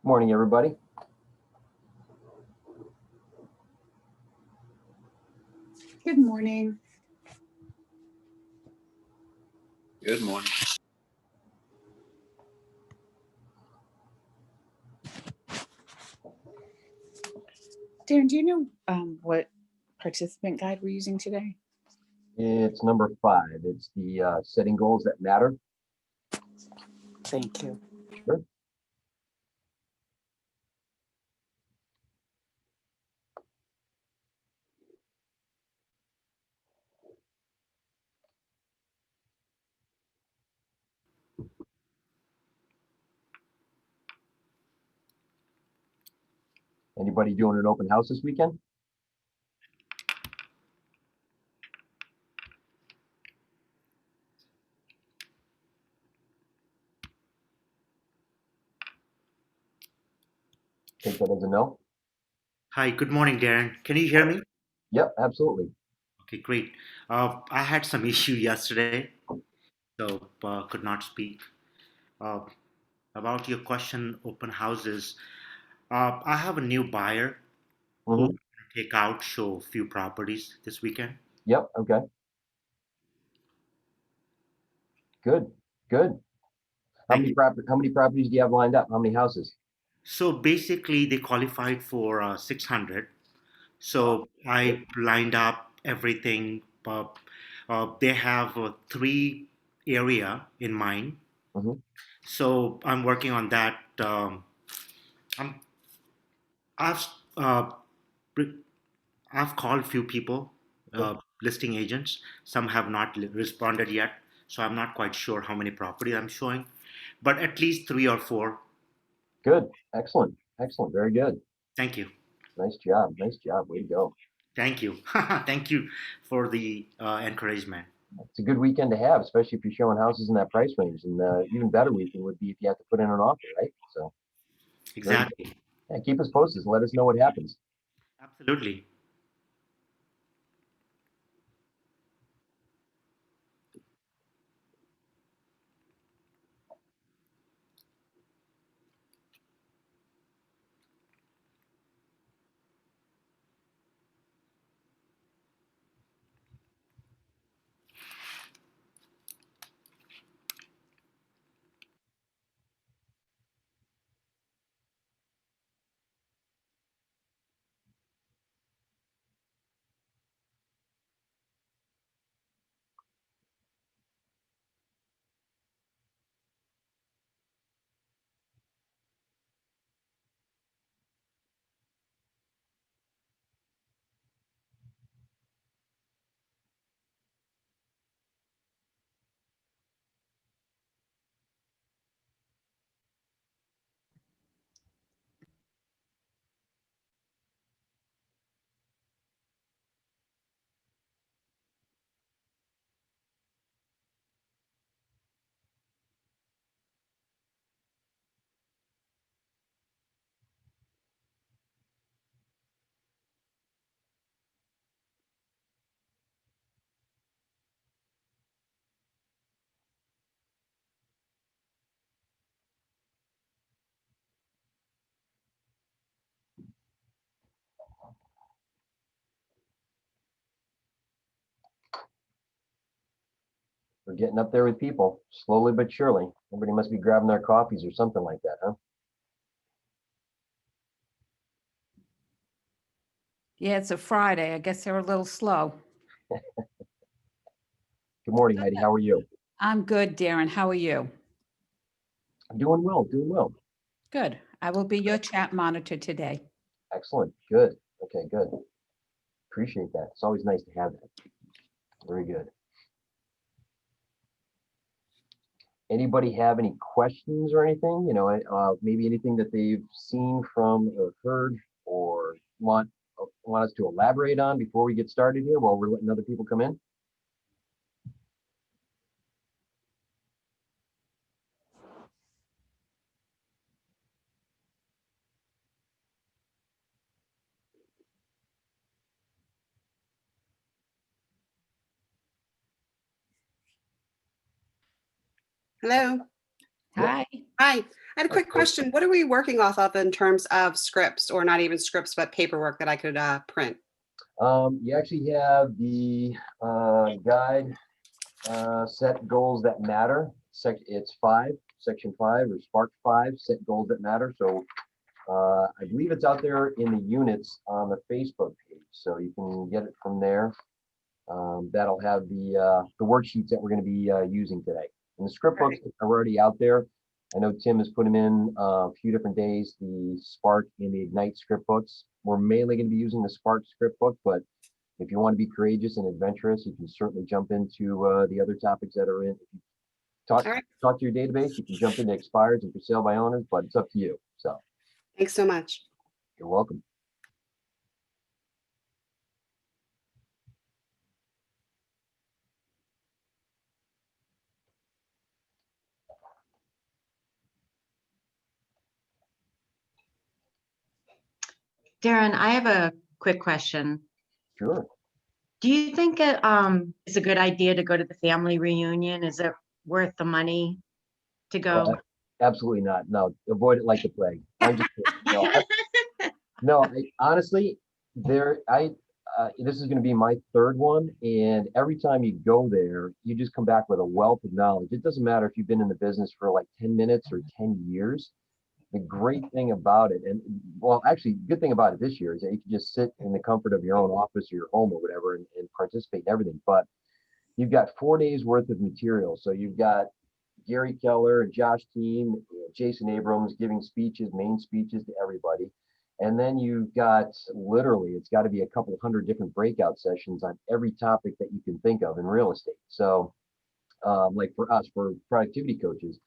Morning, everybody. Good morning. Good morning. Darren, do you know what participant guide we're using today? It's number 5. It's the setting goals that matter. Thank you. Sure. Anybody doing an open house this weekend? Take that as a no. Hi, good morning, Darren. Can you hear me? Yep, absolutely. Okay, great. I had some issue yesterday, so could not speak. Uh, about your question, open houses. I have a new buyer who hmm will take out show a few properties this weekend. Yep. Okay. Good. Good. Thank you. How many properties do you have lined up? How many houses? So basically, they qualified for 600. So I lined up everything. They have three area in mind. hmm So I'm working on that. I'm I've uh, re- I've called few people, Sure. listing agents. Some have not responded yet, so I'm not quite sure how many properties I'm showing, but at least three or four. Good. Excellent. Excellent. Very good. Thank you, Nice job. Nice job. Way to go. thank you, thank you for the encouragement. It's a good weekend to have, especially if you're showing houses in that price range. And even better weekend would be if you have to put in an offer, right? So very good. Exactly, Yeah, keep us posted. Let us know what happens. absolutely. We're getting up there with people, slowly but surely. Everybody must be grabbing their coffees or something like that, huh? Yeah, it's a Friday. I guess they're a little slow. Good morning, Heidi. How are you? I'm good, Darren. How are you? I'm doing well, doing well. Good. I will be your chat monitor today. Excellent. Good. Okay, good. Appreciate that. It's always nice to have that. Very good. Anybody have any questions or anything? Maybe anything that they've seen from or heard or want us to elaborate on before we get started here while we're letting other people come in? Hello. Hi. Hi, I had a quick question. What are we working off of in terms of scripts, or not even scripts, but paperwork that I could print? You actually have the guide, set goals that matter. It's 5, section 5 or Spark 5, set goals that matter. So I believe it's out there in the units on the Facebook page, so you can get it from there. That'll have the worksheets that we're going to be using today. And the script books are already out there. I know Tim has put them in a few different days, the Spark and the Ignite script books. We're mainly going to be using the Spark script book, but if you want to be courageous and adventurous, you can certainly jump into the other topics that are in. If you talk All right. to your database, you can jump into expireds and for sale by owners, but it's up to you. So Thanks so much. you're welcome. Darren, I have a quick question. Sure. Do you think it's a good idea to go to the family reunion? Is it worth the money to go? Absolutely not. No, avoid it like the plague. I'm just kidding. No, honestly, this is going to be my third one, and every time you go there, you just come back with a wealth of knowledge. It doesn't matter if you've been in the business for like 10 minutes or 10 years. The great thing about it, and well, actually, the good thing about it this year is that you can just sit in the comfort of your own office or your home or whatever and participate in everything. But you've got 4 days worth of material. So you've got Gary Keller and Josh Team, Jason Abrams giving speeches, main speeches to everybody. And then you've got literally, it's got to be a couple hundred different breakout sessions on every topic that you can think of in real estate. So like for us, for productivity coaches,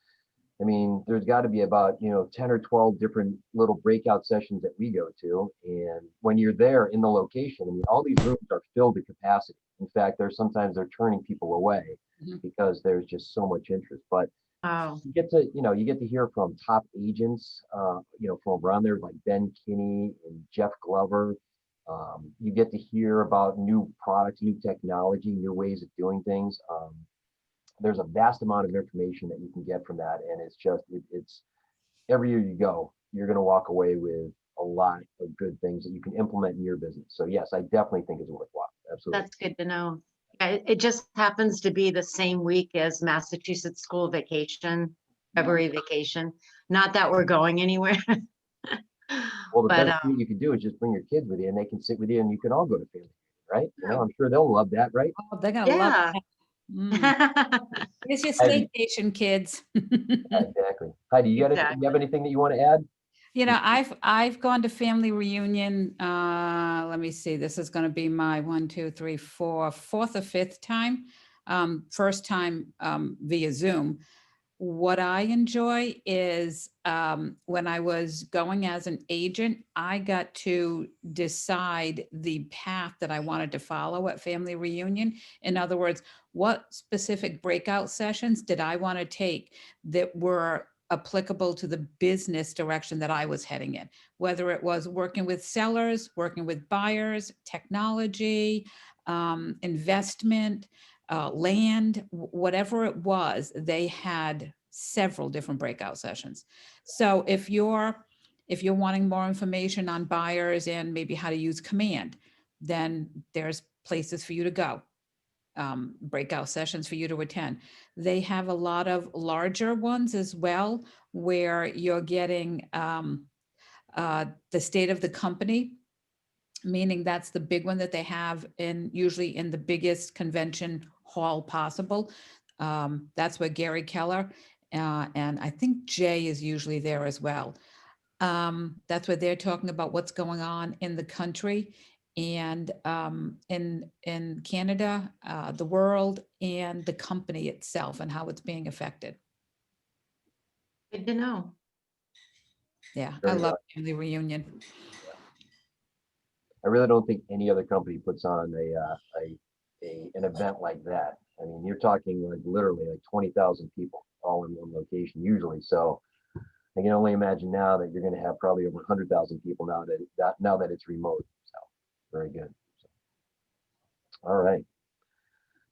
I mean, there's got to be about, 10 or 12 different little breakout sessions that we go to. And when you're there in the location, I mean, all these rooms are filled to capacity. In fact, sometimes they're turning people away because there's just so much interest. But Oh, you get to hear from top agents, from around there like Ben Kinney and Jeff Glover. You get to hear about new products, new technology, new ways of doing things. There's a vast amount of information that you can get from that, and it's every year you go, you're going to walk away with a lot of good things that you can implement in your business. So yes, I definitely think it's worthwhile. Absolutely. that's good to know. Yeah, it just happens to be the same week as Massachusetts school vacation, February vacation. Not that we're going anywhere. Well, the But best thing you can do is just bring your kids with you, and they can sit with you, and you can all go to family, right? I'm sure they'll love that, right? Oh, they're gonna love yeah. that. Mm. Here's your staycation, kids. Exactly. Heidi, you have anything that you want to add? I've gone to family reunion. Let me see. This is going to be my 4th or 5th time. First time via Zoom. What I enjoy is when I was going as an agent, I got to decide the path that I wanted to follow at family reunion. In other words, what specific breakout sessions did I want to take that were applicable to the business direction that I was heading in, whether it was working with sellers, working with buyers, technology, investment, land, whatever it was, they had several different breakout sessions. So if you're wanting more information on buyers and maybe how to use command, then there's places for you to go, breakout sessions for you to attend. They have a lot of larger ones as well, where you're getting the state of the company, meaning that's the big one that they have usually in the biggest convention hall possible. That's where Gary Keller and I think Jay is usually there as well. That's where they're talking about what's going on in the country and in Canada, the world, and the company itself and how it's being affected. Good to know. Yeah, I Very love much. family reunion. I really don't think any other company puts on an event like that. I mean, you're talking like literally like 20,000 people all in one location usually. So I can only imagine now that you're going to have probably over 100,000 people now that it's remote. So very good. All right.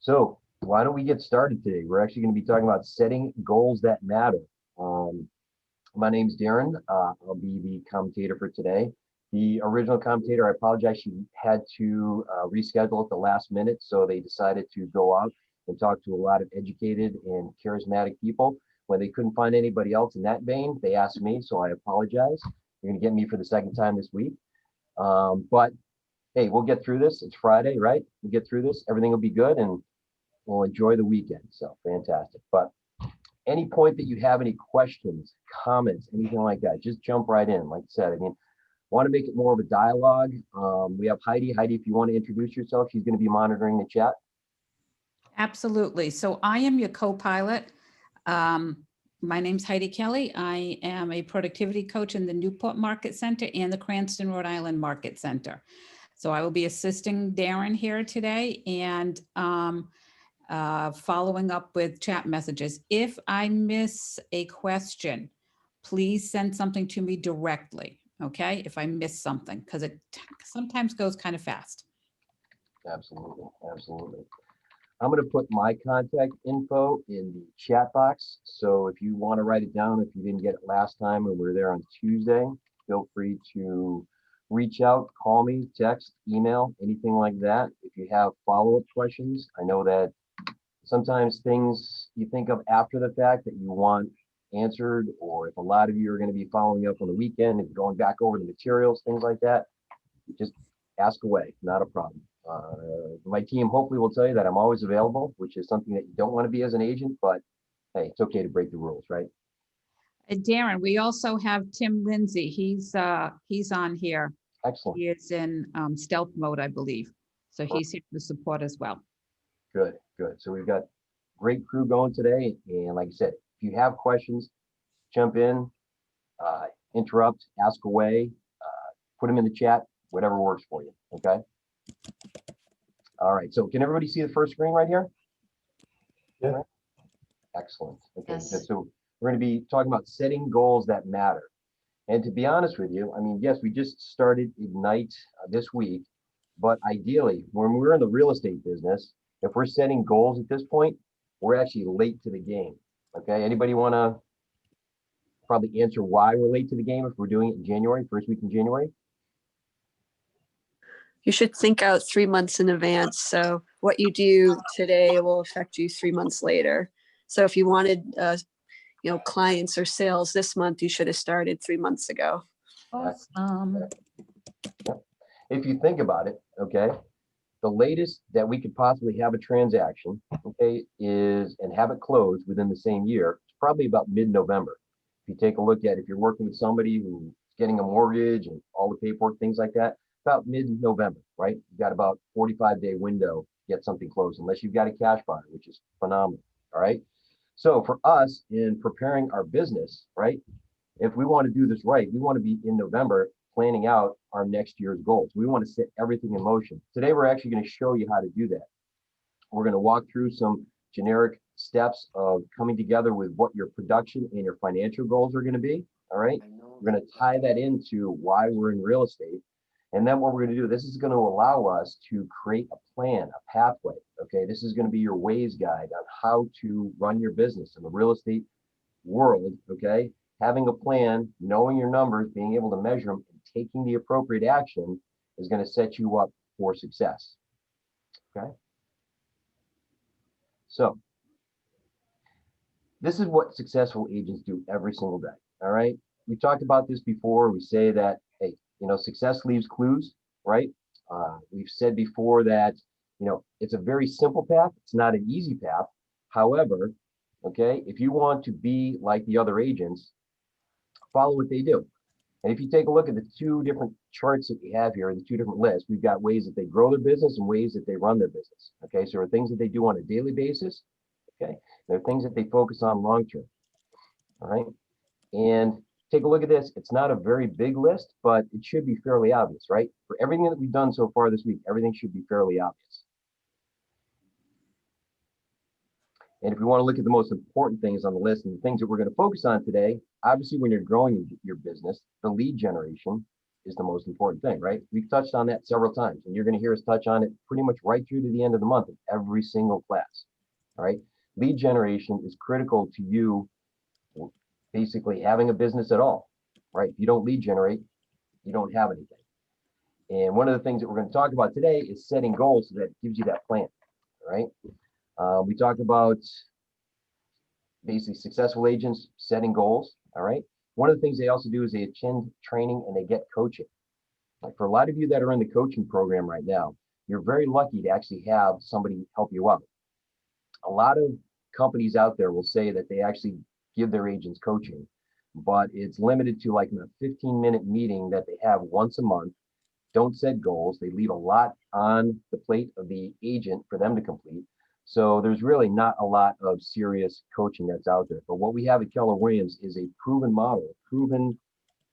So why don't we get started today? We're actually going to be talking about setting goals that matter. My name's Darren. I'll be the commentator for today. The original commentator, I apologize, she had to reschedule at the last minute, so they decided to go out and talk to a lot of educated and charismatic people. When they couldn't find anybody else in that vein, they asked me, so I apologize. You're gonna get me for the second time this week. But hey, we'll get through this. It's Friday, right? We'll get through this. Everything will be good and we'll enjoy the weekend. So fantastic. But any point that you have any questions, comments, anything like that, just jump right in. Like I said, I mean, want to make it more of a dialogue. We have Heidi. Heidi, if you want to introduce yourself, she's going to be monitoring the chat. Absolutely. So I am your co-pilot. My name's Heidi Kelly. I am a productivity coach in the Newport Market Center and the Cranston, Rhode Island Market Center. So I will be assisting Darren here today and following up with chat messages. If I miss a question, please send something to me directly, okay? If I miss something, because it sometimes goes kind of fast. Absolutely, absolutely. I'm going to put my contact info in the chat box. So if you want to write it down, if you didn't get it last time when we were there on Tuesday, feel free to reach out, call me, text, email, anything like that. If you have follow-up questions, I know that sometimes things you think of after the fact that you want answered, or if a lot of you are going to be following up on the weekend and going back over the materials, things like that, just ask away, not a problem. My team hopefully will tell you that I'm always available, which is something that you don't want to be as an agent, but hey, it's okay to break the rules, right? Darren, we also have Tim Lindsay. He's on here. Excellent. He is in stealth mode, I believe. So he's here to support as well. Good, good. So we've got great crew going today. And like I said, if you have questions, jump in, interrupt, ask away, put them in the chat, whatever works for you, okay? All right, so can everybody see the first screen right here? Yeah. Excellent. Okay, Yes. good. So we're going to be talking about setting goals that matter. And to be honest with you, I mean, yes, we just started Ignite this week, but ideally, when we're in the real estate business, if we're setting goals at this point, we're actually late to the game. Okay, anybody want to probably answer why we're late to the game if we're doing it in January, first week in January? You should think out 3 months in advance. So what you do today will affect you 3 months later. So if you wanted, clients or sales this month, you should have started 3 months ago. Awesome. If you think about it, okay, the latest that we could possibly have a transaction, okay, is and have it closed within the same year, it's probably about mid-November. If you take a look at, if you're working with somebody who's getting a mortgage and all the paperwork, things like that, about mid-November, right? You've got about 45-day window to get something closed, unless you've got a cash buyer, which is phenomenal, all right? So for us in preparing our business, right, if we want to do this right, we want to be in November planning out our next year's goals. We want to set everything in motion. Today, we're actually going to show you how to do that. We're going to walk through some generic steps of coming together with what your production and your financial goals are going to be, all right? We're going to tie that into why we're in real estate. And then what we're going to do, this is going to allow us to create a plan, a pathway, okay? This is going to be your Waze guide on how to run your business in the real estate world, okay? Having a plan, knowing your numbers, being able to measure them, and taking the appropriate action is going to set you up for success, okay? So this is what successful agents do every single day, all right? We talked about this before. We say that, hey, success leaves clues, right? We've said before that, it's a very simple path. It's not an easy path. However, okay, if you want to be like the other agents, follow what they do. And if you take a look at the two different charts that we have here, the two different lists, we've got ways that they grow their business and ways that they run their business. Okay, so there are things that they do on a daily basis. Okay, there are things that they focus on long term. All right, and take a look at this. It's not a very big list, but it should be fairly obvious, right? For everything that we've done so far this week, everything should be fairly obvious. And if we want to look at the most important things on the list and the things that we're going to focus on today, obviously when you're growing your business, the lead generation is the most important thing, right? We've touched on that several times, and you're going to hear us touch on it pretty much right through to the end of the month of every single class, all right? Lead generation is critical to you basically having a business at all, right? If you don't lead generate, you don't have anything. And one of the things that we're going to talk about today is setting goals so that it gives you that plan, all right? We talked about basically successful agents setting goals, all right? One of the things they also do is they attend training and they get coaching. Like for a lot of you that are in the coaching program right now, you're very lucky to actually have somebody help you out. A lot of companies out there will say that they actually give their agents coaching, but it's limited to like a 15-minute meeting that they have once a month. Don't set goals. They leave a lot on the plate of the agent for them to complete. So there's really not a lot of serious coaching that's out there. But what we have at Keller Williams is a proven model, a proven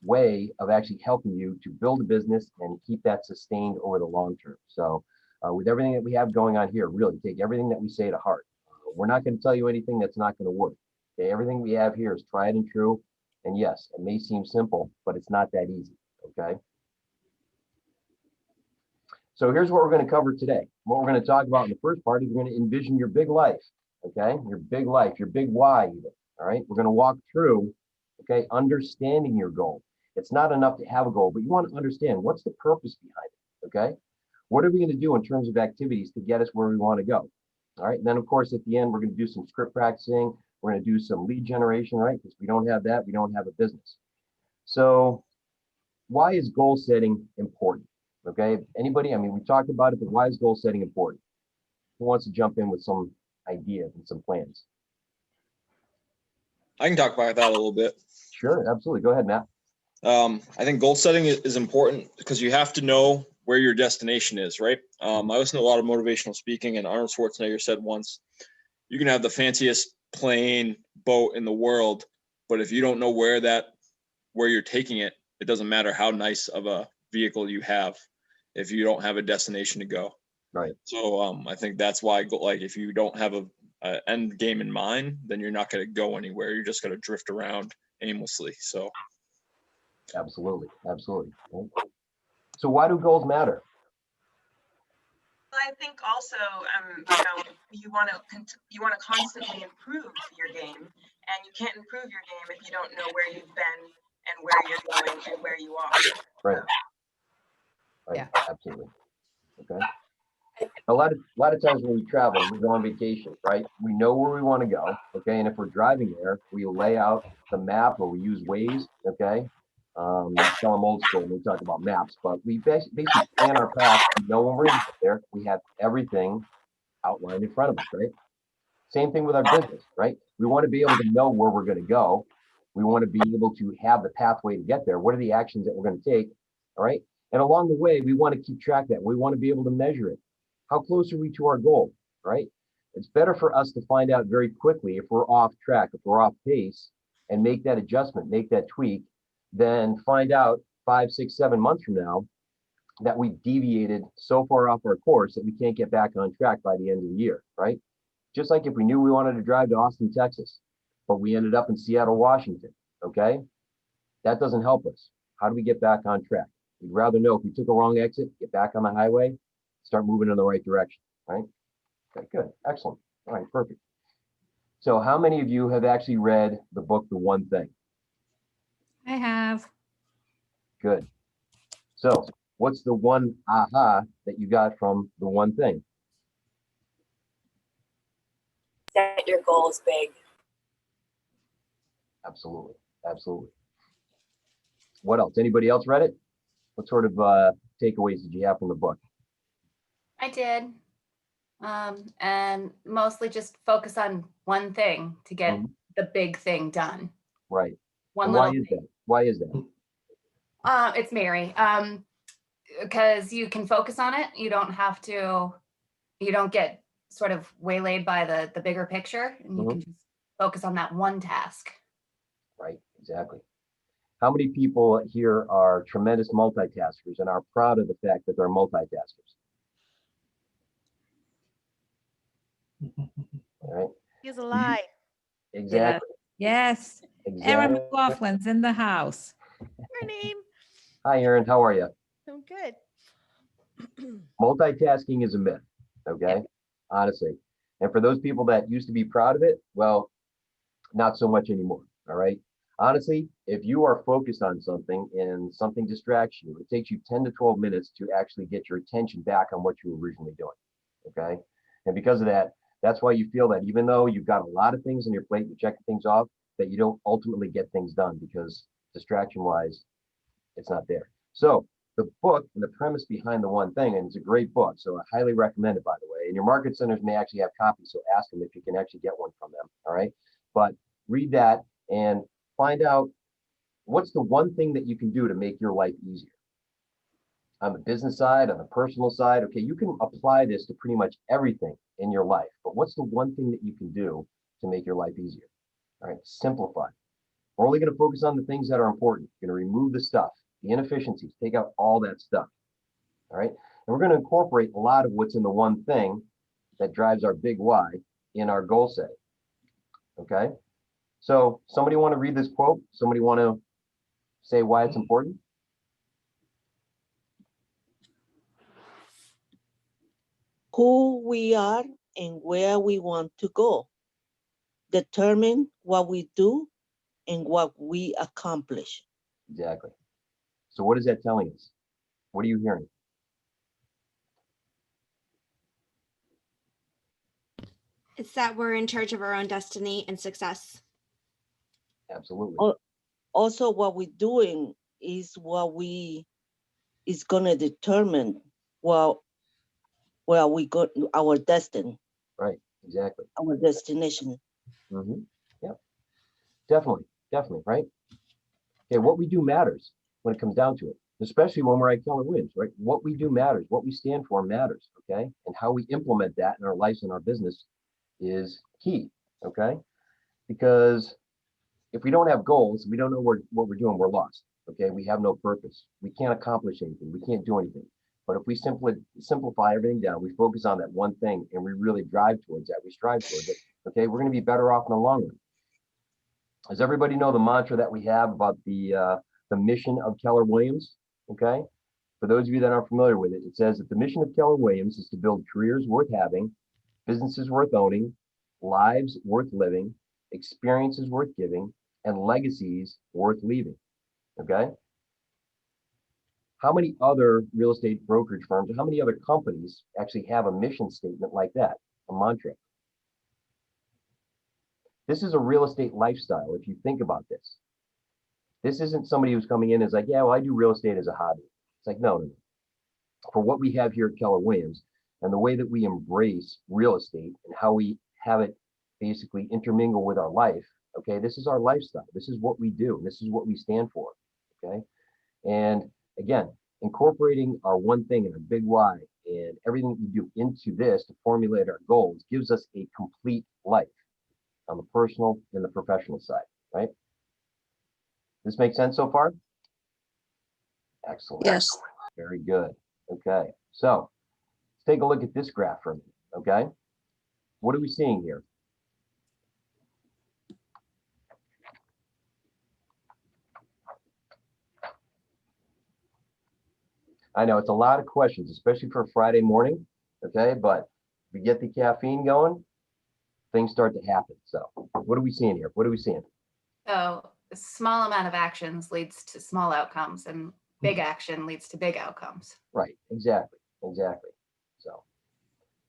way of actually helping you to build a business and keep that sustained over the long term. So with everything that we have going on here, really take everything that we say to heart. We're not going to tell you anything that's not going to work. Okay? Everything we have here is tried and true. And yes, it may seem simple, but it's not that easy. Okay. So here's what we're going to cover today. What we're going to talk about in the first part is we're going to envision your big life. Okay. Your big life, your big why. Even. All right. We're going to walk through, okay, understanding your goal. It's not enough to have a goal, but you want to understand what's the purpose behind it. Okay. What are we going to do in terms of activities to get us where we want to go? All right. And then, of course, at the end, we're going to do some script practicing. We're going to do some lead generation, right? Because we don't have that, we don't have a business. So why is goal setting important? Okay. Anybody? I mean, we talked about it, but why is goal setting important? Who wants to jump in with some ideas and some plans? I can talk about that a little bit. Sure. Absolutely. Go ahead, Matt. I think goal setting is important because you have to know where your destination is, right? I listen to a lot of motivational speaking, and Arnold Schwarzenegger said once, you can have the fanciest plane, boat in the world, but if you don't know where you're taking it, it doesn't matter how nice of a vehicle you have if you don't have a destination to go. Right. So I think that's why, like, if you don't have a end game in mind, then you're not going to go anywhere. You're just going to drift around aimlessly. So Absolutely. Absolutely. So why do goals matter? I think also, you want to constantly improve your game, and you can't improve your game if you don't know where you've been and where you're going and where you are. Right. Right. Yeah. Absolutely. Okay. A lot of times when we travel, we go on vacation, right? We know where we want to go. Okay. And if we're driving there, we lay out the map or we use Waze. Okay. Tell them old school when we talk about maps, but we basically plan our path. We know when we're going to get there. We have everything outlined in front of us, right? Same thing with our business, right? We want to be able to know where we're going to go. We want to be able to have the pathway to get there. What are the actions that we're going to take? All right. And along the way, we want to keep track of that. We want to be able to measure it. How close are we to our goal, right? It's better for us to find out very quickly if we're off track, if we're off pace, and make that adjustment, make that tweak, than find out 5, 6, 7 months from now that we deviated so far off our course that we can't get back on track by the end of the year, right? Just like if we knew we wanted to drive to Austin, Texas, but we ended up in Seattle, Washington, okay? That doesn't help us. How do we get back on track? We'd rather know if we took a wrong exit, get back on the highway, start moving in the right direction, right? Okay, good, excellent. All right, perfect. So how many of you have actually read the book, The One Thing? I have. Good. So what's the one aha that you got from The One Thing? Set your goals big. Absolutely, absolutely. What else? Anybody else read it? What sort of takeaways did you have from the book? I did. And mostly just focus on one thing to get the big thing done. Right. One And little why is thing. that? Why is that? It's Mary. Because you can focus on it. You don't get sort of waylaid by the bigger picture, and you can just focus on that one task. Right, exactly. How many people here are tremendous multitaskers and are proud of the fact that they're multitaskers? All right. He's a lie. Exactly. Yes. Erin Exactly. McLaughlin's in the house. Her name. Hi, Erin. How are you? I'm good. Multitasking is a myth. Okay. Honestly. And for those people that used to be proud of it, well, not so much anymore. All right. Honestly, if you are focused on something and something distracts you, it takes you 10 to 12 minutes to actually get your attention back on what you were originally doing. Okay. And because of that, that's why you feel that even though you've got a lot of things on your plate, you're checking things off, that you don't ultimately get things done because distraction wise, it's not there. So the book and the premise behind the one thing, and it's a great book, so I highly recommend it, by the way. And your market centers may actually have copies, so ask them if you can actually get one from them. All right. But read that and find out what's the one thing that you can do to make your life easier. On the business side, on the personal side, okay, you can apply this to pretty much everything in your life, but what's the one thing that you can do to make your life easier? All right, simplify. We're only going to focus on the things that are important. You're going to remove the stuff, the inefficiencies, take out all that stuff. All right, and we're going to incorporate a lot of what's in the one thing that drives our big why in our goal setting. Okay, so somebody want to read this quote? Somebody want to say why it's important? Who we are and where we want to go determine what we do and what we accomplish. Exactly. So what is that telling us? What are you hearing? It's that we're in charge of our own destiny and success. Absolutely. Also, what we're doing is what we is gonna determine where we go, our destiny. Right. Exactly. Our destination. Mm-hmm. Yep. Definitely. Right. Okay. What we do matters when it comes down to it, especially when we're at Keller Williams, right? What we do matters. What we stand for matters. Okay. And how we implement that in our lives and our business is key. Okay. Because if we don't have goals, we don't know what we're doing, we're lost. Okay. We have no purpose. We can't accomplish anything. We can't do anything. But if we simplify everything down, we focus on that one thing and we really drive towards that, we strive towards it, okay, we're going to be better off in the long run. Does everybody know the mantra that we have about the mission of Keller Williams? Okay. For those of you that aren't familiar with it, it says that the mission of Keller Williams is to build careers worth having, businesses worth owning, lives worth living, experiences worth giving, and legacies worth leaving. Okay. How many other real estate brokerage firms, or how many other companies actually have a mission statement like that, a mantra? This is a real estate lifestyle. If you think about this, this isn't somebody who's coming in as like, yeah, well, I do real estate as a hobby. It's like, no. For what we have here at Keller Williams and the way that we embrace real estate and how we have it basically intermingle with our life, okay, this is our lifestyle. This is what we do. This is what we stand for, okay? And again, incorporating our one thing and our big why and everything we do into this to formulate our goals gives us a complete life on the personal and the professional side, right? This makes sense so far? Excellent. Yes. Very good. Okay, so let's take a look at this graph for a minute, okay? What are we seeing here? I know it's a lot of questions, especially for a Friday morning, okay? But if we get the caffeine going, things start to happen. So what are we seeing here? What are we seeing? So a small amount of actions leads to small outcomes, and big action leads to big outcomes. Right, exactly.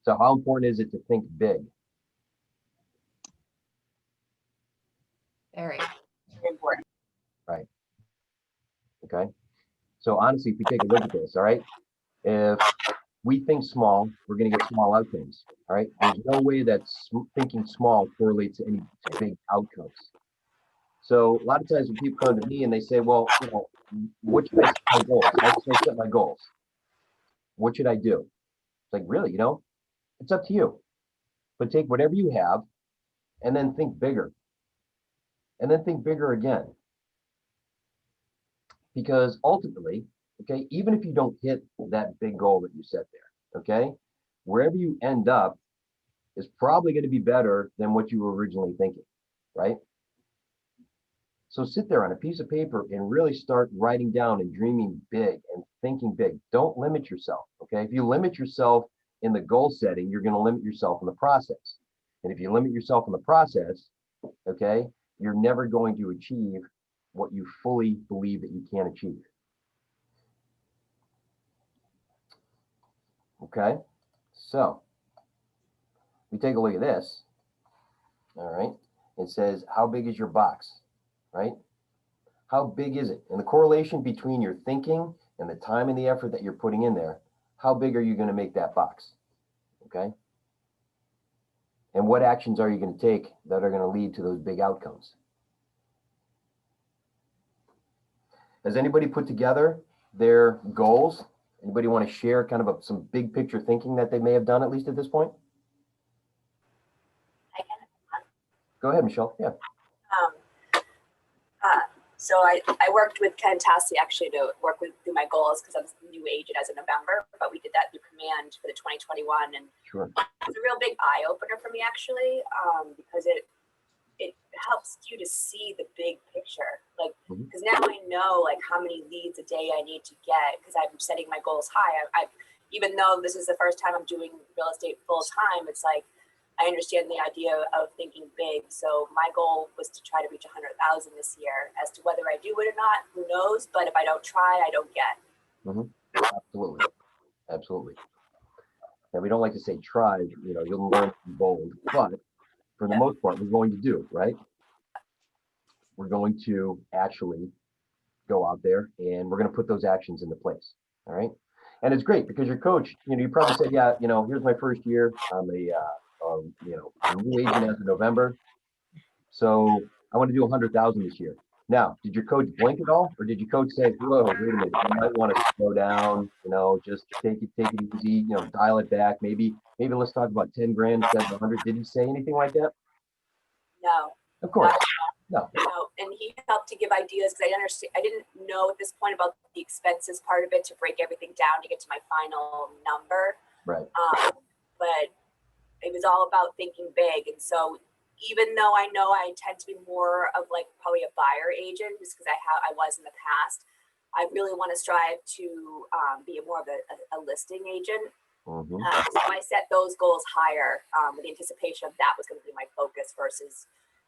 So how important is it to think big? Very. Important. Right. Okay. So honestly, if we take a look at this, all right, if we think small, we're going to get small outcomes. All right. There's no way that thinking small correlates to any big outcomes. So a lot of times when people come to me and they say, well, you know, what should I set my goals? How should I set my goals? What should I do? It's like, really, you know, it's up to you. But take whatever you have and then think bigger. And then think bigger again. Because ultimately, okay, even if you don't hit that big goal that you set there, okay, wherever you end up is probably going to be better than what you were originally thinking, right? So sit there on a piece of paper and really start writing down and dreaming big and thinking big. Don't limit yourself, okay? If you limit yourself in the goal setting, you're going to limit yourself in the process. And if you limit yourself in the process, okay, you're never going to achieve what you fully believe that you can achieve. Okay, so we take a look at this. All right, it says, how big is your box, right? How big is it? And the correlation between your thinking and the time and the effort that you're putting in there, how big are you going to make that box? Okay. And what actions are you going to take that are going to lead to those big outcomes? Has anybody put together their goals? Anybody want to share kind of some big picture thinking that they may have done, at least at this point? Go ahead, Michelle. Yeah. So I worked with Ken Tassi actually to work through my goals because I was a new agent as of November, but we did that through Command for the 2021, and Sure. it was a real big eye opener for me actually, because it helps you to see the big picture, like because now I know like how many leads a day I need to get because I'm setting my goals high. I even though this is the first time I'm doing real estate full time, it's like I understand the idea of thinking big. So my goal was to try to reach 100,000 this year. As to whether I do it or not, who knows? But if I don't try, I don't get. Absolutely. Absolutely. And we don't like to say try, you know, you'll learn to be bold, but for the most part, we're going to do, right? We're going to actually go out there and we're going to put those actions into place. All right. And it's great because your coach, you know, you probably said, yeah, you know, here's my first year. I'm a new agent as of November. So I want to do 100,000 this year. Now, did your coach blink at all? Or did your coach say, whoa, wait a minute, you might want to slow down, you know, just take it easy, you know, dial it back. Maybe let's talk about 10 grand instead of 100. Did he say anything like that? No. Of course. No. No, and he helped to give ideas because I didn't know at this point about the expenses part of it to break everything down to get to my final number. Right. But it was all about thinking big, and so even though I know I tend to be more of like probably a buyer agent, just because I was in the past, I really want to strive to be more of a listing agent. So I set those goals higher with the anticipation of that was going to be my focus versus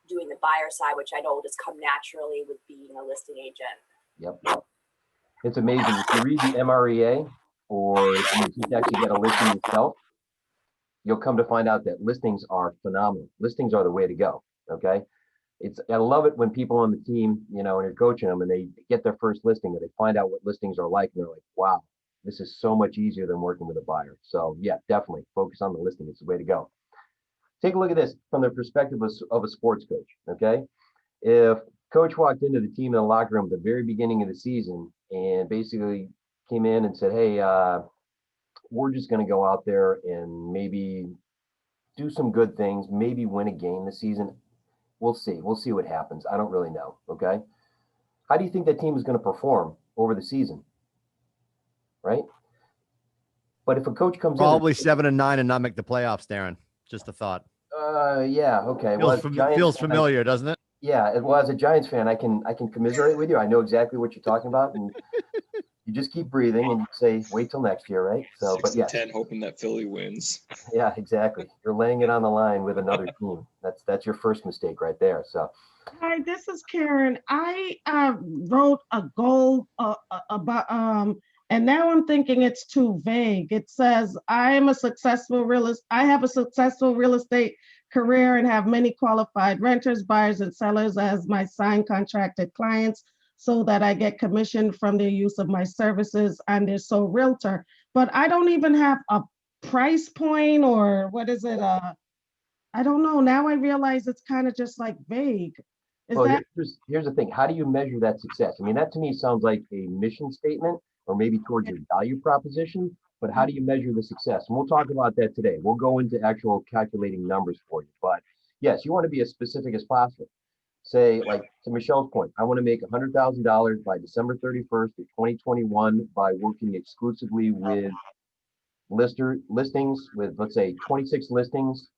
doing the buyer side, which I know will just come naturally with being a listing agent. Yep. It's amazing. If you read the MREA or if you just actually get a listing yourself, you'll come to find out that listings are phenomenal. Listings are the way to go. Okay. I love it when people on the team, you know, and you're coaching them and they get their first listing and they find out what listings are like. And they're like, wow, this is so much easier than working with a buyer. So yeah, definitely focus on the listing. It's the way to go. Take a look at this from the perspective of a sports coach. Okay. If coach walked into the team in the locker room at the very beginning of the season and basically came in and said, hey, we're just going to go out there and maybe do some good things, maybe win a game this season. We'll see. We'll see what happens. I don't really know. Okay. How do you think that team is going to perform over the season? Right. But if a coach comes probably in 7-9 and not make the playoffs, Darren. Just a thought. Yeah. Okay. Feels familiar, doesn't it? Yeah. Well, as a Giants fan, I can commiserate with you. I know exactly what you're talking about, and you just keep breathing and you say, wait till next year, right? So, but yeah, 10, hoping that Philly wins. Yeah, exactly. You're laying it on the line with another team. That's your first mistake right there. So. Hi, this is Karen. I wrote a goal about and now I'm thinking it's too vague. It says I have a successful real estate career and have many qualified renters, buyers, and sellers as my signed contracted clients so that I get commission from their use of my services and their sole realtor. But I don't even have a price point or what is it? I don't know. Now I realize it's kind of just like vague. Here's the thing. How do you measure that success? I mean, that to me sounds like a mission statement or maybe towards your value proposition, but how do you measure the success? And we'll talk about that today. We'll go into actual calculating numbers for you. But yes, you want to be as specific as possible. Say, like to Michelle's point, I want to make $100,000 by December 31st of 2021 by working exclusively with listings with, let's say, 26 listings.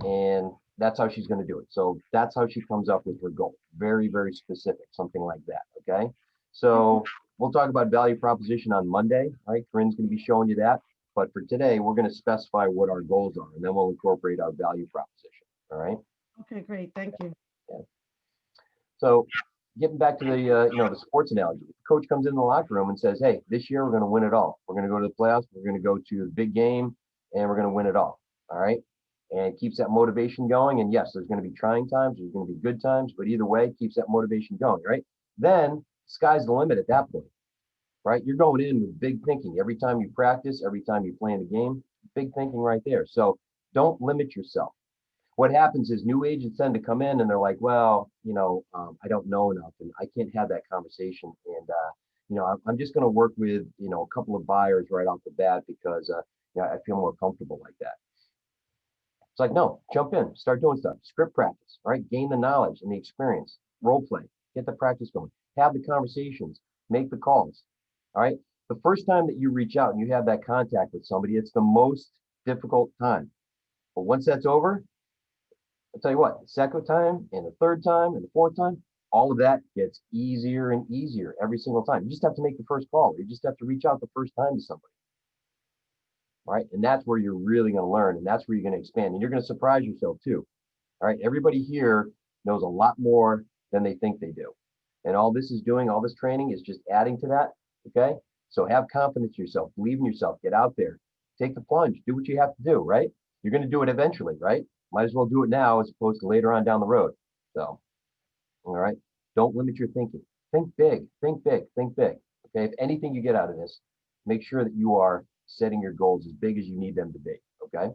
And that's how she's going to do it. So that's how she comes up with her goal. Very, very specific, something like that. Okay. So we'll talk about value proposition on Monday. All right. Corinne's going to be showing you that. But for today, we're going to specify what our goals are, and then we'll incorporate our value proposition. All right. Okay, great. Thank you. Yeah. So getting back to the, the sports analogy, if the coach comes in the locker room and says, hey, this year we're going to win it all. We're going to go to the playoffs. We're going to go to the big game and we're going to win it all. All right. And keeps that motivation going. And yes, there's going to be trying times. There's going to be good times, but either way, keeps that motivation going. Right. Then sky's the limit at that point. Right. You're going in with big thinking every time you practice, every time you play in the game, big thinking right there. So don't limit yourself. What happens is new agents tend to come in and they're like, well, I don't know enough and I can't have that conversation. And, I'm just going to work with, a couple of buyers right off the bat because, I feel more comfortable like that. It's like, no, jump in, start doing stuff, script practice, right? Gain the knowledge and the experience, role play, get the practice going, have the conversations, make the calls. All right. The first time that you reach out and you have that contact with somebody, it's the most difficult time. But once that's over, I'll tell you what, the second time and the third time and the fourth time, all of that gets easier and easier every single time. You just have to make the first call. You just have to reach out the first time to somebody. All right. And that's where you're really going to learn. And that's where you're going to expand. And you're going to surprise yourself too. All right. Everybody here knows a lot more than they think they do. And all this is doing, all this training is just adding to that. Okay. So have confidence in yourself, believe in yourself, get out there, take the plunge, do what you have to do, right? You're going to do it eventually, right? Might as well do it now as opposed to later on down the road. So, all right. Don't limit your thinking. Think big, think big, think big. Okay. If anything you get out of this, make sure that you are setting your goals as big as you need them to be. Okay.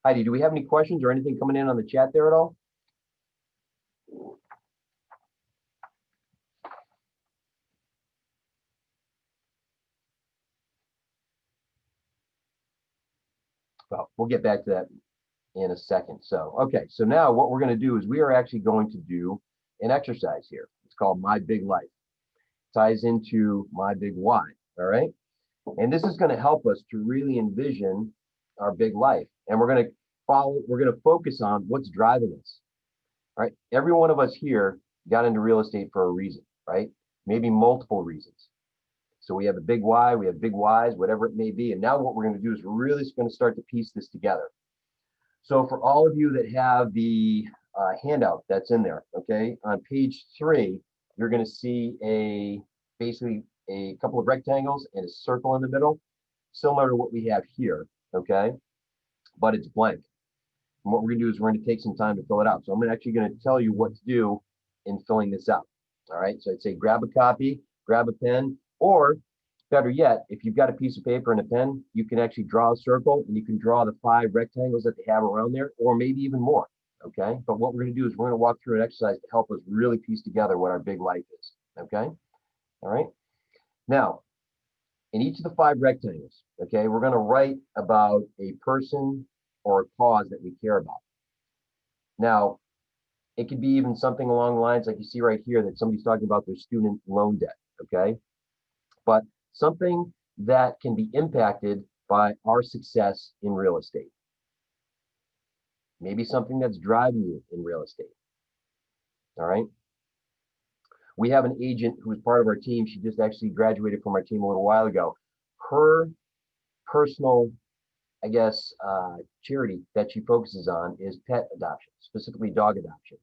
Heidi, do we have any questions or anything coming in on the chat there at all? Well, we'll get back to that in a second. So, okay. So now what we're going to do is we are actually going to do an exercise here. It's called My Big Life. It ties into My Big Why. All right. And this is going to help us to really envision our big life. And we're going to focus on what's driving us. All right. Every one of us here got into real estate for a reason, right? Maybe multiple reasons. So we have a big why, we have big whys, whatever it may be. And now what we're going to do is we're really going to start to piece this together. So for all of you that have the handout that's in there, okay, on page 3, you're going to see basically a couple of rectangles and a circle in the middle, similar to what we have here, okay, but it's blank. And what we're going to do is we're going to take some time to fill it out. So I'm actually going to tell you what to do in filling this out. All right, so I'd say grab a copy, grab a pen, or better yet, if you've got a piece of paper and a pen, you can actually draw a circle and you can draw the 5 rectangles that they have around there, or maybe even more. Okay. But what we're going to do is we're going to walk through an exercise to help us really piece together what our big life is. Okay. All right. Now, in each of the 5 rectangles, okay, we're going to write about a person or a cause that we care about. Now, it could be even something along the lines like you see right here that somebody's talking about their student loan debt. Okay. But something that can be impacted by our success in real estate. Maybe something that's driving you in real estate. All right. We have an agent who is part of our team. She just actually graduated from our team a little while ago. Her personal, I guess, charity that she focuses on is pet adoption, specifically dog adoption.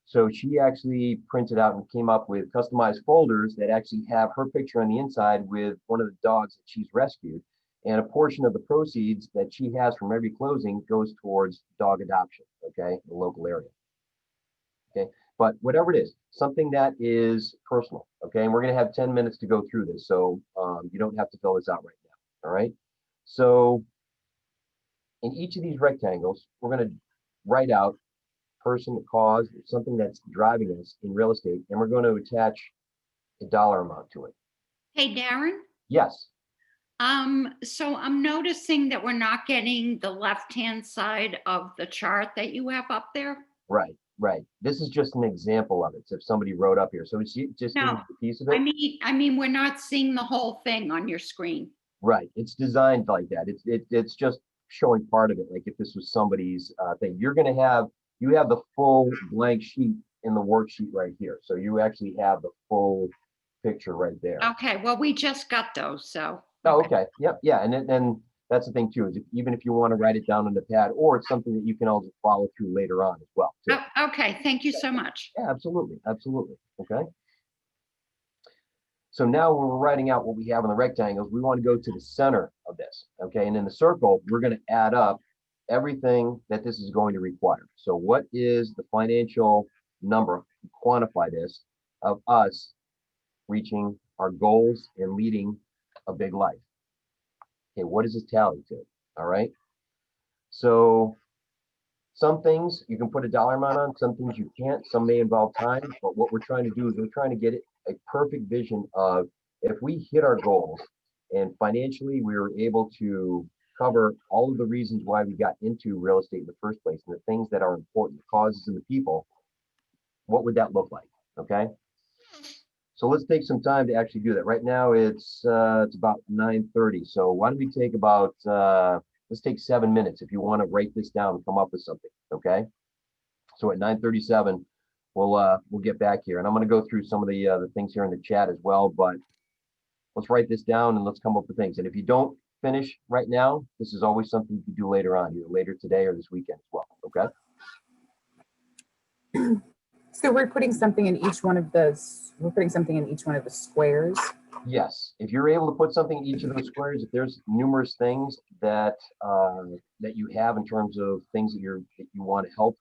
So she actually printed out and came up with customized folders that actually have her picture on the inside with one of the dogs that she's rescued. And a portion of the proceeds that she has from every closing goes towards dog adoption, okay, in the local area. Okay, but whatever it is, something that is personal, okay, and we're going to have 10 minutes to go through this, so you don't have to fill this out right now, all right? So in each of these rectangles, we're going to write out person, cause, something that's driving us in real estate, and we're going to attach a dollar amount to it. Hey, Darren. Yes. So I'm noticing that we're not getting the left-hand side of the chart that you have up there. Right, right. This is just an example of it. So if somebody wrote up here, so it's just No, a piece of it. I mean, we're not seeing the whole thing on your screen. Right. It's designed like that. It's just showing part of it. Like if this was somebody's thing, you have the full blank sheet in the worksheet right here. So you actually have the full picture right there. Okay, well, we just got those, so. Oh, okay. Yep. Yeah. And that's the thing too, is even if you want to write it down on the pad, or it's something that you can also follow through later on as well. too. Oh, okay, thank you so much. Yeah, absolutely, absolutely. Okay. So now when we're writing out what we have on the rectangles, we want to go to the center of this. Okay. And in the circle, we're going to add up everything that this is going to require. So what is the financial number, quantify this, of us reaching our goals and leading a big life? Okay, what does this tally to? All right. So some things you can put a dollar amount on, some things you can't, some may involve time, but what we're trying to do is we're trying to get it a perfect vision of if we hit our goals and financially we were able to cover all of the reasons why we got into real estate in the first place and the things that are important, the causes and the people, what would that look like? Okay. So let's take some time to actually do that. Right now it's about 9:30. So why don't we take about let's take 7 minutes if you want to write this down and come up with something. Okay. So at 9:37, we'll get back here, and I'm going to go through some of the things here in the chat as well. But let's write this down and let's come up with things. And if you don't finish right now, this is always something you can do later on, either later today or this weekend as well. Okay. So we're putting something in each one of those, we're putting something in each one of the squares. Yes, if you're able to put something in each of those squares, if there's numerous things that that you have in terms of things that you want to help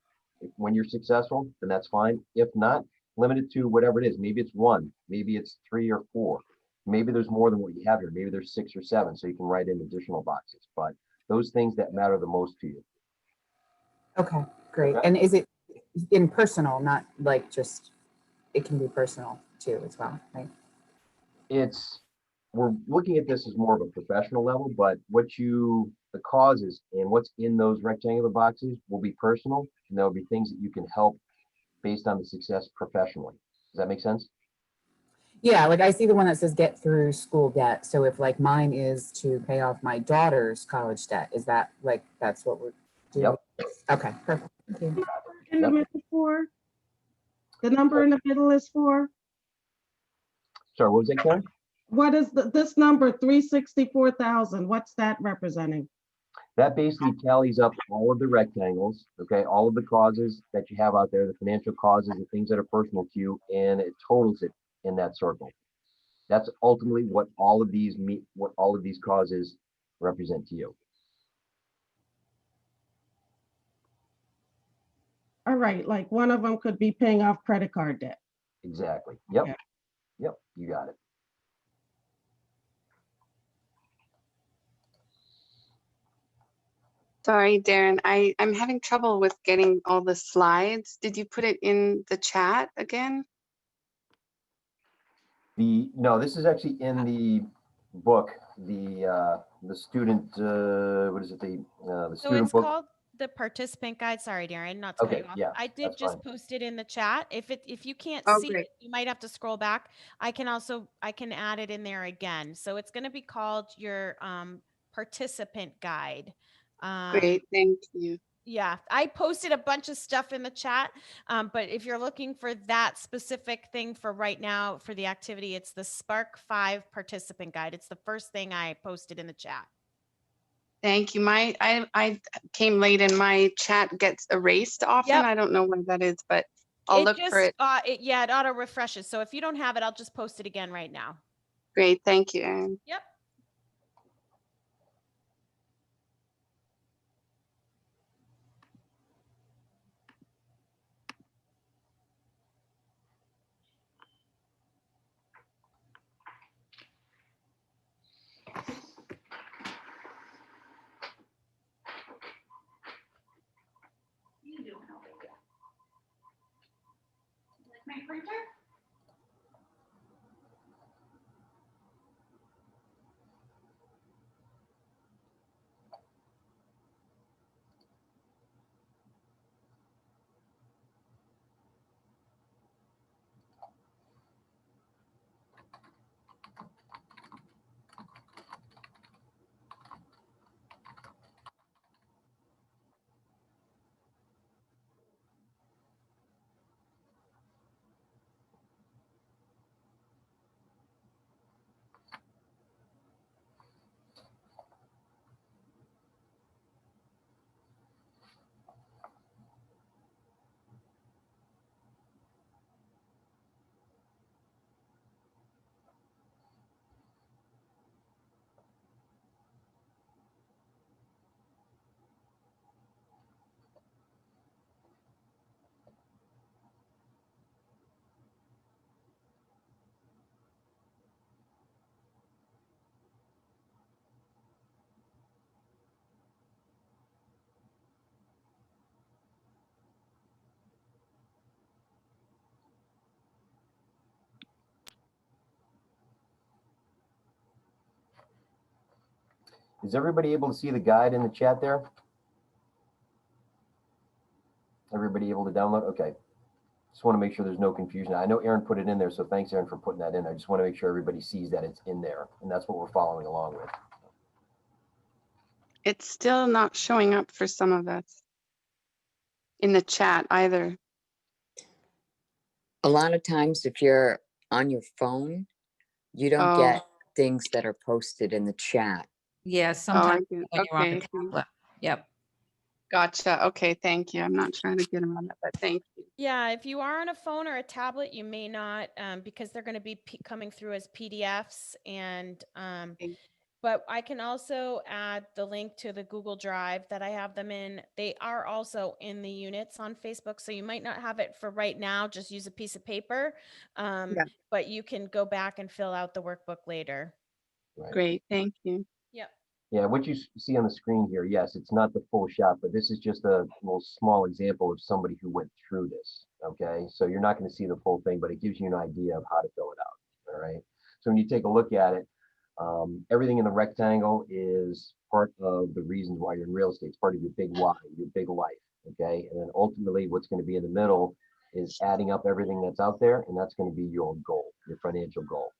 when you're successful, then that's fine. If not, limit it to whatever it is. Maybe it's 1, maybe it's 3 or 4. Maybe there's more than what you have here. Maybe there's 6 or 7, so you can write in additional boxes. But those things that matter the most to you. Okay, great. Okay. And is it in personal, not like just, it can be personal too as well, right? We're looking at this as more of a professional level, but the causes and what's in those rectangular boxes will be personal, and there'll be things that you can help based on the success professionally. Does that make sense? Yeah, like I see the one that says get through school debt. So if like mine is to pay off my daughter's college debt, is that like, that's what we're doing? Yep. Okay, perfect. Thank you. In the middle for? The number in the middle is for? Sorry, what was that, Karen? What is this number, 364,000? What's that representing? That basically tallies up all of the rectangles, okay, all of the causes that you have out there, the financial causes, the things that are personal to you, and it totals it in that circle. That's ultimately what all of these causes represent to you. All right, like one of them could be paying off credit card debt. Exactly. Yep. Okay. Yep. You got it. Sorry, Darren, I'm having trouble with getting all the slides. Did you put it in the chat again? No, this is actually in the book, the student, what is it? The So student it's book. called the participant guide. Sorry, Darren, not to cut Okay, you off. yeah, I did that's just fine. post it in the chat. If you can't Oh, see great. it, you might have to scroll back. I can add it in there again. So it's going to be called your participant guide. Great, thank you. Yeah, I posted a bunch of stuff in the chat, but if you're looking for that specific thing for right now for the activity, it's the Spark 5 participant guide. It's the first thing I posted in the chat. Thank you. I came late and my chat gets erased often. Yep. I don't know why that is, but I'll look for it. Yeah, it auto refreshes. So if you don't have it, I'll just post it again right now. Great, thank you, Erin. Yep. My printer? Is everybody able to see the guide in the chat there? Everybody able to download? Okay. Just want to make sure there's no confusion. I know Aaron put it in there, so thanks, Aaron, for putting that in. I just want to make sure everybody sees that it's in there, and that's what we're following along with. It's still not showing up for some of us in the chat either. A lot of times, if you're on your phone, you don't Oh. get things that are posted in the chat. Yeah, Oh, I sometimes do. when you're on Okay. the tablet. Yep. Gotcha. Okay. Thank you. I'm not trying to get on it, but thank you. Yeah, if you are on a phone or a tablet, you may not, because they're going to be coming through as PDFs. And but I can also add the link to the Google Drive that I have them in. They are also in the units on Facebook, so you might not have it for right now. Just use a piece of paper, Yeah. but you can go back and fill out the workbook later. Right. Great. Thank you. Yep. Yeah, what you see on the screen here, yes, it's not the full shot, but this is just a little small example of somebody who went through this, okay? So you're not going to see the full thing, but it gives you an idea of how to fill it out, all right? So when you take a look at it, everything in the rectangle is part of the reasons why you're in real estate. It's part of your big why, your big life, okay? And then ultimately what's going to be in the middle is adding up everything that's out there, and that's going to be your goal, your financial goal.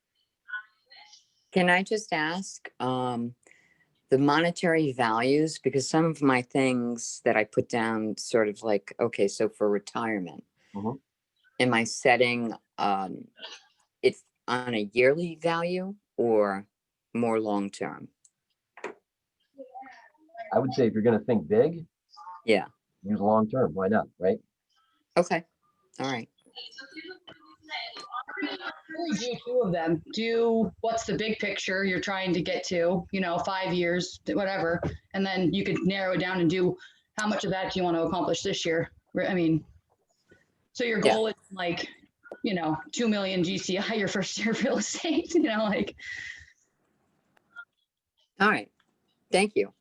Can I just ask, the monetary values, because some of my things that I put down sort of like, okay, so for retirement, am I setting it on a yearly value or more long-term? I would say if you're going to think big, yeah, use long-term. Why not, right? Okay. All right. Really do two of them. Do what's the big picture you're trying to get to, 5 years, whatever. And then you could narrow it down and do how much of that do you want to accomplish this year? I mean, so your goal is like, 2 million GCI your first year of real estate, like. All right. Thank you.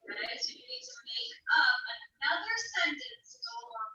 Okay, so you need to make up another sentence to go along.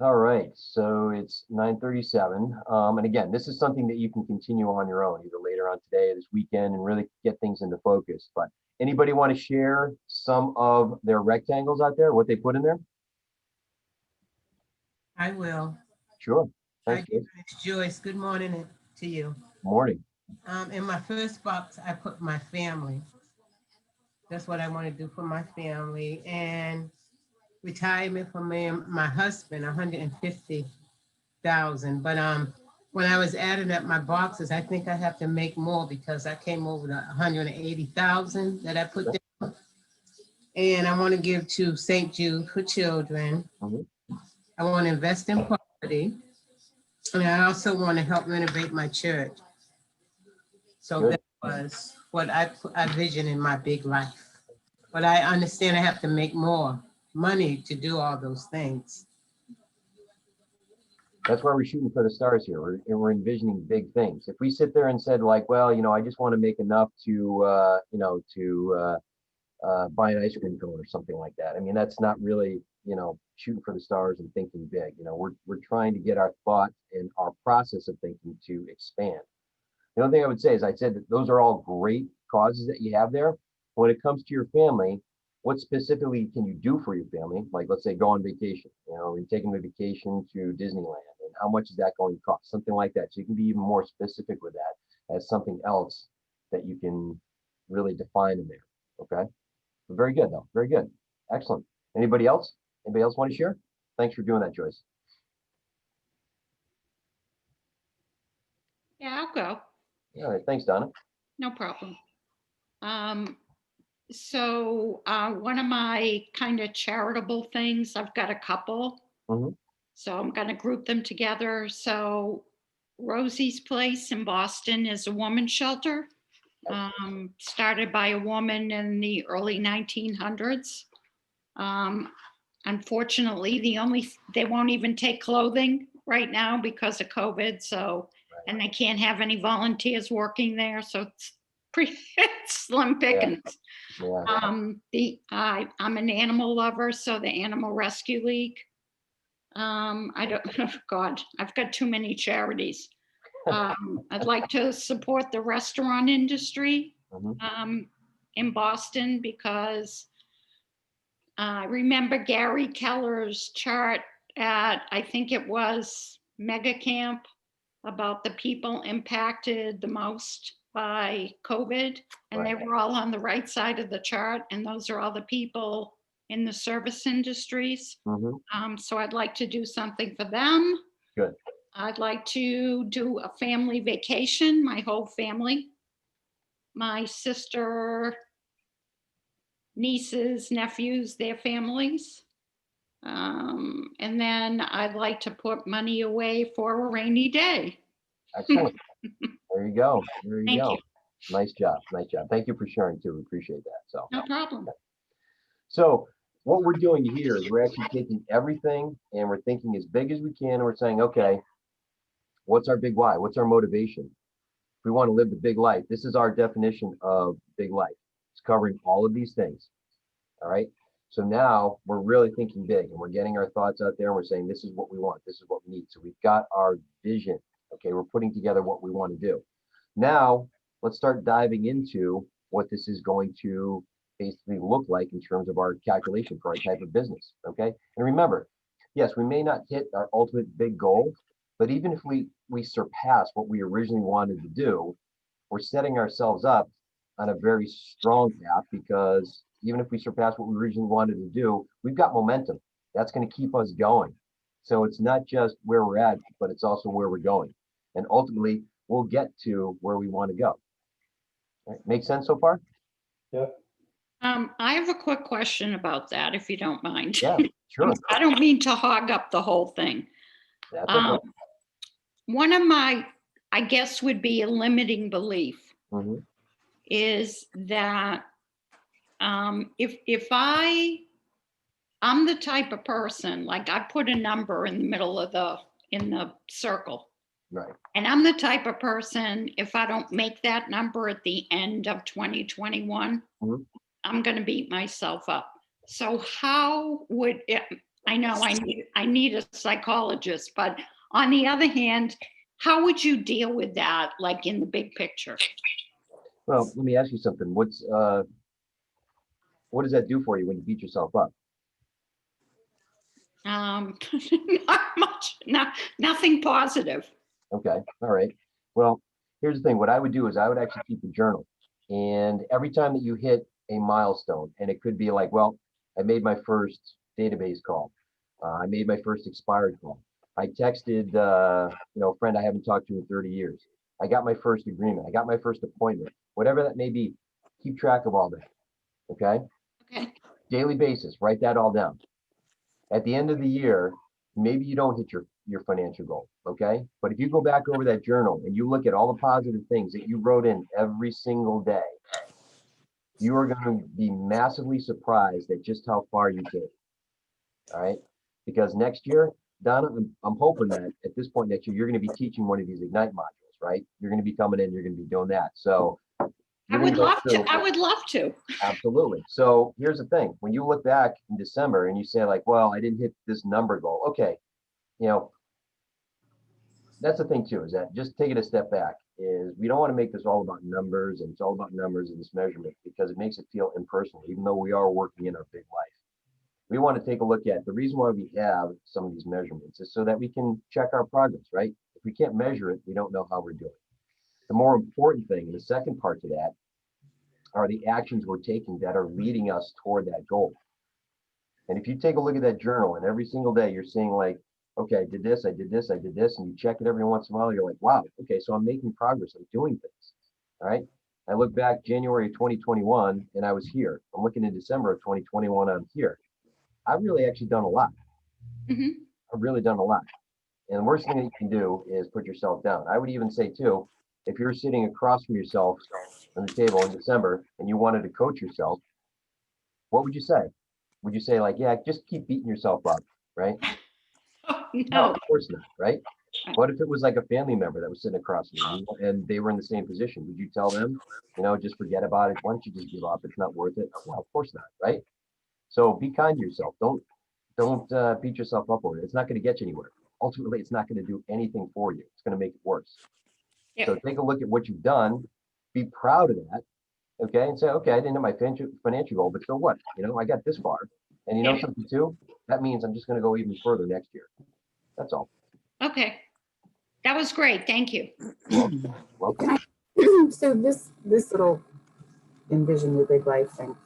All right, so it's 9:37. And again, this is something that you can continue on your own, either later on today or this weekend, and really get things into focus. But anybody want to share some of their rectangles out there, what they put in there? I will. Sure. Hi, Thanks, Joyce. it's Joyce. Good morning to you. Morning. In my first box, I put my family. That's what I want to do for my family. And retirement for me and my husband, 150,000. But when I was adding up my boxes, I think I have to make more because I came over to 180,000 that I put down. And I want to give to St. Jude for children. I want to invest in property. And I also want to help renovate my church. So Good. that was what I vision in my big life. But I understand I have to make more money to do all those things. That's why we're shooting for the stars here. We're envisioning big things. If we sit there and said like, well, I just want to make enough to, buy an ice cream cone or something like that. I mean, that's not really, shooting for the stars and thinking big. We're trying to get our thought and our process of thinking to expand. The only thing I would say is I said that those are all great causes that you have there. When it comes to your family, what specifically can you do for your family? Like, let's say go on vacation, you're taking a vacation to Disneyland, and how much is that going to cost? Something like that. So you can be even more specific with that as something else that you can really define in there. Okay. Very good though. Very good. Excellent. Anybody else? Anybody else want to share? Thanks for doing that, Joyce. Yeah, I'll go. All right, thanks, Donna. No problem. So one of my kind of charitable things, I've got a couple. Mhm. So I'm going to group them together. So Rosie's Place in Boston is a woman's shelter, started by a woman in the early 1900s. Unfortunately, they won't even take clothing right now because of COVID. So, and they can't have any volunteers working there. So it's pretty slim pickings. Yeah. I'm an animal lover, so the Animal Rescue League. I don't, oh God, I've got too many charities. I'd like to support the restaurant industry in Boston because I remember Gary Keller's chart at, I think it was Mega Camp, about the people impacted the most by COVID, and they were all on the right side of the chart, and those are all the people in the service industries. So I'd like to do something for them. Good. I'd like to do a family vacation, my whole family. My sister, nieces, nephews, their families. And then I'd like to put money away for a rainy day. Excellent. There you go. There you Thank go. you. Nice job. Nice job. Thank you for sharing too. We appreciate that. So. No problem. So what we're doing here is we're actually taking everything and we're thinking as big as we can. And we're saying, okay, what's our big why? What's our motivation? If we want to live the big life, this is our definition of big life. It's covering all of these things. All right. So now we're really thinking big and we're getting our thoughts out there and we're saying, this is what we want. This is what we need. So we've got our vision. Okay. We're putting together what we want to do. Now let's start diving into what this is going to basically look like in terms of our calculation for our type of business. Okay. And remember, yes, we may not hit our ultimate big goal, but even if we surpass what we originally wanted to do, we're setting ourselves up on a very strong path, because even if we surpass what we originally wanted to do, we've got momentum. That's going to keep us going. So it's not just where we're at, but it's also where we're going. And ultimately, we'll get to where we want to go. All right. Make sense so far? Yeah. I have a quick question about that, if you don't mind. Yeah, sure. I don't mean to hog up the whole thing. That's okay. One of my, I guess, would be a limiting belief is that if I'm the type of person, like I put a number in the middle of in the circle. Right. And I'm the type of person, if I don't make that number at the end of 2021, I'm going to beat myself up. So how would it, I know I need a psychologist, but on the other hand, how would you deal with that, like in the big picture? Well, let me ask you something. What does that do for you when you beat yourself up? Not much, nothing positive. Okay, all right. Well, here's the thing. What I would do is I would actually keep a journal. And every time that you hit a milestone, and it could be like, well, I made my first database call. I made my first expired call. I texted, a friend I haven't talked to in 30 years. I got my first agreement. I got my first appointment, whatever that may be. Keep track of all that. Okay. Okay. Daily basis, write that all down. At the end of the year, maybe you don't hit your financial goal. Okay. But if you go back over that journal and you look at all the positive things that you wrote in every single day, you are going to be massively surprised at just how far you came. All right. Because next year, Donna, I'm hoping that at this point next year, you're going to be teaching one of these Ignite modules, right? You're going to be coming in, you're going to be doing that. So I would love to. Absolutely. So here's the thing. When you look back in December and you say like, well, I didn't hit this number goal. Okay. That's the thing too, is that just take it a step back, is we don't want to make this all about numbers, and it's all about numbers and this measurement, because it makes it feel impersonal, even though we are working in our big life. We want to take a look at the reason why we have some of these measurements is so that we can check our progress, right? If we can't measure it, we don't know how we're doing. The more important thing, and the second part to that, are the actions we're taking that are leading us toward that goal. And if you take a look at that journal and every single day you're seeing like, okay, I did this, I did this, I did this, and you check it every once in a while, you're like, wow, okay, so I'm making progress, I'm doing things. All right. I look back January of 2021 and I was here. I'm looking in December of 2021, I'm here. I've really actually done a lot. I've really done a lot. And the worst thing that you can do is put yourself down. I would even say too, if you're sitting across from yourself on the table in December and you wanted to coach yourself, what would you say? Would you say like, yeah, just keep beating yourself up, right? No, of course not, right? What if it was like a family member that was sitting across from you and they were in the same position? Would you tell them, just forget about it? Why don't you just give up? It's not worth it. No, of course not, right? So be kind to yourself. Don't beat yourself up over it. It's not going to get you anywhere. Ultimately, it's not going to do anything for you. It's going to make it worse. So take a look at what you've done. Be proud of that. Okay. And say, okay, I didn't hit my financial goal, but so what? I got this far. And you know something too? That means I'm just going to go even further next year. That's all. Okay. That was great. Thank you. Welcome. So this little envision your big life thing,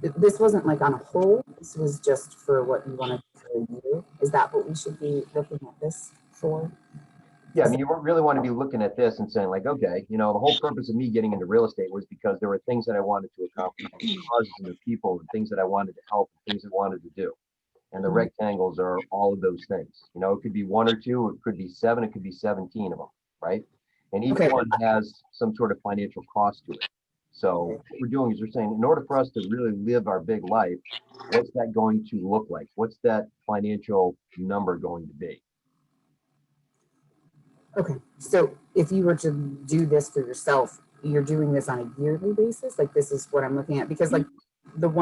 this wasn't like on a whole, this was just for what you wanted for you. Is that what we should be looking at this for? Yeah, I mean, you really want to be looking at this and saying like, okay, the whole purpose of me getting into real estate was because there were things that I wanted to accomplish, causes and the people and things that I wanted to help, and things I wanted to do. And the rectangles are all of those things. It could be one or two, it could be 7, it could be 17 of them, right? And each one has some sort of financial cost to it. So what we're doing is we're saying, in order for us to really live our big life, what's that going to look like? What's that financial number going to be? Okay, so if you were to do this for yourself, you're doing this on a yearly basis? Like this is what I'm looking at, because like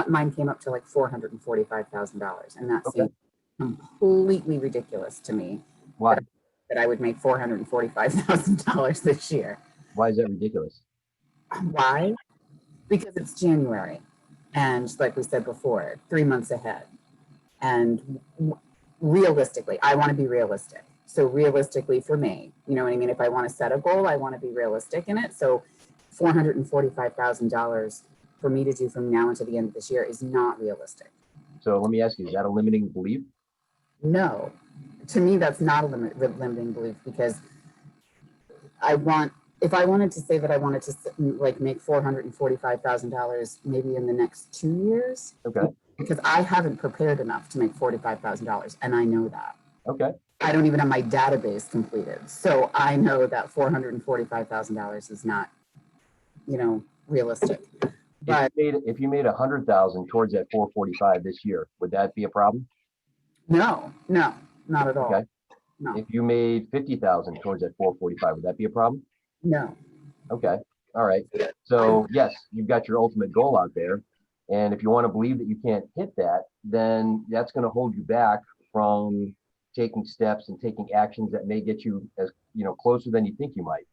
mine came up to like $445,000, and that seems completely ridiculous to me. Why? That I would make $445,000 this year. Why is that ridiculous? Why? Because it's January, and like we said before, 3 months ahead. And realistically, I want to be realistic. So realistically for me, you know what I mean? If I want to set a goal, I want to be realistic in it. So $445,000 for me to do from now until the end of this year is not realistic. So let me ask you, is that a limiting belief? No, to me, that's not a limiting belief, because if I wanted to say that I wanted to like make $445,000 maybe in the next 2 years, okay, because I haven't prepared enough to make $45,000, and I know that. Okay. I don't even have my database completed. So I know that $445,000 is not, realistic. But if you made 100,000 towards that 445 this year, would that be a problem? No, not at all. Okay. No. If you made 50,000 towards that 445, would that be a problem? No. Okay. All right. So yes, you've got your ultimate goal out there. And if you want to believe that you can't hit that, then that's going to hold you back from taking steps and taking actions that may get you as closer than you think you might.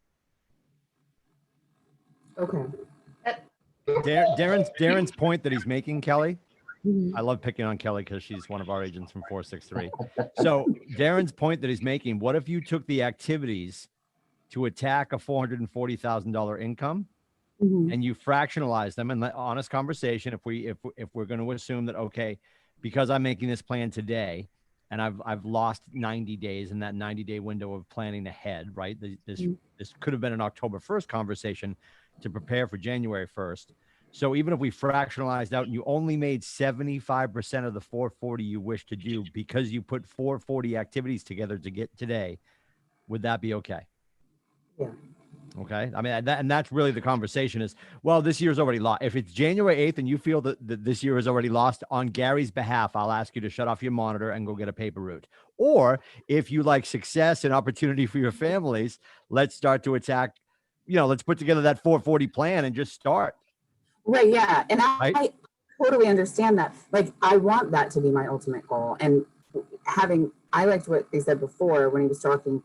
Okay. Darren's point that he's making, Kelly. I love picking on Kelly because she's one of our agents from 463. So Darren's point that he's making, what if you took the activities to attack a $440,000 income and you fractionalize them, and honest conversation, if we're going to assume that, okay, because I'm making this plan today, and I've lost 90 days in that 90-day window of planning ahead, right? This could have been an October 1st conversation to prepare for January 1st. So even if we fractionalized out and you only made 75% of the 440 you wish to do because you put 440 activities together to get today, would that be okay? Yeah. Okay. I mean, and that's really the conversation is, well, this year's already lost. If it's January 8th and you feel that this year is already lost, on Gary's behalf, I'll ask you to shut off your monitor and go get a paper route. Or if you like success and opportunity for your families, let's start to attack, let's put together that 440 plan and just start. Right. Yeah. And I totally understand that. Like, I want that to be my ultimate goal. And I liked what they said before when he was talking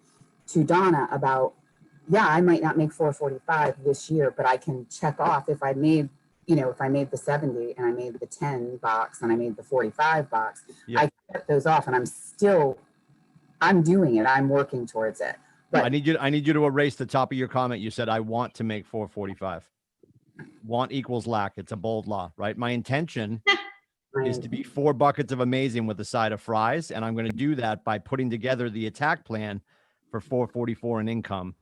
to Donna about, yeah, I might not make 445 this year, but I can check off if I made the 70 and I made the 10 box and I made the 45 box, I can check those off, and I'm doing it. I'm working towards it. But I need you to erase the top of your comment. You said, I want to make 445. Want equals lack. It's a bold law, right? My intention is to be 4 buckets of amazing with a side of fries. And I'm going to do that by putting together the attack plan for 444 in income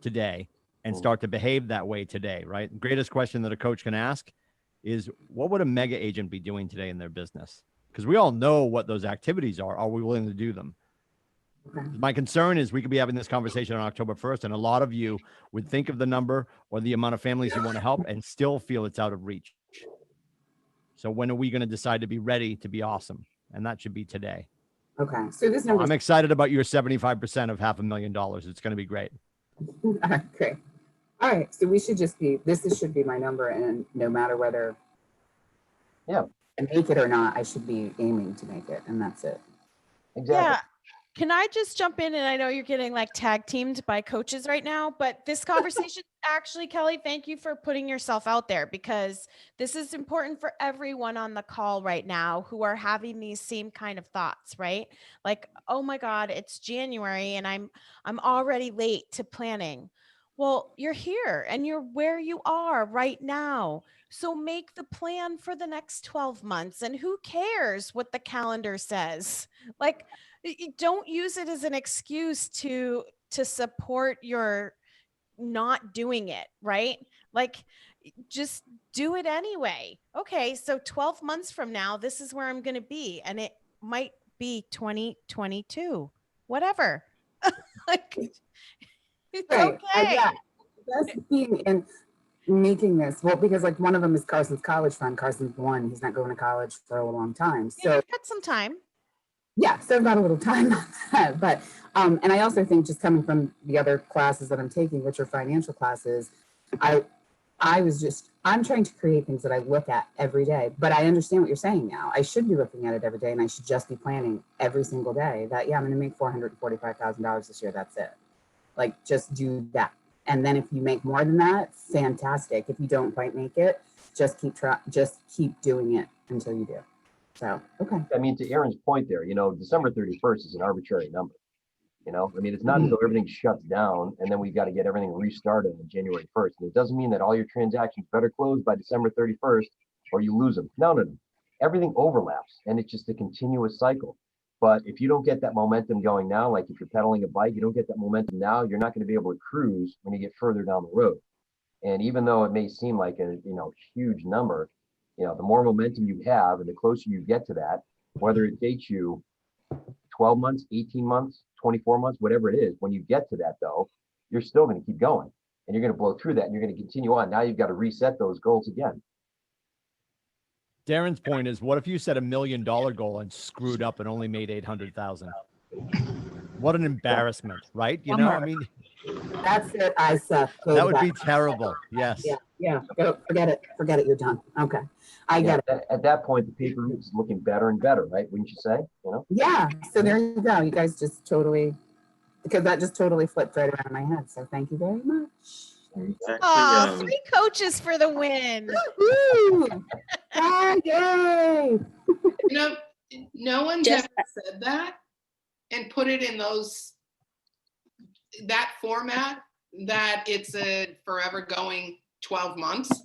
today and start to behave that way today, right? The greatest question that a coach can ask is, what would a mega agent be doing today in their business? Because we all know what those activities are. Are we willing to do them? My concern is we could be having this conversation on October 1st, and a lot of you would think of the number or the amount of families you want to help and still feel it's out of reach. So when are we going to decide to be ready to be awesome? And that should be today. Okay. So this number. I'm excited about your 75% of $500,000. It's going to be great. Okay. All right. So we should just be, this should be my number. And no matter whether I make it or not, I should be aiming to make it. And that's it. Exactly. Yeah. Can I just jump in? And I know you're getting like tag teamed by coaches right now, but this conversation actually, Kelly, thank you for putting yourself out there, because this is important for everyone on the call right now who are having these same kind of thoughts, right? Like, oh my God, it's January and I'm already late to planning. Well, you're here and you're where you are right now. So make the plan for the next 12 months, and who cares what the calendar says? Like, don't use it as an excuse to support your not doing it, right? Like, just do it anyway. Okay, so 12 months from now, this is where I'm going to be, and it might be 2022, whatever. Like, it's Right. okay. Yeah. That's being and making this, well, because like one of them is Carson's college fund. Carson's one, he's not going to college for a long time. So you've got some time. Yeah, so I've got a little time on that. But and I also think, just coming from the other classes that I'm taking, which are financial classes, I'm trying to create things that I look at every day. But I understand what you're saying now. I should be looking at it every day, and I should just be planning every single day that, I'm going to make $445,000 this year. That's it. Like, just do that. And then if you make more than that, fantastic. If you don't quite make it, just keep doing it until you do. So, okay. I mean, to Aaron's point there, December 31st is an arbitrary number. I mean, it's not as though everything shuts down and then we've got to get everything restarted on January 1st. And it doesn't mean that all your transactions better close by December 31st or you lose them. No. Everything overlaps, and it's just a continuous cycle. But if you don't get that momentum going now, like if you're pedaling a bike, you don't get that momentum now, you're not going to be able to cruise when you get further down the road. And even though it may seem like a huge number, the more momentum you have and the closer you get to that, whether it takes you 12 months, 18 months, 24 months, whatever it is, when you get to that though, you're still going to keep going and you're going to blow through that and you're going to continue on. Now you've got to reset those goals again. Darren's point is, what if you set $1 million goal and screwed up and only made 800,000? What an embarrassment, right? I mean, that's it. I suck. That would be terrible. Yes. Yeah. Go, forget it. You're done. Okay. I get it. At that point, the paper route is looking better and better, right? Wouldn't you say? Yeah. So there you go. You guys just totally, because that just totally flipped right around my head. So thank you very much. Oh, 3 coaches for the win. Woo! Yay! No one's ever said that and put it in that format, that it's a forever going 12 months,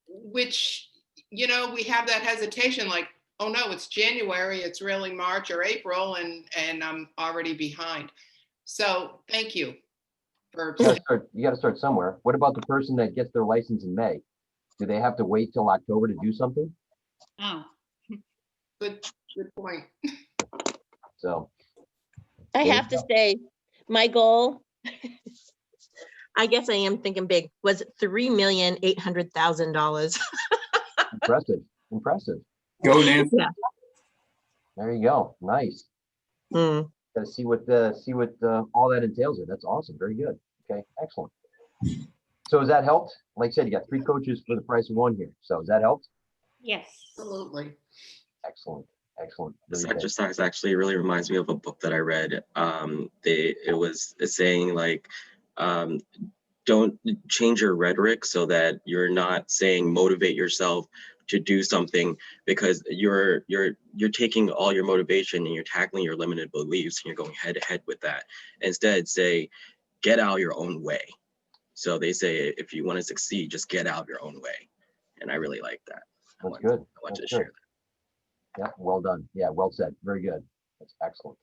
which, we have that hesitation, like, oh no, it's January, it's really March or April, and I'm already behind. So thank you. You got to start somewhere. What about the person that gets their license in May? Do they have to wait till October to do something? Oh, good point. So I have to say, my goal, I guess I am thinking big, was $3,800,000. Impressive. Go, Nancy. Yeah. There you go. Nice. Got to see what all that entails there. That's awesome. Very good. Okay, excellent. So has that helped? Like I said, you got 3 coaches for the price of 1 here. So has that helped? Yes, absolutely. Excellent. This exercise actually really reminds me of a book that I read. It's saying like, don't change your rhetoric so that you're not saying motivate yourself to do something, because you're taking all your motivation and you're tackling your limited beliefs and you're going head to head with that. Instead, say, get out your own way. So they say, if you want to succeed, just get out your own way. And I really like that. That's good. I wanted That's to share good. Yeah, well done. Yeah, well said. Very good. That's excellent.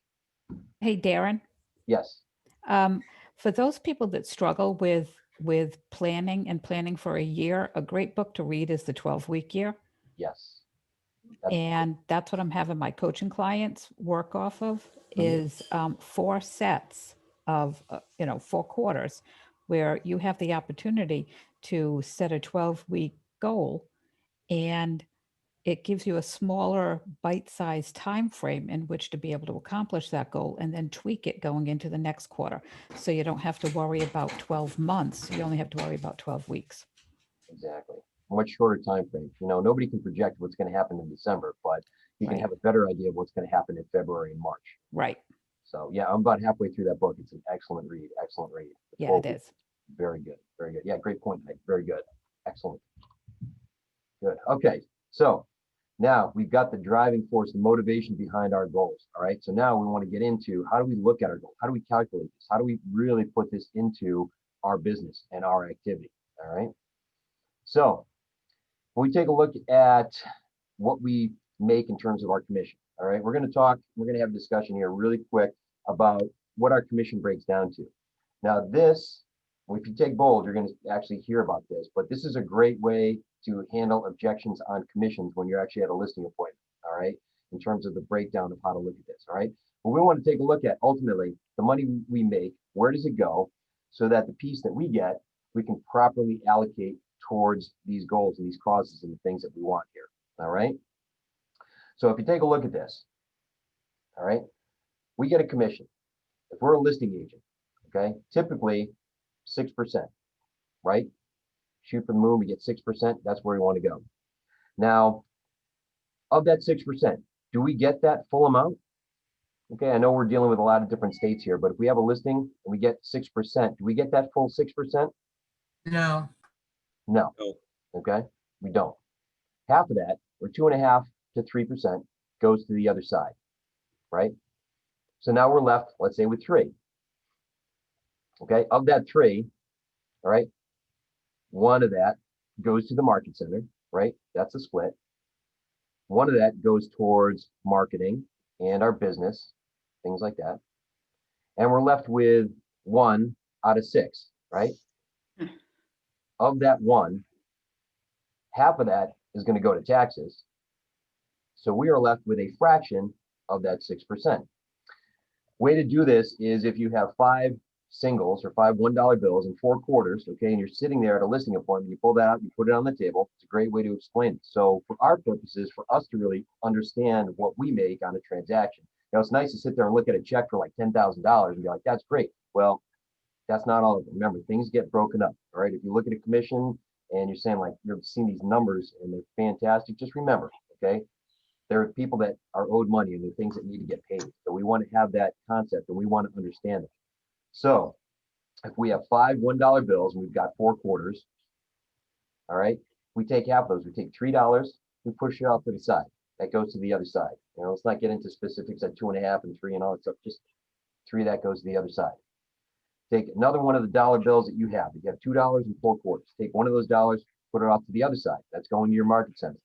Hey, Darren, Yes. for those people that struggle with planning for a year, a great book to read is The 12-Week Year. Yes. And that's what I'm having my coaching clients work off of is 4 sets of, 4 quarters where you have the opportunity to set a 12-week goal, and it gives you a smaller bite-sized time frame in which to be able to accomplish that goal and then tweak it going into the next quarter. So you don't have to worry about 12 months. You only have to worry about 12 weeks. Exactly. Much shorter time frame. Nobody can project what's going to happen in December, but you can Right. have a better idea of what's going to happen in February and March. Right. So yeah, I'm about halfway through that book. It's an excellent read. Excellent read. Yeah, Full- it is. Very good. Very good. Yeah, great point, Mike. Very good. Excellent. Good. Okay. So now we've got the driving force, the motivation behind our goals. All right. So now we want to get into how do we look at our goals? How do we calculate this? How do we really put this into our business and our activity? All right. So when we take a look at what we make in terms of our commission, all right, we're going to have a discussion here really quick about what our commission breaks down to. Now this, if you take bold, you're going to actually hear about this, but this is a great way to handle objections on commissions when you're actually at a listing appointment, all right, in terms of the breakdown of how to look at this, all right. But we want to take a look at ultimately the money we make, where does it go, so that the piece that we get, we can properly allocate towards these goals and these causes and the things that we want here, all right. So if you take a look at this, all right, we get a commission. If we're a listing agent, okay, typically 6%, right? Shoot for the moon, we get 6%. That's where we want to go. Now, of that 6%, do we get that full amount? Okay, I know we're dealing with a lot of different states here, but if we have a listing and we get 6%, do we get that full 6%? No. No. Okay, we don't. Half of that, or 2.5 to 3%, goes to the other side, right? So now we're left, let's say, with 3. Okay, of that 3, all right, 1 of that goes to the market center, right? That's a split. 1 of that goes towards marketing and our business, things like that. And we're left with 1 out of 6, right? Of that 1, half of that is going to go to taxes. So we are left with a fraction of that 6%. Way to do this is if you have 5 singles or 5 $1 bills and 4 quarters, okay, and you're sitting there at a listing appointment, you pull that out, you put it on the table. It's a great way to explain it. So for our purposes, for us to really understand what we make on a transaction, it's nice to sit there and look at a check for like $10,000 and be like, that's great. Well, that's not all of it. Remember, things get broken up, all right? If you look at a commission and you're saying like, you're seeing these numbers and they're fantastic, just remember, okay, there are people that are owed money and there are things that need to get paid. So we want to have that concept and we want to understand it. So if we have 5 $1 bills and we've got 4 quarters, all right, we take half of those, we take $3, we push it off to the side. That goes to the other side. Let's not get into specifics at 2.5 and 3 and all that stuff, just 3 that goes to the other side. Take another one of the dollar bills that you have. You have $2 and 4 quarters. Take one of those dollars, put it off to the other side. That's going to your market center.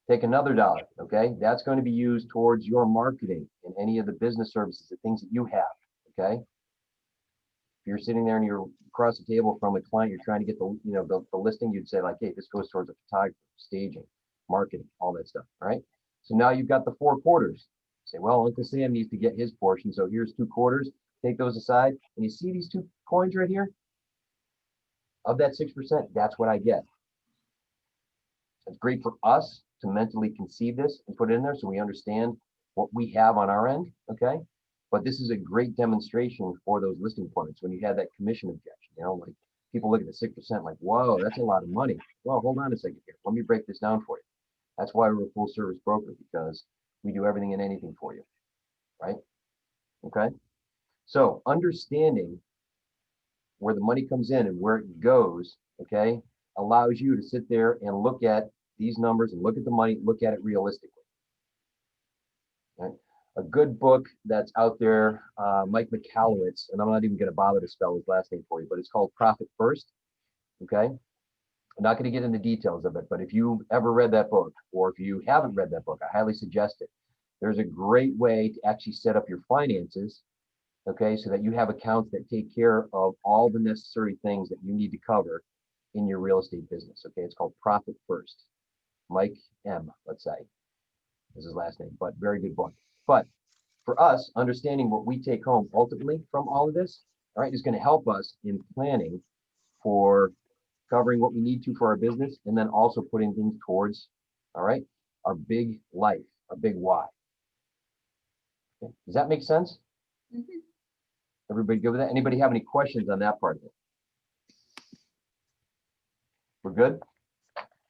Take another $1, okay? That's going to be used towards your marketing and any of the business services, the things that you have, okay? If you're sitting there and you're across the table from a client, you're trying to get the listing, you'd say like, hey, this goes towards a photographer, staging, marketing, all that stuff, all right? So now you've got the 4 quarters. Say, well, Uncle Sam needs to get his portion, so here's 2 quarters. Take those aside, and you see these 2 coins right here? Of that 6%, that's what I get. It's great for us to mentally conceive this and put it in there so we understand what we have on our end, okay? But this is a great demonstration for those listing appointments when you have that commission objection, like people look at the 6% like, whoa, that's a lot of money. Well, hold on a second here. Let me break this down for you. That's why we're a full service broker, because we do everything and anything for you, right? Okay? So understanding where the money comes in and where it goes, okay, allows you to sit there and look at these numbers and look at the money, look at it realistically. Right? A good book that's out there, Mike Michalowicz, and I'm not even going to bother to spell his last name for you, but it's called Profit First. Okay. I'm not going to get into details of it, but if you ever read that book, or if you haven't read that book, I highly suggest it. There's a great way to actually set up your finances, okay, so that you have accounts that take care of all the necessary things that you need to cover in your real estate business. Okay, it's called Profit First. Mike M, let's say, is his last name, but very good book. But for us, understanding what we take home ultimately from all of this, all right, is going to help us in planning for covering what we need to for our business, and then also putting things towards, all right, our big life, our big why. Okay. Does that make sense? Mhm. Everybody good with that? Anybody have any questions on that part of it? We're good?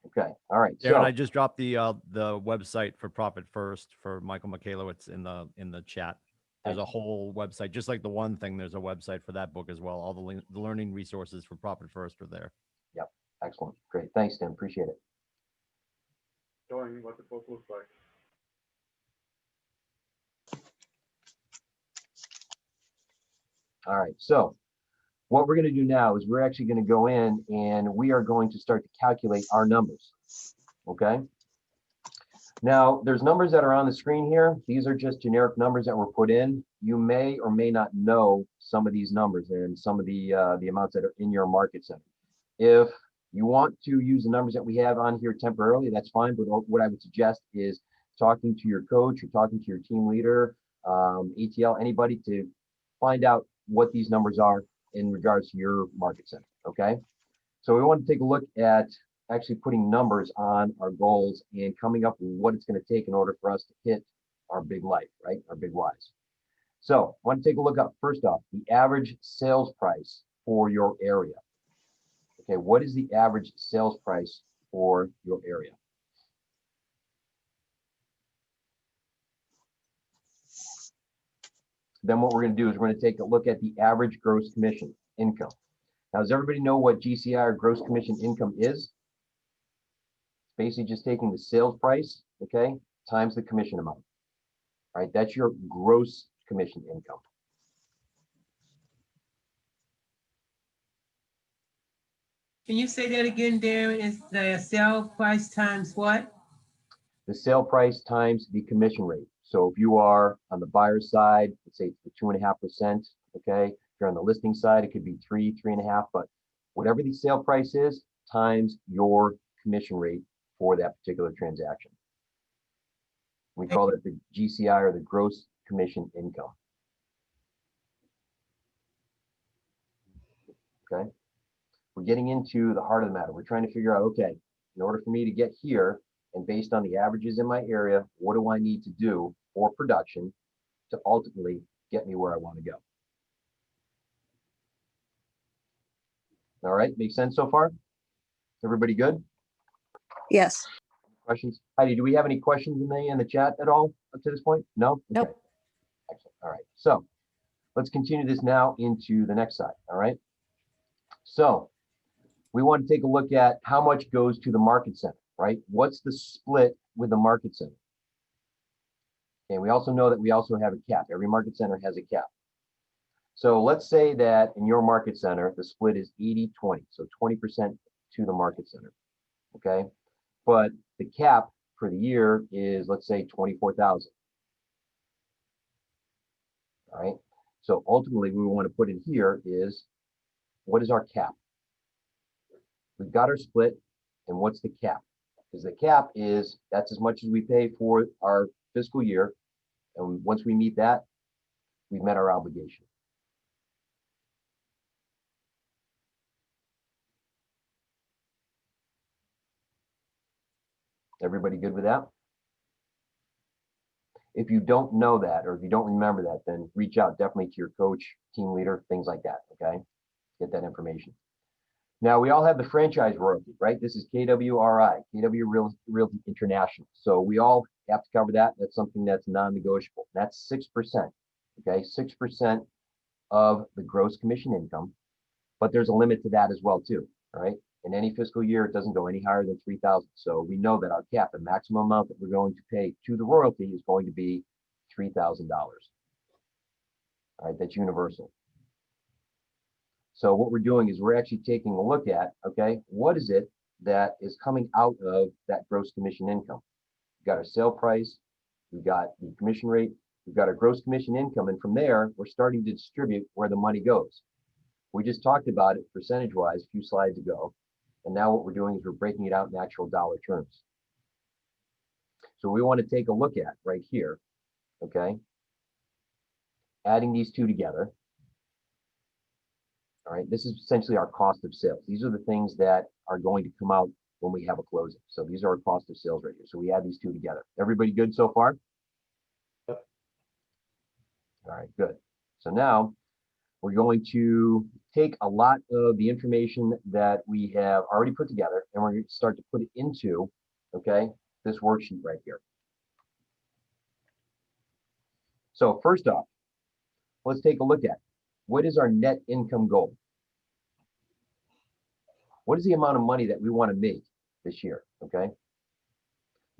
Okay, all right. Darren, I So, just dropped the website for Profit First for Michael Michalowicz in the chat. There's a whole website, just like the one thing, there's a website for that book as well. All the learning resources for Profit First are there. yep, excellent, great. Thanks, Tim, appreciate it. Showing what the book looks like. All right, so what we're going to do now is we're actually going to go in and we are going to start to calculate our numbers. Okay. Now, there's numbers that are on the screen here. These are just generic numbers that were put in. You may or may not know some of these numbers and some of the amounts that are in your market center. If you want to use the numbers that we have on here temporarily, that's fine. But what I would suggest is talking to your coach or talking to your team leader, ATL, anybody, to find out what these numbers are in regards to your market center. Okay. So we want to take a look at actually putting numbers on our goals and coming up with what it's going to take in order for us to hit our big life, right? Our big whys. So I want to take a look at, first off, the average sales price for your area. Okay, what is the average sales price for your area? Then what we're going to do is we're going to take a look at the average gross commission income. Now, does everybody know what GCI or gross commission income is? It's basically just taking the sales price, okay, times the commission amount. All right, that's your gross commission income. Can you say that again, Darren? Is the sale price times what? The sale price times the commission rate. So if you are on the buyer side, let's say it's the 2.5%, okay? If you're on the listing side, it could be 3.5, but whatever the sale price is, times your commission rate for that particular transaction. We call it the GCI, or the gross commission income. Okay. We're getting into the heart of the matter. We're trying to figure out, okay, in order for me to get here, and based on the averages in my area, what do I need to do for production to ultimately get me where I want to go? All right, makes sense so far? Everybody good? Yes. Questions? Heidi, do we have any questions in the chat at all up to this point? No? Nope. Okay. Excellent. All right, so let's continue this now into the next side. All right. So we want to take a look at how much goes to the market center, right? What's the split with the market center? And we also know that we also have a cap. Every market center has a cap. So let's say that in your market center, the split is 80-20, so 20% to the market center, okay? But the cap for the year is, let's say, 24,000. All right. So ultimately, we want to put in here is, what is our cap? We've got our split, and what's the cap? Because the cap is, that's as much as we pay for our fiscal year, and once we meet that, we've met our obligation. Everybody good with that? If you don't know that, or if you don't remember that, then reach out definitely to your coach, team leader, things like that, okay? Get that information. Now, we all have the franchise royalty, right? This is KWRI, KW Realty International. So we all have to cover that. That's something that's non-negotiable. That's 6%, okay? 6% of the gross commission income, but there's a limit to that as well too, all right? In any fiscal year, it doesn't go any higher than 3,000. So we know that our cap, the maximum amount that we're going to pay to the royalty, is going to be $3,000. All right, that's universal. So what we're doing is we're actually taking a look at, okay, what is it that is coming out of that gross commission income. We've got our sale price, we've got the commission rate, we've got our gross commission income, and from there, we're starting to distribute where the money goes. We just talked about it percentage-wise a few slides ago, and now what we're doing is we're breaking it out in actual dollar terms. So we want to take a look at right here, okay? Adding these two together. All right, this is essentially our cost of sales. These are the things that are going to come out when we have a closing. So these are our cost of sales right here. So we add these two together. Everybody good so far? Yep. All right, good. So now we're going to take a lot of the information that we have already put together, and we're going to start to put it into, okay, this worksheet right here. So first off, let's take a look at what is our net income goal? What is the amount of money that we want to make this year, okay?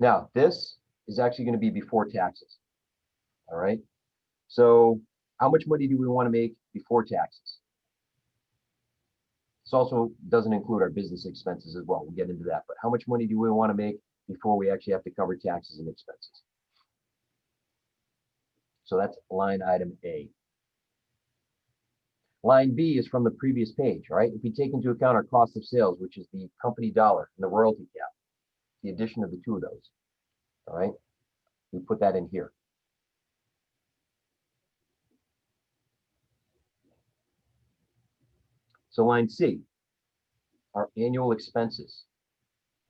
Now, this is actually going to be before taxes, all right? So how much money do we want to make before taxes? This also doesn't include our business expenses as well. We'll get into that, but how much money do we want to make before we actually have to cover taxes and expenses? So that's line item A. Line B is from the previous page, all right? If we take into account our cost of sales, which is the company dollar and the royalty cap, the addition of the two of those, all right? We put that in here. So line C, our annual expenses,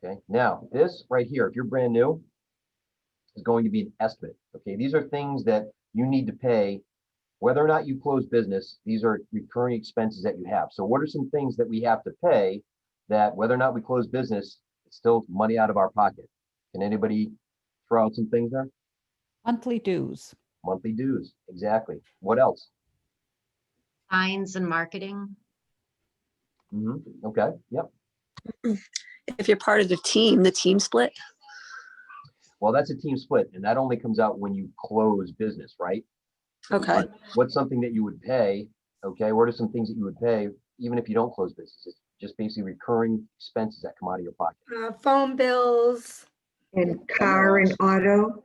okay? Now, this right here, if you're brand new, is going to be an estimate, okay? These are things that you need to pay. Whether or not you close business, these are recurring expenses that you have. So what are some things that we have to pay that whether or not we close business, it's still money out of our pocket? Can anybody throw out some things there? Monthly dues. Monthly dues, exactly. What else? Fines and marketing. Okay, yep. If you're part of the team split. Well, that's a team split, and that only comes out when you close business, right? Okay. But what's something that you would pay? Okay, what are some things that you would pay even if you don't close business? It's just basically recurring expenses that come out of your pocket. Phone bills. And car and auto.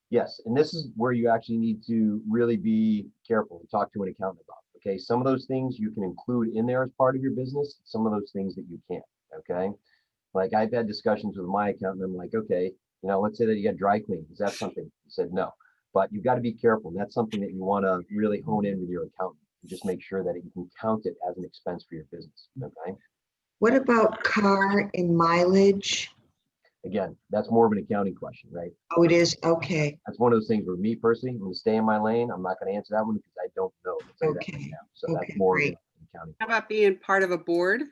Yes, and this is where you actually need to really be careful and talk to an accountant about. Okay, some of those things you can include in there as part of your business. Some of those things that you can't. Okay, like I've had discussions with my accountant. I'm like, okay, you know, let's say that you got dry cleaning. Is that something? He said no. But you've got to be careful. And that's something that you want to really hone in with your accountant and just make sure that you can count it as an expense for your business. Okay. What about car and mileage? Again, that's more of an accounting question, right? Oh, it is. Okay. That's one of those things where me personally, I'm going to stay in my lane. I'm not going to answer that one because I don't know. I'll tell you that right now. So that's more of an accounting. How about being part of a board?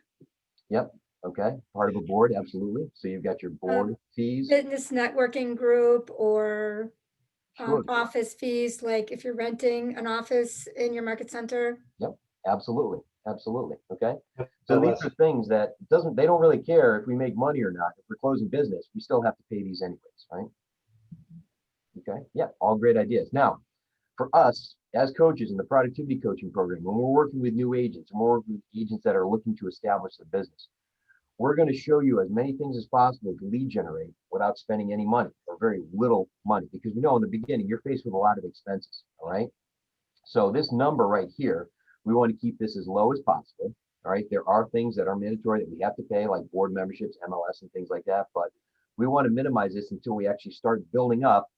Yep. Okay. Part of a board. Absolutely. So you've got your board fees. Business networking group or Sure. office fees, like if you're renting an office in your market center. Yep, absolutely, absolutely. Okay, so these are things that they don't really care if we make money or not. If we're closing business, we still have to pay these anyways, right? Okay, yeah, all great ideas. Now, for us as coaches in the productivity coaching program, when we're working with new agents, and we're working with agents that are looking to establish the business, we're going to show you as many things as possible to lead generate without spending any money or very little money, because we know in the beginning you're faced with a lot of expenses. All right. So this number right here, we want to keep this as low as possible. All right. There are things that are mandatory that we have to pay, like board memberships, MLS, and things like that. But we want to minimize this until we actually start building up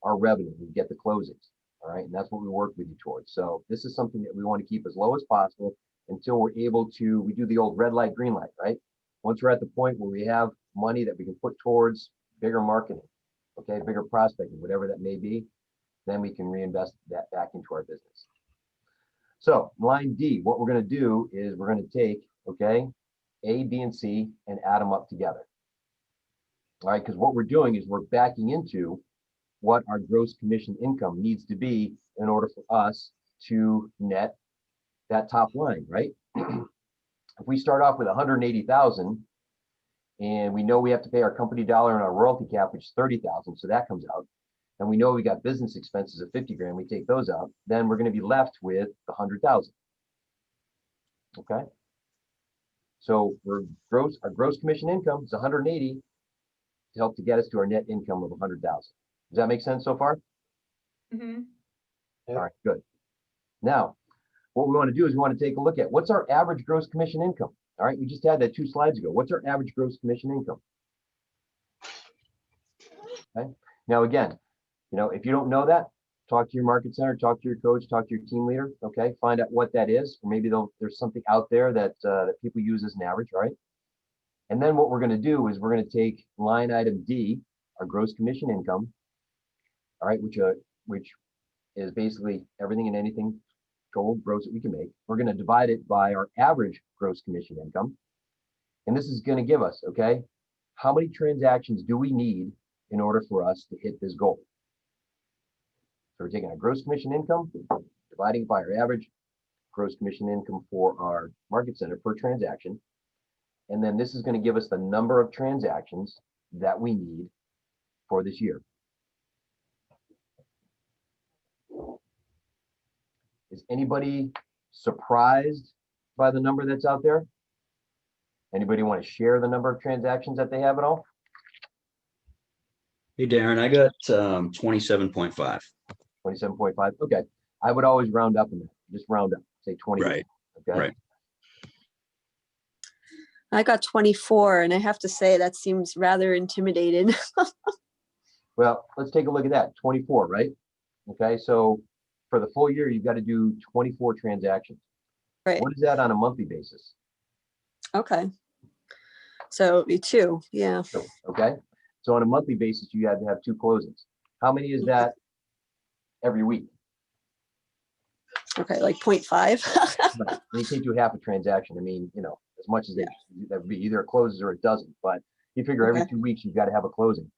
our revenue and get the closings. All right. And that's what we work with you towards. So this is something that we want to keep as low as possible until we're able to, we do the old red light, green light, right? Once we're at the point where we have money that we can put towards bigger marketing, okay, bigger prospecting, whatever that may be, then we can reinvest that back into our business. So line D, what we're going to do is we're going to take, okay, A, B, and C and add them up together. All right, because what we're doing is we're backing into what our gross commission income needs to be in order for us to net that top line, right? If we start off with 180,000 and we know we have to pay our company dollar and our royalty cap, which is 30,000, so that comes out, and we know we got business expenses of 50 grand, we take those out, then we're going to be left with the 100,000. Okay. So our gross commission income is 180 to help to get us to our net income of 100,000. Does that make sense so far? Mhm. All right, good. Now, what we want to do is we want to take a look at what's our average gross commission income. All right, we just had that 2 slides ago. What's our average gross commission income? Okay. Now, again, if you don't know that, talk to your market center, talk to your coach, talk to your team leader. Okay, find out what that is, or maybe there's something out there that that people use as an average, right? And then what we're going to do is we're going to take line item D, our gross commission income, all right, which is basically everything and anything total gross that we can make. We're going to divide it by our average gross commission income. And this is going to give us, okay, how many transactions do we need in order for us to hit this goal? So we're taking our gross commission income, dividing it by our average gross commission income for our market center per transaction. And then this is going to give us the number of transactions that we need for this year. Is anybody surprised by the number that's out there? Anybody want to share the number of transactions that they have at all? Hey, Darren, I got 27.5. 27.5. Okay. I would always round up in there. Just round up. Say 20. Right. Okay. Right. I got 24, and I have to say that seems rather intimidating. Well, let's take a look at that. 24, right? Okay. So for the full year, you've got to do 24 transactions. Right. What is that on a monthly basis? Okay. So it'd be 2. Yeah. Okay. So on a monthly basis, you had to have 2 closings. How many is that every week? Okay, like 0.5. Right. You can't do half a transaction. I mean, as much as that would be, either it closes or it doesn't, but you figure every 2 weeks, you've got to have a closing.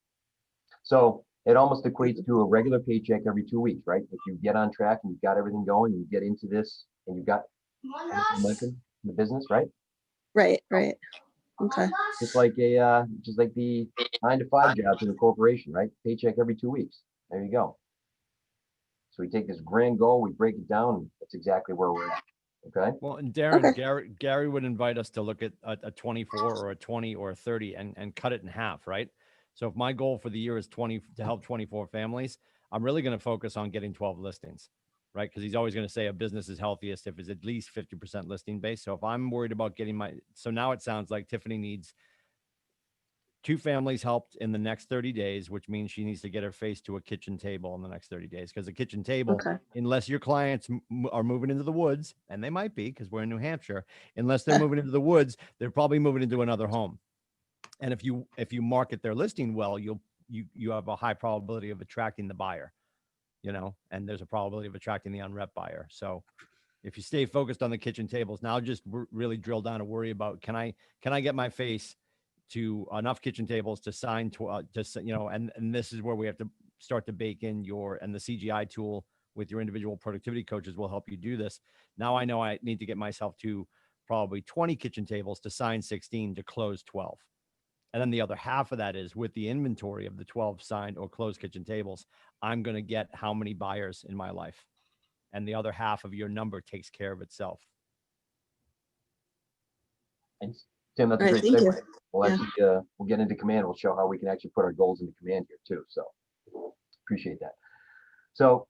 So it almost equates to a regular paycheck every 2 weeks, right? If you get on track and you've got everything going, and you get into this and you've got momentum in the business, right? Right. Okay. Just like the 9-to-5 jobs in a corporation, right? Paycheck every 2 weeks. There you go. So we take this grand goal, we break it down, and that's exactly where we're at. Okay. Well, and Darren, Gary would invite us to look at a 24 or a 20 or a 30 and cut it in half, right? So if my goal for the year is 20 to help 24 families, I'm really going to focus on getting 12 listings, right? Because he's always going to say a business is healthiest if it's at least 50% listing based. So if I'm worried about getting so now it sounds like Tiffany needs 2 families helped in the next 30 days, which means she needs to get her face to a kitchen table in the next 30 days. Because a kitchen table, unless your clients are moving into the woods, and they might be because we're in New Hampshire, unless they're moving into the woods, they're probably moving into another home. And if you market their listing well, you have a high probability of attracting the buyer, and there's a probability of attracting the unrep buyer. So if you stay focused on the kitchen tables, now just really drill down and worry about, can I get my face to enough kitchen tables to sign and this is where we have to start to bake in and the CGI tool with your individual productivity coaches will help you do this. Now I know I need to get myself to probably 20 kitchen tables to sign 16 to close 12. And then the other half of that is with the inventory of the 12 signed or closed kitchen tables, I'm going to get how many buyers in my life. And the other half of your number takes care of itself. Thanks. Tim, that's a great segue. We'll get into command. We'll show how we can actually put our goals into command here too. So appreciate that. So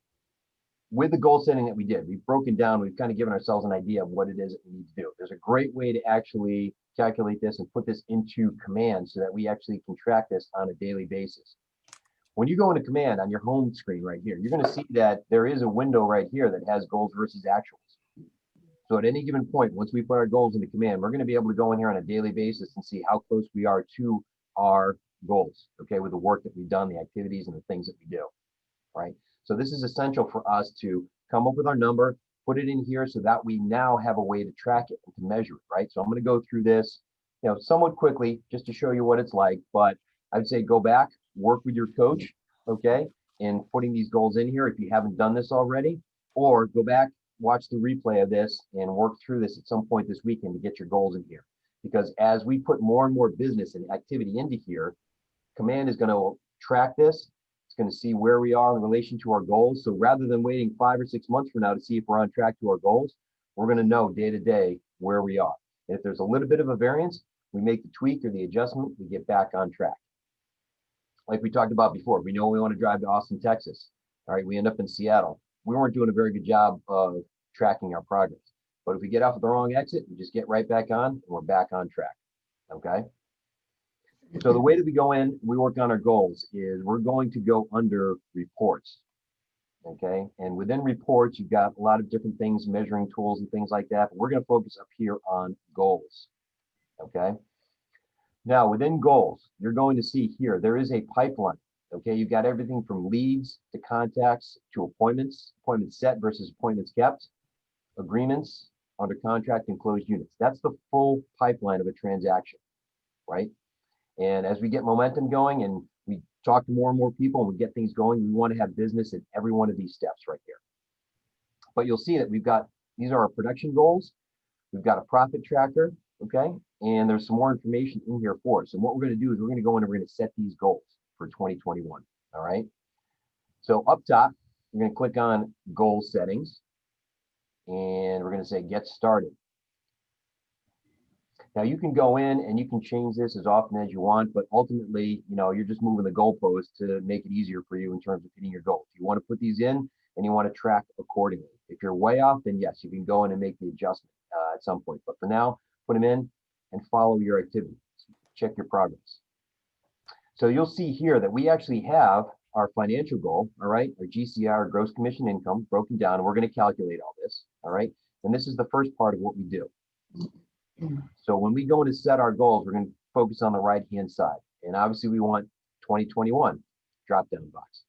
with the goal setting that we did, we've broken down, we've kind of given ourselves an idea of what it is that we need to do. There's a great way to actually calculate this and put this into command so that we actually can track this on a daily basis. When you go into command on your home screen right here, you're going to see that there is a window right here that has goals versus actuals. So at any given point, once we put our goals into command, we're going to be able to go in here on a daily basis and see how close we are to our goals, okay, with the work that we've done, the activities and the things that we do, right? So this is essential for us to come up with our number, put it in here so that we now have a way to track it and to measure it, right? So I'm going to go through this, somewhat quickly just to show you what it's like, but I would say go back, work with your coach, okay, in putting these goals in here if you haven't done this already, or go back, watch the replay of this and work through this at some point this weekend to get your goals in here. Because as we put more and more business and activity into here, command is going to track this. It's going to see where we are in relation to our goals. So rather than waiting 5 or 6 months from now to see if we're on track to our goals, we're going to know day to day where we are. And if there's a little bit of a variance, we make the tweak or the adjustment, we get back on track. Like we talked about before, we know we want to drive to Austin, Texas. All right, we end up in Seattle. We weren't doing a very good job of tracking our progress. But if we get off at the wrong exit, we just get right back on and we're back on track. Okay. So the way that we go in, we work on our goals is we're going to go under reports. Okay. And within reports, you've got a lot of different things, measuring tools and things like that. But we're going to focus up here on goals. Okay. Now within goals, you're going to see here, there is a pipeline. Okay. You've got everything from leads to contacts to appointments set versus appointments kept, agreements, under contract and closed units. That's the full pipeline of a transaction, right? And as we get momentum going and we talk to more and more people and we get things going, we want to have business in every one of these steps right here. But you'll see that we've got, these are our production goals. We've got a profit tracker, okay? And there's some more information in here for us. And what we're going to do is we're going to go in and we're going to set these goals for 2021, all right? So up top, we're going to click on goal settings. And we're going to say get started. Now you can go in and you can change this as often as you want, but ultimately, you know, you're just moving the goalpost to make it easier for you in terms of hitting your goals. You want to put these in and you want to track accordingly. If you're way off, then yes, you can go in and make the adjustment at some point. But for now, put them in and follow your activity. Check your progress. So you'll see here that we actually have our financial goal, all right, our GCR, gross commission income, broken down, and we're going to calculate all this, all right? And this is the first part of what we do. So when we go in to set our goals, we're going to focus on the right-hand side. And obviously we want 2021 drop-down box.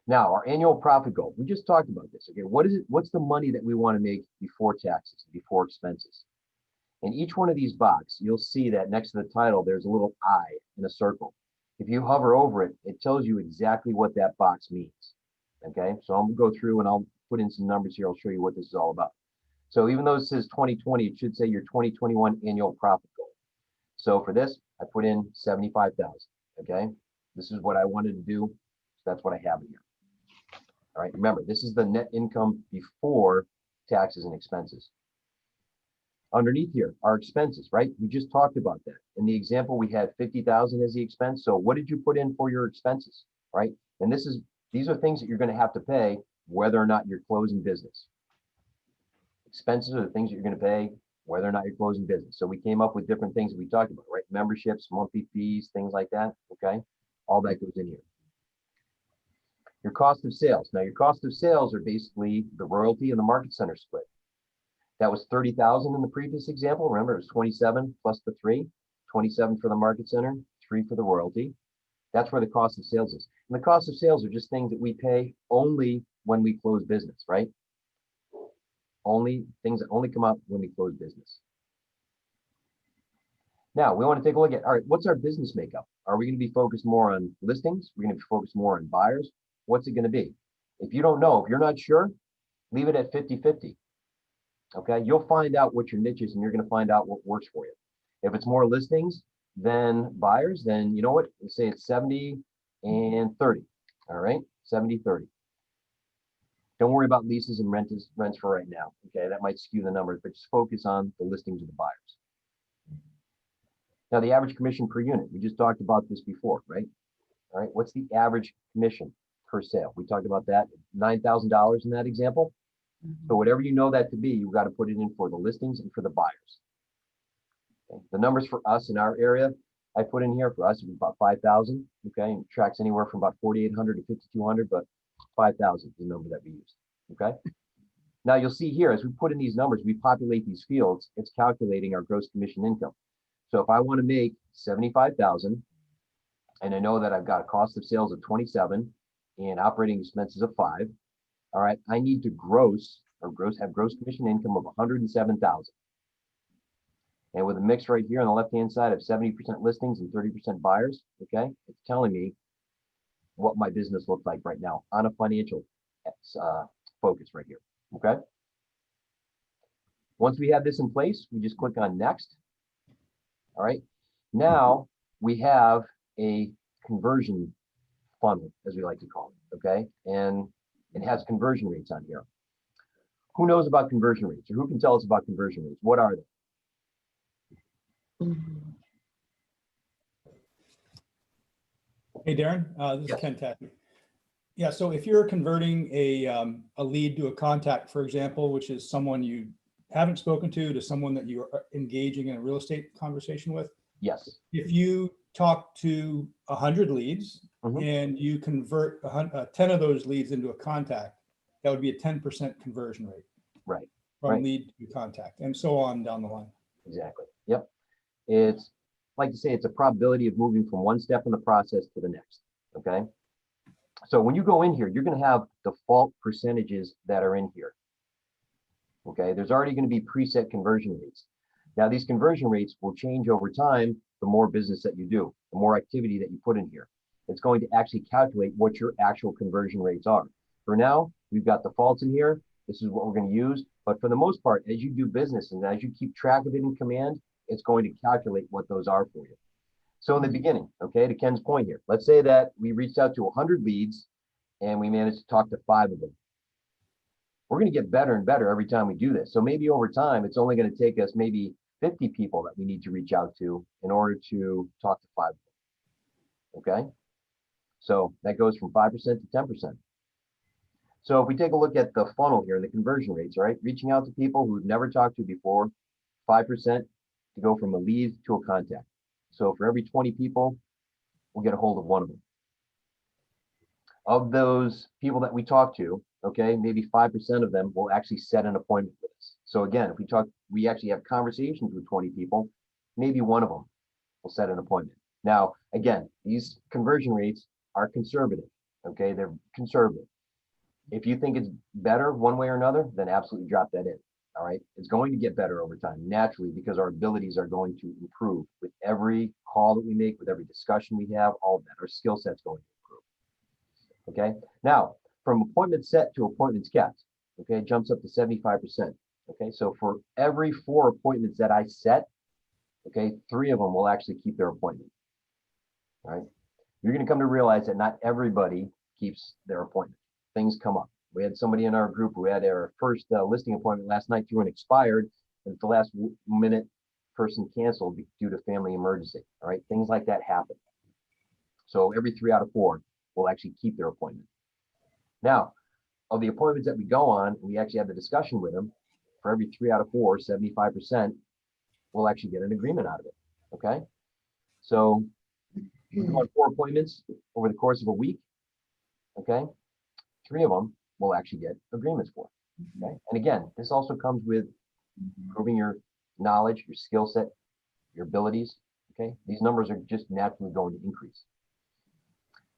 Now, our annual profit goal, we just talked about this, okay? What is it? What's the money that we want to make before taxes, before expenses? In each one of these boxes, you'll see that next to the title, there's a little I in a circle. If you hover over it, it tells you exactly what that box means. Okay, so I'm gonna go through and I'll put in some numbers here. I'll show you what this is all about. So even though it says 2020, it should say your 2021 annual profit goal. So for this, I put in 75,000. Okay, this is what I wanted to do. So that's what I have in here. All right, remember, this is the net income before taxes and expenses. Underneath here, our expenses, right? We just talked about that. In the example, we had 50,000 as the expense. So what did you put in for your expenses, right? And these are things that you're going to have to pay whether or not you're closing business. Expenses are the things that you're going to pay whether or not you're closing business. So we came up with different things that we talked about, right? Memberships, monthly fees, things like that, okay? All that goes in here. Your cost of sales. Now your cost of sales are basically the royalty and the market center split. That was 30,000 in the previous example. Remember, it was 27 plus the 3, 27 for the market center, 3 for the royalty. That's where the cost of sales is. And the cost of sales are just things that we pay only when we close business, right? Only things that only come up when we close business. Now we want to take a look at, all right, what's our business makeup? Are we going to be focused more on listings? We're going to be focused more on buyers? What's it going to be? If you don't know, if you're not sure, leave it at 50-50. Okay, you'll find out what your niche is and you're going to find out what works for you. If it's more listings than buyers, then you know what? Let's say it's 70 and 30. All right, 70-30. Don't worry about leases and rents for right now. Okay, that might skew the numbers, but just focus on the listings of the buyers. Now, the average commission per unit. We just talked about this before, right? All right, what's the average commission per sale? We talked about that, $9,000 in that example. So whatever you know that to be, you've got to put it in for the listings and for the buyers. Okay. The numbers for us in our area, I put in here for us is about 5,000. Okay, and it tracks anywhere from about 4,800 to 5,200, but 5,000 is the number that we use. Okay. Now you'll see here as we put in these numbers, we populate these fields. It's calculating our gross commission income. So if I want to make 75,000, and I know that I've got a cost of sales of 27 and operating expenses of 5. All right, I need to have gross commission income of 107,000. And with a mix right here on the left-hand side of 70% listings and 30% buyers, okay, it's telling me what my business looks like right now on a financial focus right here, okay? Once we have this in place, we just click on next. All right, now we have a conversion funnel, as we like to call it, okay? And it has conversion rates on here. Who knows about conversion rates, or who can tell us about conversion rates? What are they? Hey, Darren, this is Ken Tackey. Yeah, so if you're converting a lead to a contact, for example, which is someone you haven't spoken to someone that you're engaging in a real estate conversation with. Yes. If you talk to 100 leads and you convert 10 of those leads into a contact, that would be a 10% conversion rate. Right. From lead to contact, and so on down the line. Exactly. Yep. It's like to say it's a probability of moving from one step in the process to the next. Okay. So when you go in here, you're going to have default percentages that are in here. Okay. There's already going to be preset conversion rates. Now these conversion rates will change over time. The more business that you do, the more activity that you put in here, it's going to actually calculate what your actual conversion rates are. For now, we've got defaults in here. This is what we're going to use. But for the most part, as you do business and as you keep track of it in command, it's going to calculate what those are for you. So in the beginning, okay, to Ken's point here, let's say that we reached out to 100 leads and we managed to talk to 5 of them. We're going to get better and better every time we do this. So maybe over time, it's only going to take us maybe 50 people that we need to reach out to in order to talk to 5 of them. Okay. So that goes from 5% to 10%. So if we take a look at the funnel here, the conversion rates, right? Reaching out to people who we've never talked to before, 5% to go from a lead to a contact. So for every 20 people, we'll get a hold of 1 of them. Of those people that we talk to, okay, maybe 5% of them will actually set an appointment with us. So again, if we actually have conversations with 20 people, maybe 1 of them will set an appointment. Now, again, these conversion rates are conservative, okay? They're conservative. If you think it's better one way or another, then absolutely drop that in. All right. It's going to get better over time naturally because our abilities are going to improve with every call that we make, with every discussion we have, all of that. Our skill set's going to improve. Okay. Now, from appointment set to appointments kept, okay, it jumps up to 75%. Okay. So for every 4 appointments that I set, okay, 3 of them will actually keep their appointment. All right. You're going to come to realize that not everybody keeps their appointment. Things come up. We had somebody in our group who had their first listing appointment last night through an expired, and at the last minute, person canceled due to family emergency. All right, things like that happen. So every 3 out of 4 will actually keep their appointment. Now, of the appointments that we go on, we actually have the discussion with them. For every 3 out of 4, 75%, we'll actually get an agreement out of it. Okay, so we go on 4 appointments over the course of a week. Okay. 3 of them will actually get agreements for. Okay. And again, this also comes with improving your knowledge, your skill set, your abilities. Okay. These numbers are just naturally going to increase.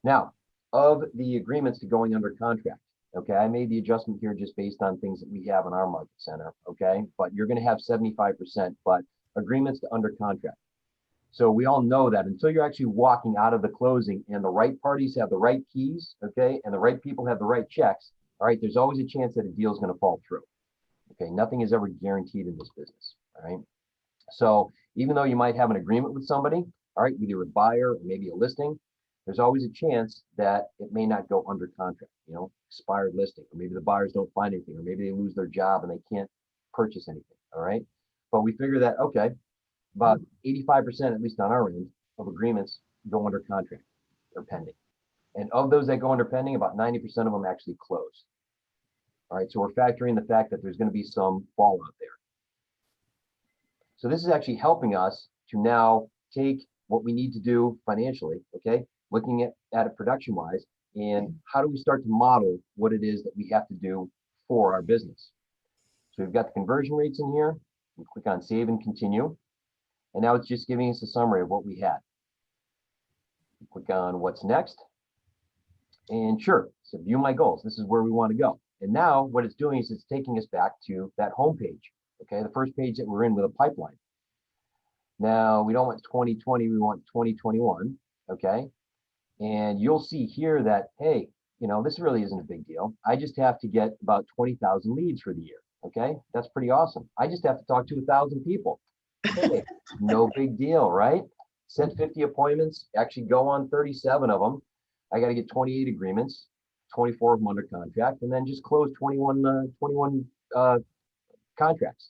Now, of the agreements to going under contract, okay, I made the adjustment here just based on things that we have in our market center. Okay. But you're going to have 75%, but agreements to under contract. So we all know that until you're actually walking out of the closing and the right parties have the right keys, okay, and the right people have the right checks, all right, there's always a chance that a deal is going to fall through. Okay, nothing is ever guaranteed in this business, all right? So even though you might have an agreement with somebody, all right, either a buyer or maybe a listing, there's always a chance that it may not go under contract, you know, expired listing, or maybe the buyers don't find anything, or maybe they lose their job and they can't purchase anything, all right? But we figure that, okay, about 85%, at least on our end, of agreements go under contract or pending. And of those that go under pending, about 90% of them actually close. All right, so we're factoring the fact that there's going to be some fallout there. So this is actually helping us to now take what we need to do financially, okay, looking at it production-wise, and how do we start to model what it is that we have to do for our business. So we've got the conversion rates in here. We click on Save and Continue. And now it's just giving us a summary of what we had. Click on What's Next. And sure, so View My Goals. This is where we want to go. And now what it's doing is it's taking us back to that home page. Okay, the first page that we're in with a pipeline. Now we don't want 2020, we want 2021. Okay, and you'll see here that, hey, you know, this really isn't a big deal. I just have to get about 20,000 leads for the year. Okay, that's pretty awesome. I just have to talk to 1,000 people. Hey, no big deal, right? Set 50 appointments, actually go on 37 of them. I got to get 28 agreements, 24 of them under contract, and then just close 21 contracts.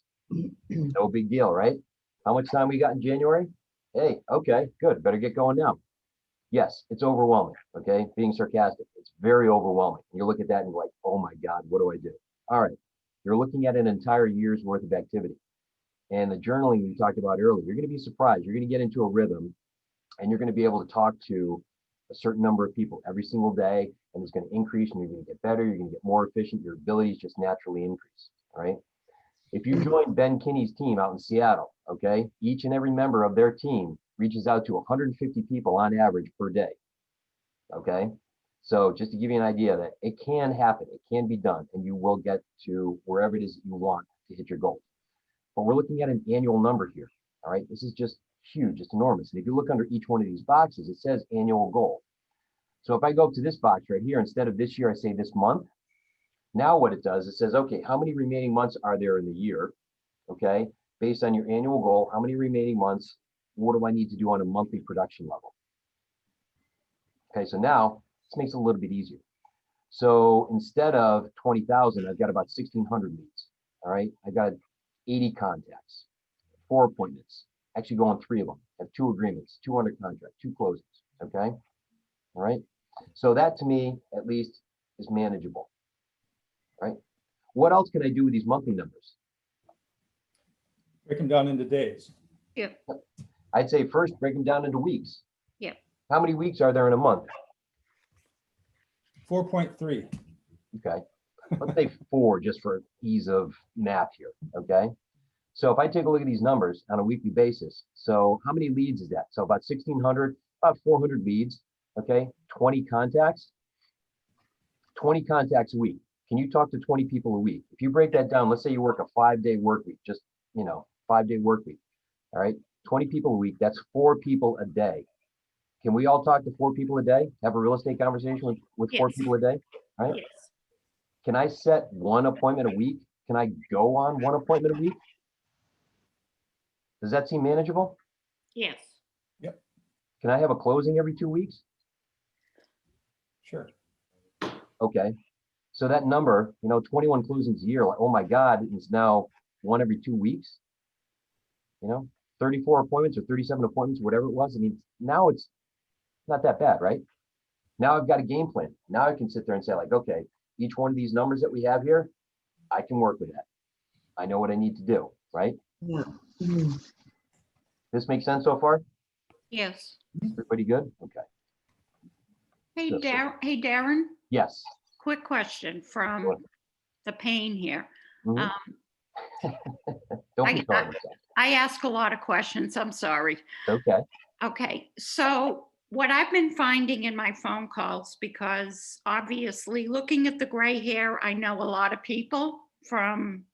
No big deal, right? How much time we got in January? Hey, okay, good. Better get going now. Yes, it's overwhelming. Okay, being sarcastic, it's very overwhelming. You look at that and you're like, oh my God, what do I do? All right, you're looking at an entire year's worth of activity. And the journaling we talked about earlier, you're going to be surprised. You're going to get into a rhythm and you're going to be able to talk to a certain number of people every single day, and it's going to increase and you're going to get better. You're going to get more efficient. Your abilities just naturally increase. All right. If you join Ben Kinney's team out in Seattle, okay, each and every member of their team reaches out to 150 people on average per day. Okay. So just to give you an idea that it can happen, it can be done, and you will get to wherever it is that you want to hit your goals. But we're looking at an annual number here. All right. This is just huge. It's enormous. And if you look under each one of these boxes, it says annual goal. So if I go up to this box right here, instead of this year, I say this month. Now what it does, it says, okay, how many remaining months are there in the year? Okay. Based on your annual goal, how many remaining months? What do I need to do on a monthly production level? Okay. So now this makes it a little bit easier. So instead of 20,000, I've got about 1,600 leads. All right. I've got 80 contacts, 4 appointments, actually go on 3 of them, have 2 agreements, 2 under contract, 2 closings. Okay. All right. So that to me, at least, is manageable. Right. What else can I do with these monthly numbers? Break them down into days. Yep. I'd say first break them down into weeks. Yep. How many weeks are there in a month? 4.3. Okay. Let's say 4 just for ease of math here. Okay. So if I take a look at these numbers on a weekly basis, so how many leads is that? So about 1,600, about 400 leads. Okay. 20 contacts. 20 contacts a week. Can you talk to 20 people a week? If you break that down, let's say you work a 5-day work week, just, 5-day work week. All right. 20 people a week. That's 4 people a day. Can we all talk to 4 people a day? Have a real estate conversation with 4 Yes. people a day? All right. Yes. Can I set 1 appointment a week? Can I go on 1 appointment a week? Does that seem manageable? Yes. Can I have a closing every 2 weeks? Sure. Okay. So that number, 21 closings a year, like, oh my God, it's now 1 every 2 weeks. 34 appointments or 37 appointments, whatever it was. I mean, now it's not that bad, right? Now I've got a game plan. Now I can sit there and say like, okay, each one of these numbers that we have here, I can work with that. I know what I need to do, right? Yeah. This makes sense so far? Yes. Everybody good? Okay. Hey, Darren, Yes. quick question from Sure. the pain here. Mhm. Don't be sorry for yourself. I ask a lot of questions. I'm sorry. Okay. Okay, so what I've been finding in my phone calls, because obviously looking at the gray hair, I know a lot of people from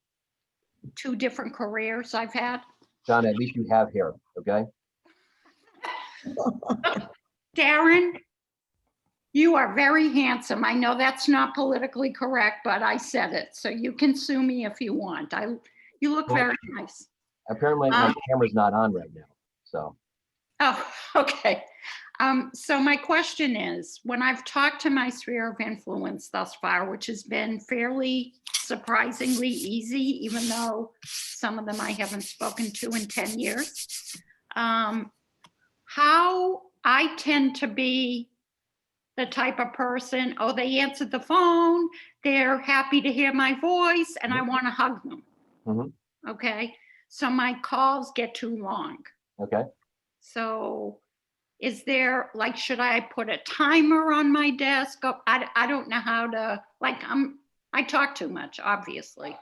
2 different careers I've had. John, at least you have hair, okay? Darren, you are very handsome. I know that's not politically correct, but I said it, so you can sue me if you want. You look very nice. Apparently my camera's not on right now, so. Oh, okay. So my question is, when I've talked to my sphere of influence thus far, which has been fairly surprisingly easy, even though some of them I haven't spoken to in 10 years, how I tend to be the type of person, oh, they answered the phone, they're happy to hear my voice, and I want to hug them. Mhm. Okay, so my calls get too long. Okay. So is there, like, should I put a timer on my desk? I don't know how to, like, I talk too much, obviously.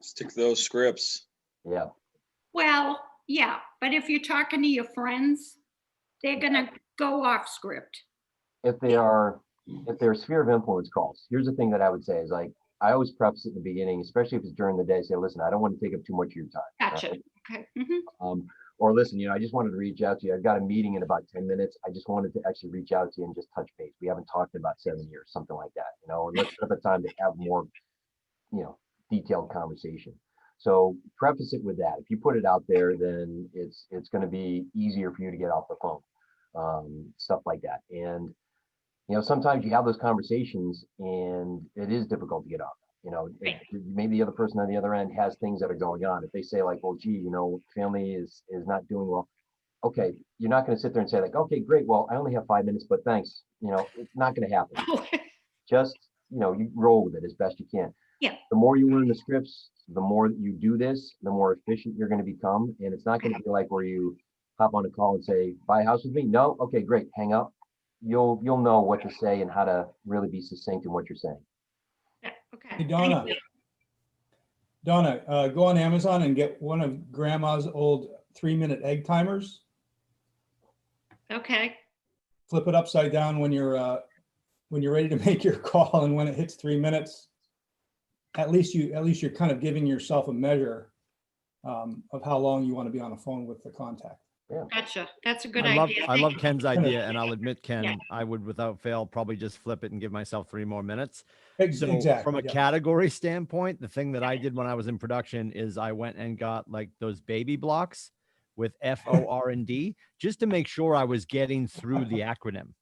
Stick to those scripts. Yeah. Well, yeah, but if you're talking to your friends, they're gonna go off script. If they're sphere of influence calls, here's the thing that I would say is like, I always preface it in the beginning, especially if it's during the day, say, listen, I don't want to take up too much of your time. Gotcha. Right? Okay. Mhm. Or listen, I just wanted to reach out to you. I've got a meeting in about 10 minutes. I just wanted to actually reach out to you and just touch base. We haven't talked in about 7 years, something like that, and let's set up a time to have more, detailed conversation. So preface it with that. If you put it out there, then it's going to be easier for you to get off the phone, stuff like that. And, sometimes you have those conversations and it is difficult to get off. You know, maybe the other person on the other end has things that are going on. If they say like, well, gee, you know, family is not doing well. Okay, you're not going to sit there and say like, okay, great. Well, I only have 5 minutes, but thanks. You know, it's not going to happen. Just, you know, you roll with it as best you can. Yeah. The more you learn the scripts, the more that you do this, the more efficient you're going to become. And it's not going to be like where you hop on a call and say, buy a house with me. No. Okay, great. Hang up. You'll know what to say and how to really be succinct in what you're saying. Okay. Hey, Donna. Donna, go on Amazon and get one of grandma's old 3-minute egg timers. Okay. Flip it upside down when you're ready to make your call, and when it hits 3 minutes, at least you're kind of giving yourself a measure of how long you want to be on the phone with the contact. Yeah. Gotcha. That's a good I love, idea. I love Thank you. Ken's idea, and I'll admit, Ken, Yeah. I would without fail probably just flip it and give myself 3 more minutes. So Exactly. from a yeah. category standpoint, the thing that I did when I was in production is I went and got like those baby blocks with FORD just to make sure I was getting through the acronym.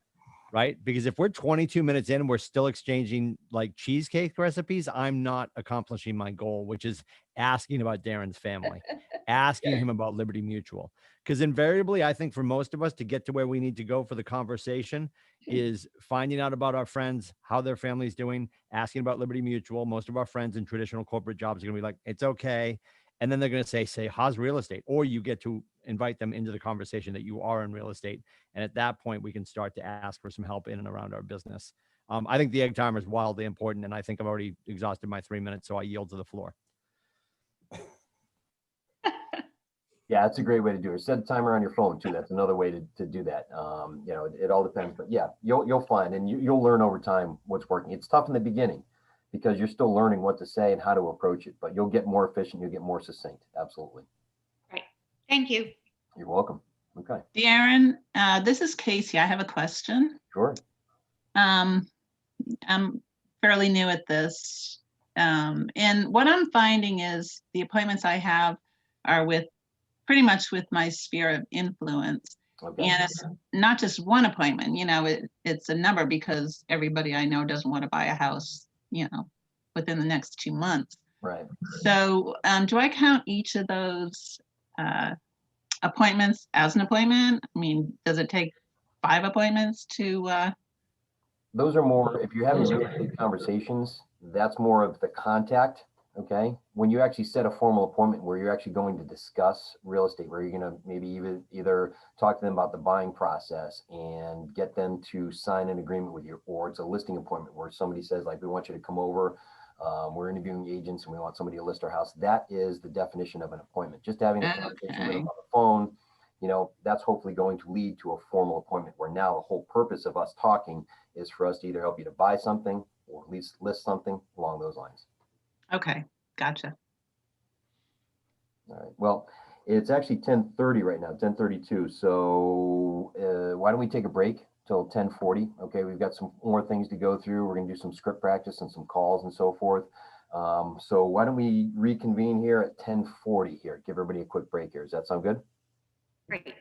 Right? Because if we're 22 minutes in and we're still exchanging like cheesecake recipes, I'm not accomplishing my goal, which is asking about Darren's family, asking him about Liberty Mutual. Because invariably, I think for most of us to get to where we need to go for the conversation is finding out about our friends, how their family's doing, asking about Liberty Mutual. Most of our friends in traditional corporate jobs are going to be like, it's okay. And then they're going to say, how's real estate? Or you get to invite them into the conversation that you are in real estate. And at that point, we can start to ask for some help in and around our business. I think the egg timer is wildly important. And I think I've already exhausted my 3 minutes, so I yield to the floor. Yeah, that's a great way to do it. Set a timer on your phone too. That's another way to do that. You know, it all depends, but yeah, you'll find, and you'll learn over time what's working. It's tough in the beginning because you're still learning what to say and how to approach it, but you'll get more efficient. You'll get more succinct. Absolutely. Right. Thank you. You're welcome. Okay. Darren, this is Casey. I have a question. Sure. I'm fairly new at this. And what I'm finding is the appointments I have are with pretty much with my sphere of influence. Okay. And it's not just one appointment, you know, it's a number because everybody I know doesn't want to buy a house, you know, within the next 2 months. Right. So do I count each of those appointments as an appointment? I mean, does it take 5 appointments to? Those are more, if you're having real estate conversations, that's more of the contact. Okay. When you actually set a formal appointment where you're actually going to discuss real estate, where you're going to maybe either talk to them about the buying process and get them to sign an agreement with you, or it's a listing appointment where somebody says like, we want you to come over. We're interviewing agents and we want somebody to list our house. That is the definition of an appointment. Just having a conversation with them on the phone, you know, that's hopefully going to lead to a formal appointment where now the whole purpose of us talking is for us to either help you to buy something or at least list something along those lines. Okay, gotcha. All right. Well, it's actually 10:30 right now, 10:32. So why don't we take a break till 10:40? Okay, we've got some more things to go through. We're going to do some script practice and some calls and so forth. So why don't we reconvene here at 10:40 here? Give everybody a quick break here. Does that sound good? Great.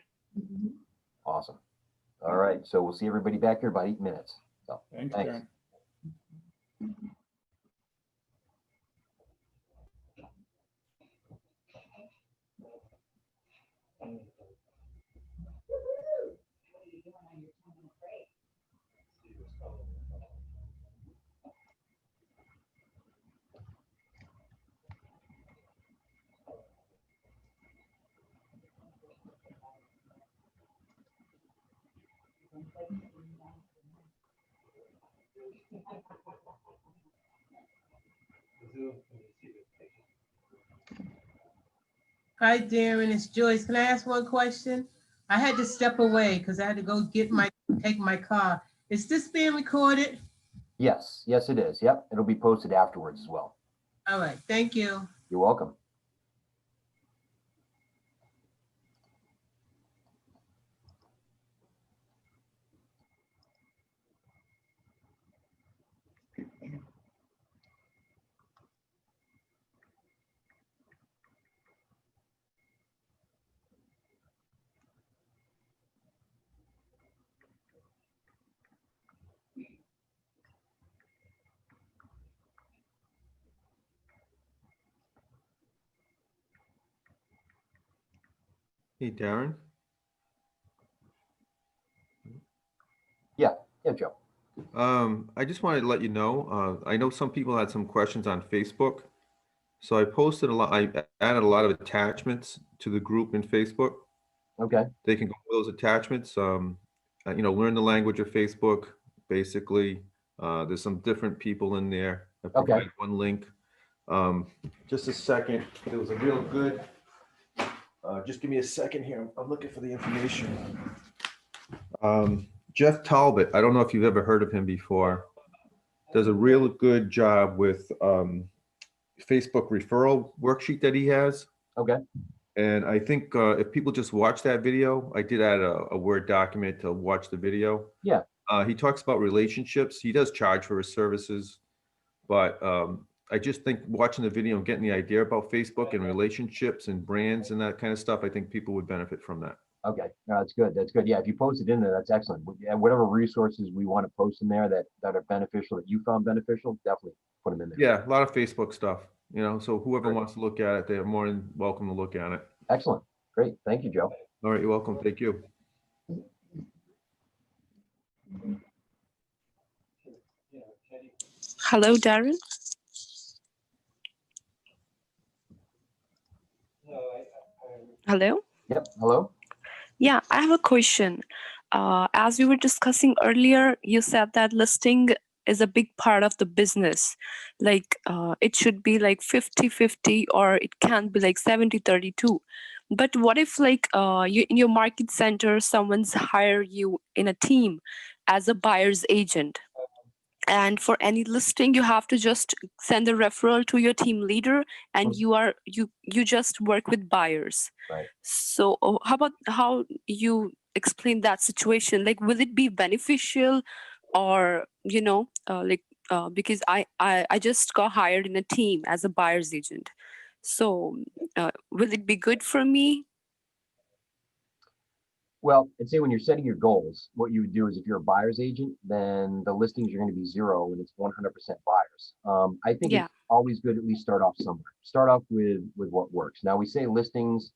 Awesome. All right. So we'll see everybody back here about 8 minutes. So Thanks, thanks. Darren. Hi, Darren, it's Joyce. Can I ask one question? I had to step away because I had to go take my car. Is this being recorded? Yes. Yes, it is. Yep. It'll be posted afterwards as well. All right, thank you. You're welcome. Hey, Darren. Yeah, Joe. I just wanted to let you know, I know some people had some questions on Facebook. So I posted a lot, I added a lot of attachments to the group in Facebook. Okay. They can go to those attachments, learn the language of Facebook, basically. There's some different people in there. I provided one link. Just a second. It was a real good, just give me a second here. I'm looking for the information. Jeff Talbot, I don't know if you've ever heard of him before, does a real good job with Facebook referral worksheet that he has. Okay. And I think if people just watch that video, I did add a Word document to watch the video. Yeah. He talks about relationships. He does charge for his services, but I just think watching the video and getting the idea about Facebook and relationships and brands and that kind of stuff, I think people would benefit from that. Okay, no, that's good. That's good. Yeah, if you post it in there, that's excellent. And whatever resources we want to post in there that are beneficial, that you found beneficial, definitely put them in there. Yeah, a lot of Facebook stuff, so whoever wants to look at it, they're more than welcome to look at it. Excellent. Great. Thank you, Joe. All right, you're welcome. Thank you. Hello, Darren. Hello. Yep. Hello. Yeah, I have a question. As we were discussing earlier, you said that listing is a big part of the business. Like it should be like 50-50 or it can be like 70-30 too. But what if like you in your market center, someone's hire you in a team as a buyer's agent? And for any listing, you have to just send a referral to your team leader and you just work with buyers. Right. So how you explain that situation? Like, will it be beneficial or, because I just got hired in a team as a buyer's agent. So will it be good for me? Well, I'd say when you're setting your goals, what you would do is if you're a buyer's agent, then the listings are going to be 0 and it's 100% buyers. I think it's always good to at least start off somewhere. Start off with what works. Now we say listings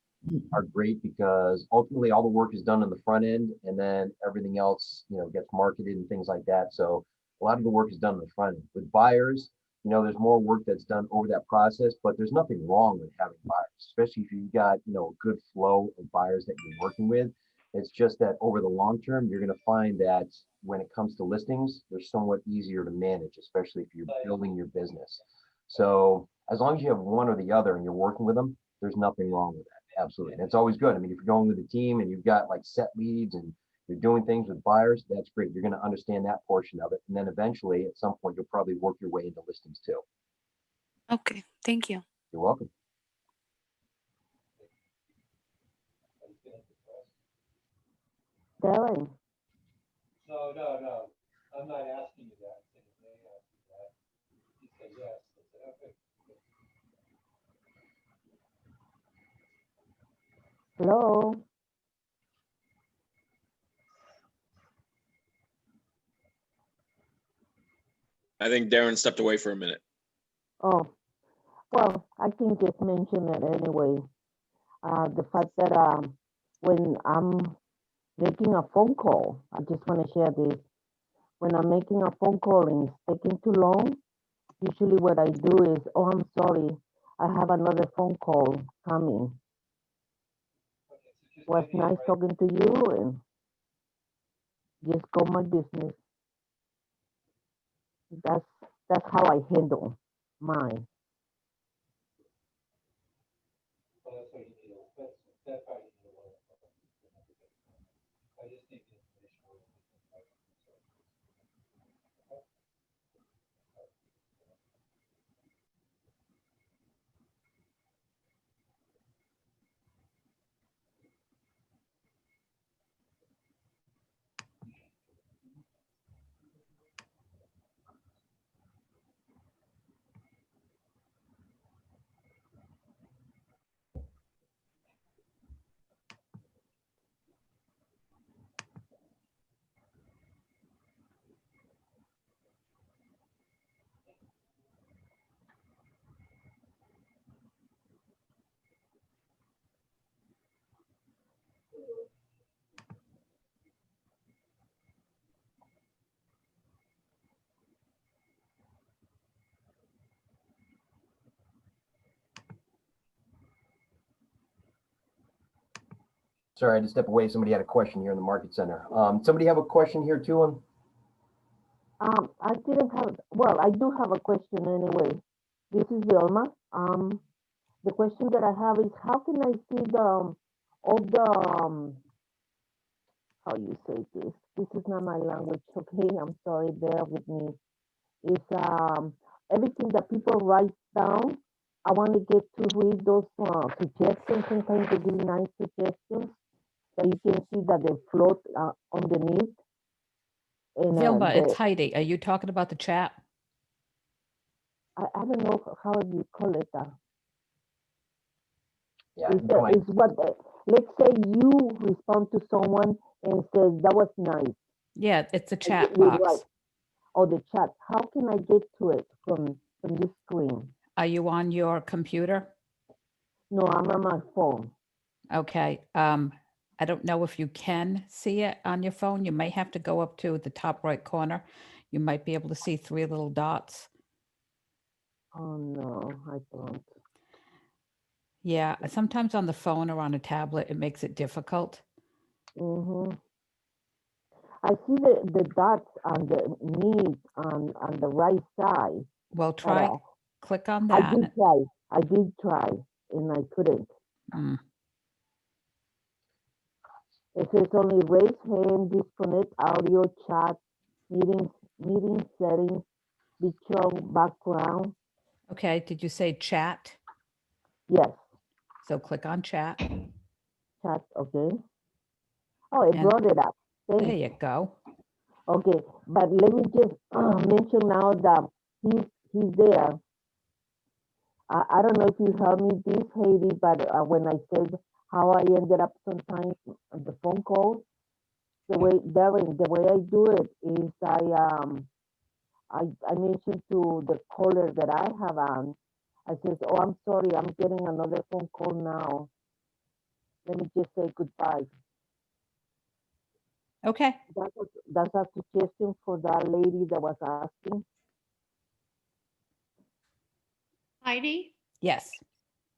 are great because ultimately all the work is done on the front end and then everything else, gets marketed and things like that. So a lot of the work is done on the front end. With buyers, there's more work that's done over that process, but there's nothing wrong with having buyers, especially if you've got, a good flow of buyers that you're working with. It's just that over the long term, you're going to find that when it comes to listings, they're somewhat easier to manage, especially if you're building your business. So as long as you have one or the other and you're working with them, there's nothing wrong with that. Absolutely. And it's always good. I mean, if you're going with a team and you've got like set leads and you're doing things with buyers, that's great. You're going to understand that portion of it. And then eventually at some point, you'll probably work your way into listings too. Okay. Thank you. You're welcome. Darren. No, I'm not asking you that. They asked you that. You said yes. I said, okay. Hello. I think Darren stepped away for a minute. Oh, well, I can just mention it anyway. The fact that when I'm making a phone call, I just want to share this. When I'm making a phone call and it's taking too long, usually what I do is, oh, I'm sorry, I have another phone call coming. Was nice talking to you and just go my business. That's how I handle mine. Sorry, I had to step away. Somebody had a question here in the Market Center. Somebody have a question here too? I didn't have, well, I do have a question anyway. This is Vilma. The question that I have is how can I see the, all the, how you say this? This is not my language, okay? I'm sorry, bear with me. It's everything that people write down. I want to get to read those suggestions. Sometimes they give nice suggestions that you can see that they float underneath. And Vilma, it's Heidi. Are you talking about the chat? I don't know how you call it. Yeah, It's what, let's say you respond to someone and says, that was nice. Yeah, it's a chat You box. write, or the chat. How can I get to it from this screen? Are you on your computer? No, I'm on my phone. Okay. I don't know if you can see it on your phone. You may have to go up to the top right corner. You might be able to see 3 little dots. Oh, no, I don't. Yeah, sometimes on the phone or on a tablet, it makes it difficult. Mm-hmm. I see the dots on the knees on the right side. Well, try, click on that. I did try, and I couldn't. Mm. It says only raise hand, disconnect audio, chat, meeting settings, virtual background. Okay, did you say chat? Yes. So click on chat. Chat, okay. Oh, it brought it up. There you go. Okay, but let me just mention now that he's there. I don't know if you heard me this, Heidi, but when I said how I ended up sometimes on the phone calls, the way I do it is I mentioned to the caller that I have on, I says, oh, I'm sorry, I'm getting another phone call now. Let me just say goodbye. Okay. That's a suggestion for that lady that was asking. Heidi, Yes.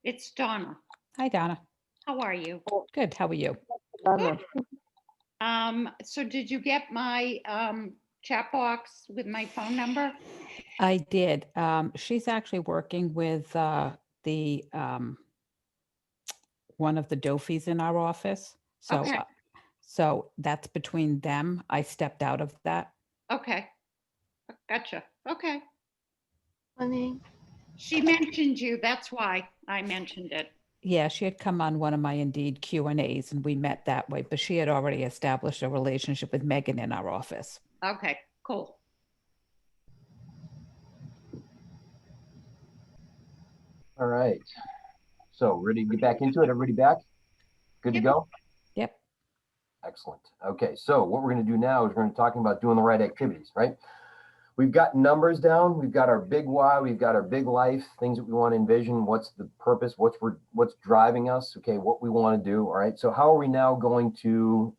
it's Donna. Hi, Donna. How are you? Good. How are you? Donna. So did you get my chat box with my phone number? I did. She's actually working with the one of the Dophies in our office. So, Okay. So that's between them. I stepped out of that. Okay. Gotcha. Okay. Funny. She mentioned you. That's why I mentioned it. Yeah, she had come on one of my Indeed Q&As and we met that way, but she had already established a relationship with Megan in our office. Okay, cool. All right. So ready to get back into it? Everybody back? Good to go? Yep. Excellent. Okay, so what we're going to do now is we're going to talk about doing the right activities, right? We've got numbers down. We've got our big why. We've got our big life, things that we want to envision. What's the purpose? What's driving us? Okay, what we want to do. All right. So how are we now going to,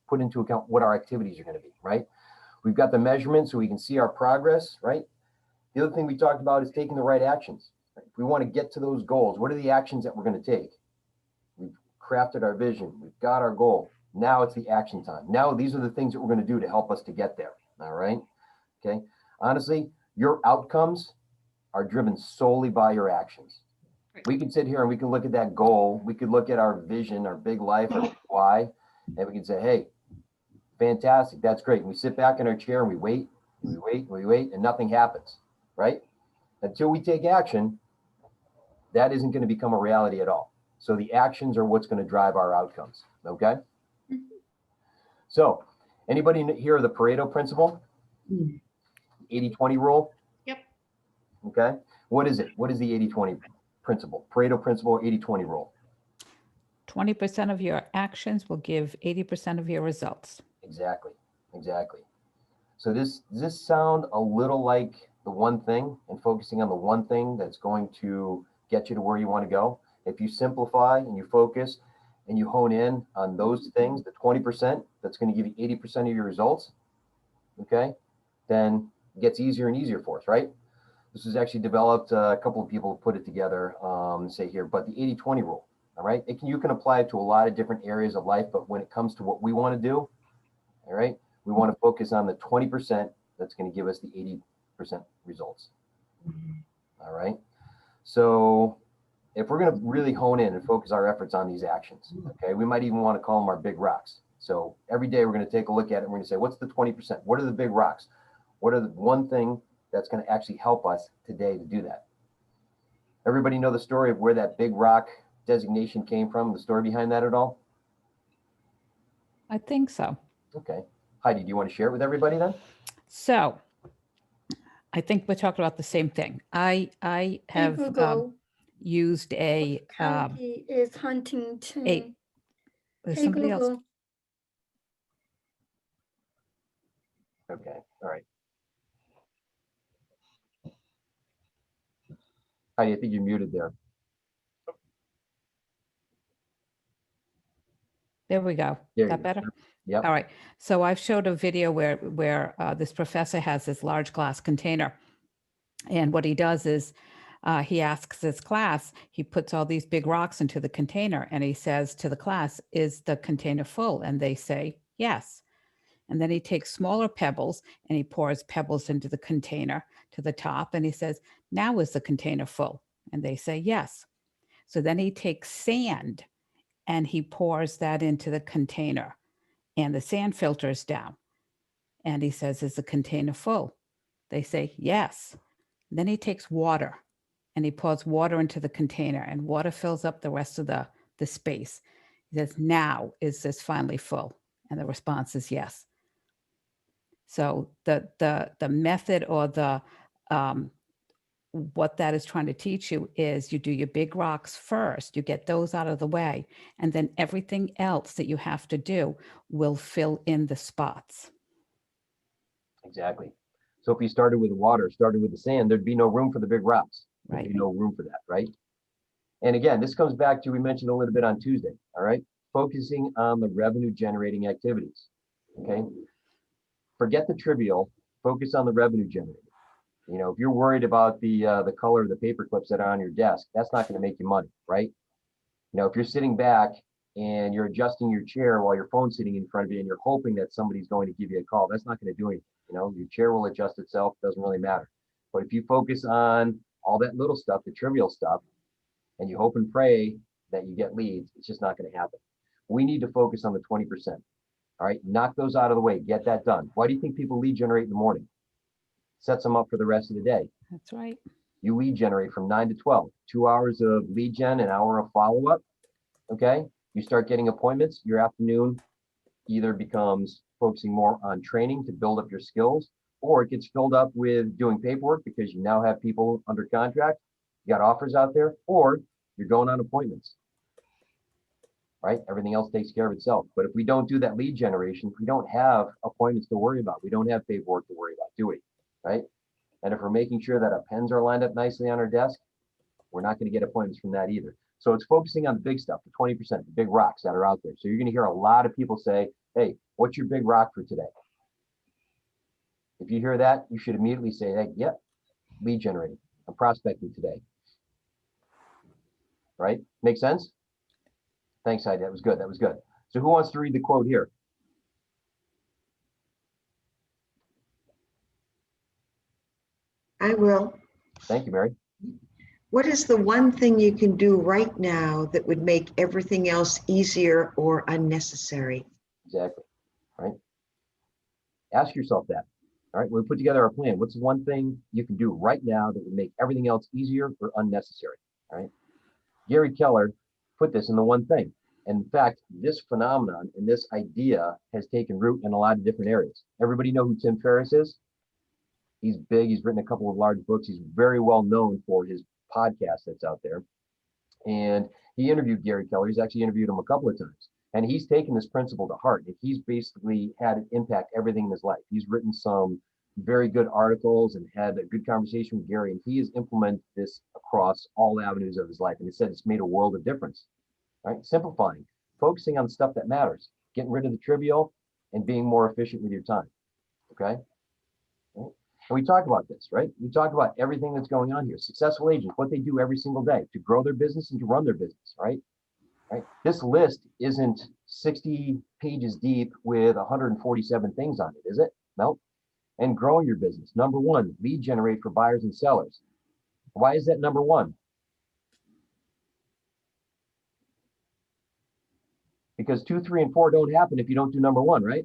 put into account what our activities are going to be, right? We've got the measurements so we can see our progress, right? The other thing we talked about is taking the right actions. Right? If we want to get to those goals, what are the actions that we're going to take? We've crafted our vision. We've got our goal. Now it's the action time. Now these are the things that we're going to do to help us to get there. All right. Okay. Honestly, your outcomes are driven solely by your actions. We can sit here and we can look at that goal. We could look at our vision, our big life, our why, and we can say, hey, fantastic. That's great. And we sit back in our chair and we wait, and we wait, and we wait, and nothing happens, right? Until we take action, that isn't going to become a reality at all. So the actions are what's going to drive our outcomes. Okay. So anybody hear of the Pareto principle? 80-20 rule? Yep. Okay. What is it? What is the 80-20 principle? Pareto principle, 80-20 rule. 20% of your actions will give 80% of your results. Exactly. Exactly. So does this sound a little like the one thing and focusing on the one thing that's going to get you to where you want to go? If you simplify and you focus and you hone in on those things, the 20% that's going to give you 80% of your results, okay, then it gets easier and easier for us, right? This was actually developed, a couple of people put it together, say here, but the 80-20 rule, All right. You can apply it to a lot of different areas of life, but when it comes to what we want to do, all right, we want to focus on the 20% that's going to give us the 80% results. All right. So if we're going to really hone in and focus our efforts on these actions, okay, we might even want to call them our big rocks. So every day we're going to take a look at it. And we're going to say, what's the 20%? What are the big rocks? What are the one thing that's going to actually help us today to do that? Everybody know the story of where that big rock designation came from, the story behind that at all? I think so. Okay. Heidi, do you want to share it with everybody then? So I think we're talking about the same thing. I have Google. used a County is Huntington. there's Hey, somebody else. Google. Okay. All right. Heidi, I think you're muted there. There we go. There you That go. better? Yep. All right. So I've showed a video where this professor has this large glass container. And what he does is he asks his class, he puts all these big rocks into the container and he says to the class, is the container full? And they say, yes. And then he takes smaller pebbles and he pours pebbles into the container to the top. And he says, now is the container full? And they say, yes. So then he takes sand and he pours that into the container and the sand filters down. And he says, is the container full? They say, yes. And then he takes water and he pours water into the container and water fills up the rest of the space. He says, now is this finally full? And the response is yes. So the method or the what that is trying to teach you is you do your big rocks first, you get those out of the way, and then everything else that you have to do will fill in the spots. Exactly. So if you started with the water, started with the sand, there'd be no room for the big rocks. There'd Right. be no room for that, right? And again, this comes back to, we mentioned a little bit on Tuesday, all right? Focusing on the revenue generating activities, okay? Forget the trivial, focus on the revenue generating. You know, if you're worried about the color of the paper clips that are on your desk, that's not going to make you money, right? You know, if you're sitting back and you're adjusting your chair while your phone's sitting in front of you and you're hoping that somebody's going to give you a call, that's not going to do anything. You know, your chair will adjust itself, doesn't really matter. But if you focus on all that little stuff, the trivial stuff, and you hope and pray that you get leads, it's just not going to happen. We need to focus on the 20%. All right, knock those out of the way, get that done. Why do you think people lead generate in the morning? Sets them up for the rest of the day. That's right. You lead generate from 9 to 12, 2 hours of lead gen, an hour of follow-up. Okay, you start getting appointments, your afternoon either becomes focusing more on training to build up your skills, or it gets filled up with doing paperwork because you now have people under contract, you got offers out there, or you're going on appointments, right? Everything else takes care of itself. But if we don't do that lead generation, we don't have appointments to worry about. We don't have paperwork to worry about, do we? Right? And if we're making sure that our pens are lined up nicely on our desk, we're not going to get appointments from that either. So it's focusing on the big stuff, the 20%, the big rocks that are out there. So you're going to hear a lot of people say, hey, what's your big rock for today? If you hear that, you should immediately say, hey, yep, lead generating. I'm prospecting today. Right? Make sense? Thanks, Heidi. That was good. That was good. So who wants to read the quote here? I will. Thank you, Mary. What is the one thing you can do right now that would make everything else easier or unnecessary? Exactly. Right? Ask yourself that. All right. When we put together our plan, what's the one thing you can do right now that would make everything else easier or unnecessary? All right. Gary Keller put this in the one thing. And in fact, this phenomenon and this idea has taken root in a lot of different areas. Everybody know who Tim Ferriss is? He's big. He's written a couple of large books. He's very well known for his podcast that's out there. And he interviewed Gary Keller. He's actually interviewed him a couple of times. And he's taken this principle to heart. And he's basically had it impact everything in his life. He's written some very good articles and had a good conversation with Gary. And he has implemented this across all avenues of his life. And he said it's made a world of difference. Right? Simplifying, focusing on the stuff that matters, getting rid of the trivial and being more efficient with your time. Okay. Right? And we talk about this, right? We talk about everything that's going on here. Successful agents, what they do every single day to grow their business and to run their business, right? right? This list isn't 60 pages deep with 147 things on it, is it? Nope. And growing your business. Number one, lead generate for buyers and sellers. Why is that number one? Because 2, 3, and 4 don't happen if you don't do number one, right?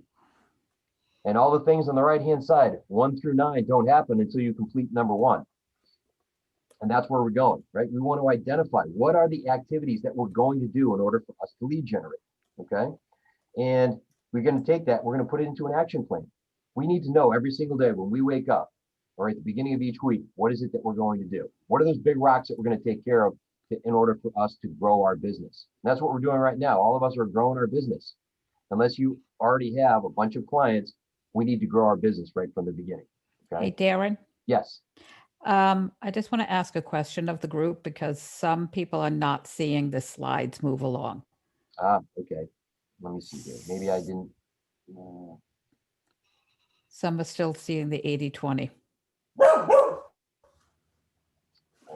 And all the things on the right-hand side, 1 through 9, don't happen until you complete number one. And that's where we're going, right? We want to identify what are the activities that we're going to do in order for us to lead generate, okay? And we're going to take that, we're going to put it into an action plan. We need to know every single day when we wake up, or at the beginning of each week, what is it that we're going to do? What are those big rocks that we're going to take care of in order for us to grow our business? And that's what we're doing right now. All of us are growing our business. Unless you already have a bunch of clients, we need to grow our business right from the beginning, okay? Hey, Darren. Yes. I just want to ask a question of the group because some people are not seeing the slides move along. Okay. Let me see here. Maybe I didn't. Some are still seeing the 80-20.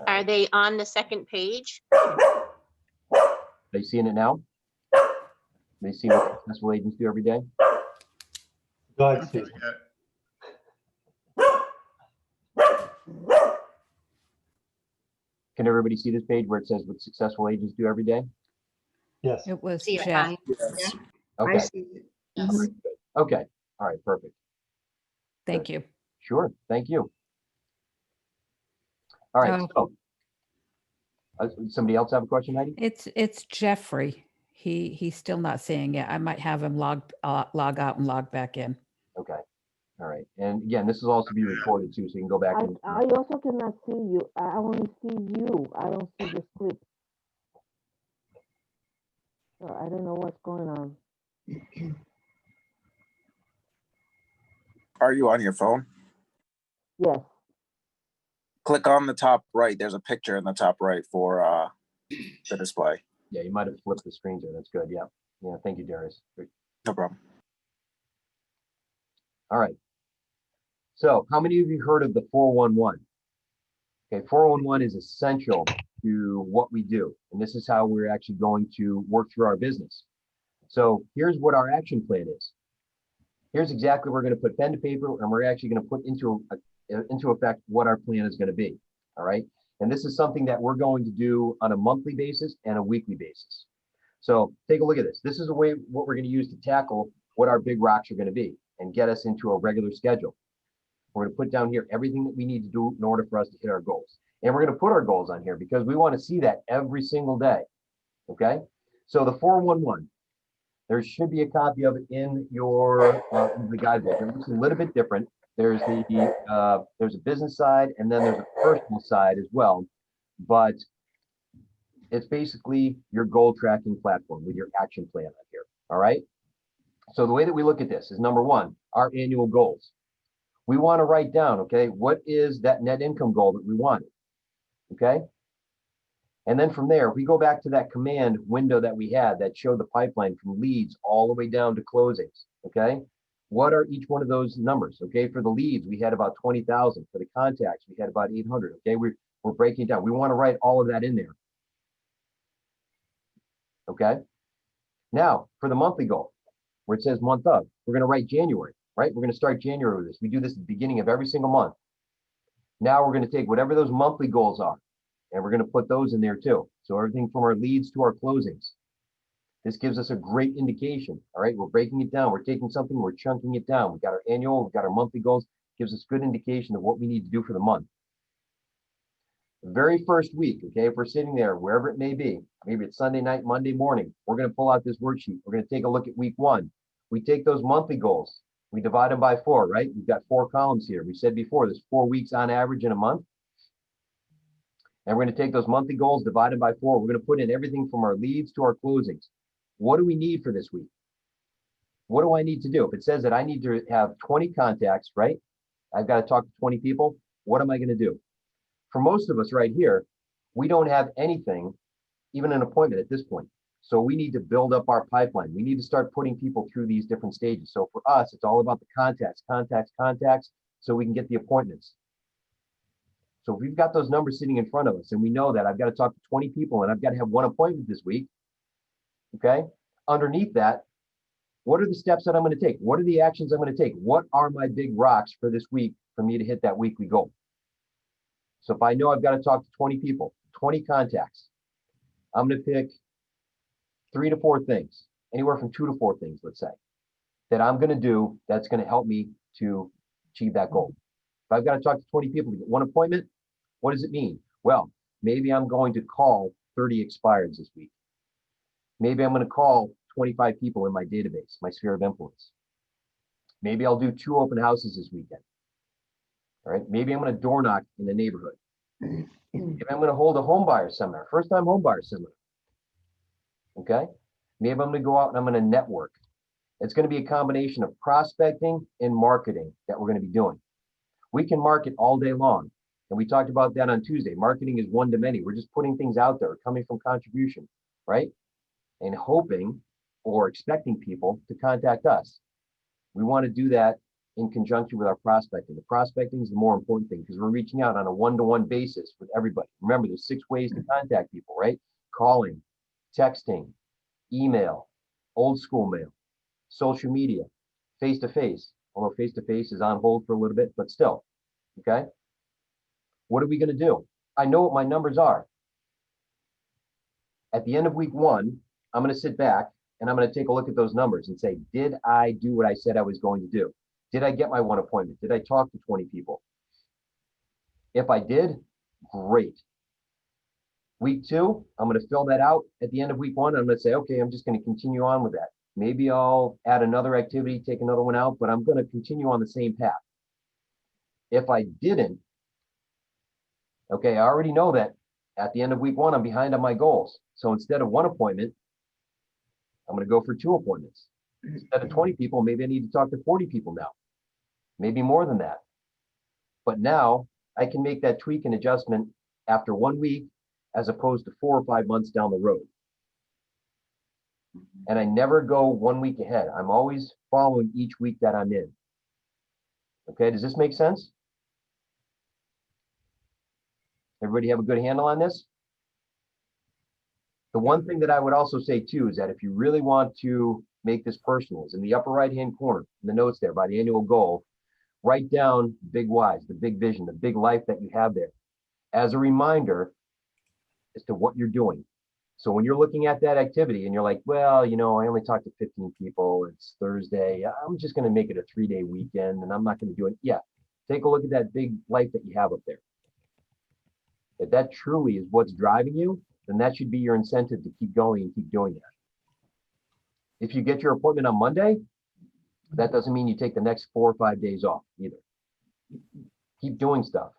Are they on the second page? They seeing it now? They see what successful agents do every day? God, Can everybody see this page where it says what successful agents do every day? Yes. It was See it, Jeff. I- I Okay. see it. Yes. Okay. All right. Perfect. Thank you. Sure. Thank you. All right. So, somebody else have a question, Heidi? It's Jeffrey. He's still not seeing it. I might have him log out and log back in. Okay. All right. And again, this is also be recorded too, so you can go back and. I also cannot see you. I only see you. I don't see the script. So I don't know what's going on. Are you on your phone? Yes. Click on the top right. There's a picture in the top right for the display. Yeah, you might have flipped the screen there. That's good. Yeah. Yeah. Thank you, Darius. No problem. All right. So how many of you heard of the 411? Okay, 411 is essential to what we do. And this is how we're actually going to work through our business. So here's what our action plan is. Here's exactly we're going to put pen to paper and we're actually going to put into effect what our plan is going to be. All right. And this is something that we're going to do on a monthly basis and a weekly basis. So take a look at this. This is a way what we're going to use to tackle what our big rocks are going to be and get us into a regular schedule. We're going to put down here everything that we need to do in order for us to hit our goals. And we're going to put our goals on here because we want to see that every single day. Okay. So the 411, there should be a copy of it in your the guidebook. It's a little bit different. There's a business side and then there's a personal side as well. But it's basically your goal tracking platform with your action plan on here. All right. So the way that we look at this is number one, our annual goals. We want to write down, okay, what is that net income goal that we wanted? Okay. And then from there, if we go back to that command window that we had that showed the pipeline from leads all the way down to closings. Okay. What are each one of those numbers? Okay. For the leads, we had about 20,000. For the contacts, we had about 800. Okay. We're breaking it down. We want to write all of that in there. Okay. Now for the monthly goal, where it says month of, we're going to write January, right? We're going to start January with this. We do this at the beginning of every single month. Now we're going to take whatever those monthly goals are, and we're going to put those in there too. So everything from our leads to our closings. This gives us a great indication. All right. We're breaking it down. We're taking something, we're chunking it down. We've got our annual, we've got our monthly goals. Gives us good indication of what we need to do for the month. The very first week, okay, if we're sitting there, wherever it may be, maybe it's Sunday night, Monday morning, we're going to pull out this worksheet. We're going to take a look at week one. We take those monthly goals. We divide them by 4, right? We've got 4 columns here. We said before, there's 4 weeks on average in a month. And we're going to take those monthly goals, divide them by 4. We're going to put in everything from our leads to our closings. What do we need for this week? What do I need to do? If it says that I need to have 20 contacts, right? I've got to talk to 20 people. What am I going to do? For most of us right here, we don't have anything, even an appointment at this point. So we need to build up our pipeline. We need to start putting people through these different stages. So for us, it's all about the contacts, so we can get the appointments. So if we've got those numbers sitting in front of us and we know that I've got to talk to 20 people and I've got to have 1 appointment this week, Okay. Underneath that, what are the steps that I'm going to take? What are the actions I'm going to take? What are my big rocks for this week for me to hit that weekly goal? So if I know I've got to talk to 20 people, 20 contacts, I'm going to pick 3 to 4 things, anywhere from 2 to 4 things, let's say, that I'm going to do that's going to help me to achieve that goal. If I've got to talk to 20 people to get 1 appointment, what does it mean? Well, maybe I'm going to call 30 expireds this week. Maybe I'm going to call 25 people in my database, my sphere of influence. Maybe I'll do 2 open houses this weekend. All right. Maybe I'm going to door knock in the neighborhood. Maybe I'm going to hold a home buyer seminar, first time home buyer seminar. Okay. Maybe I'm going to go out and I'm going to network. It's going to be a combination of prospecting and marketing that we're going to be doing. We can market all day long. And we talked about that on Tuesday. Marketing is one to many. We're just putting things out there coming from contribution, right? And hoping or expecting people to contact us. We want to do that in conjunction with our prospecting. The prospecting is the more important thing because we're reaching out on a one-to-one basis with everybody. Remember, there's 6 ways to contact people, right? Calling, texting, email, old school mail, social media, face-to-face, although face-to-face is on hold for a little bit, but still, okay? What are we going to do? I know what my numbers are. At the end of week 1, I'm going to sit back and I'm going to take a look at those numbers and say, did I do what I said I was going to do? Did I get my 1 appointment? Did I talk to 20 people? If I did, great. Week 2, I'm going to fill that out at the end of week 1. I'm going to say, okay, I'm just going to continue on with that. Maybe I'll add another activity, take another one out, but I'm going to continue on the same path. If I didn't, okay, I already know that at the end of week 1, I'm behind on my goals. So instead of 1 appointment, I'm going to go for 2 appointments. Instead of 20 people, maybe I need to talk to 40 people now, maybe more than that. But now I can make that tweak and adjustment after 1 week, as opposed to 4 or 5 months down the road. And I never go 1 week ahead. I'm always following each week that I'm in. Okay, does this make sense? Everybody have a good handle on this? The one thing that I would also say too is that if you really want to make this personal, is in the upper right-hand corner, in the notes there by the annual goal, write down big whys, the big vision, the big life that you have there as a reminder as to what you're doing. So when you're looking at that activity and you're like, well, you know, I only talked to 15 people, it's Thursday, I'm just going to make it a 3-day weekend and I'm not going to do it. Yeah, take a look at that big life that you have up there. If that truly is what's driving you, then that should be your incentive to keep going and keep doing that. If you get your appointment on Monday, that doesn't mean you take the next 4 or 5 days off either. Keep doing stuff.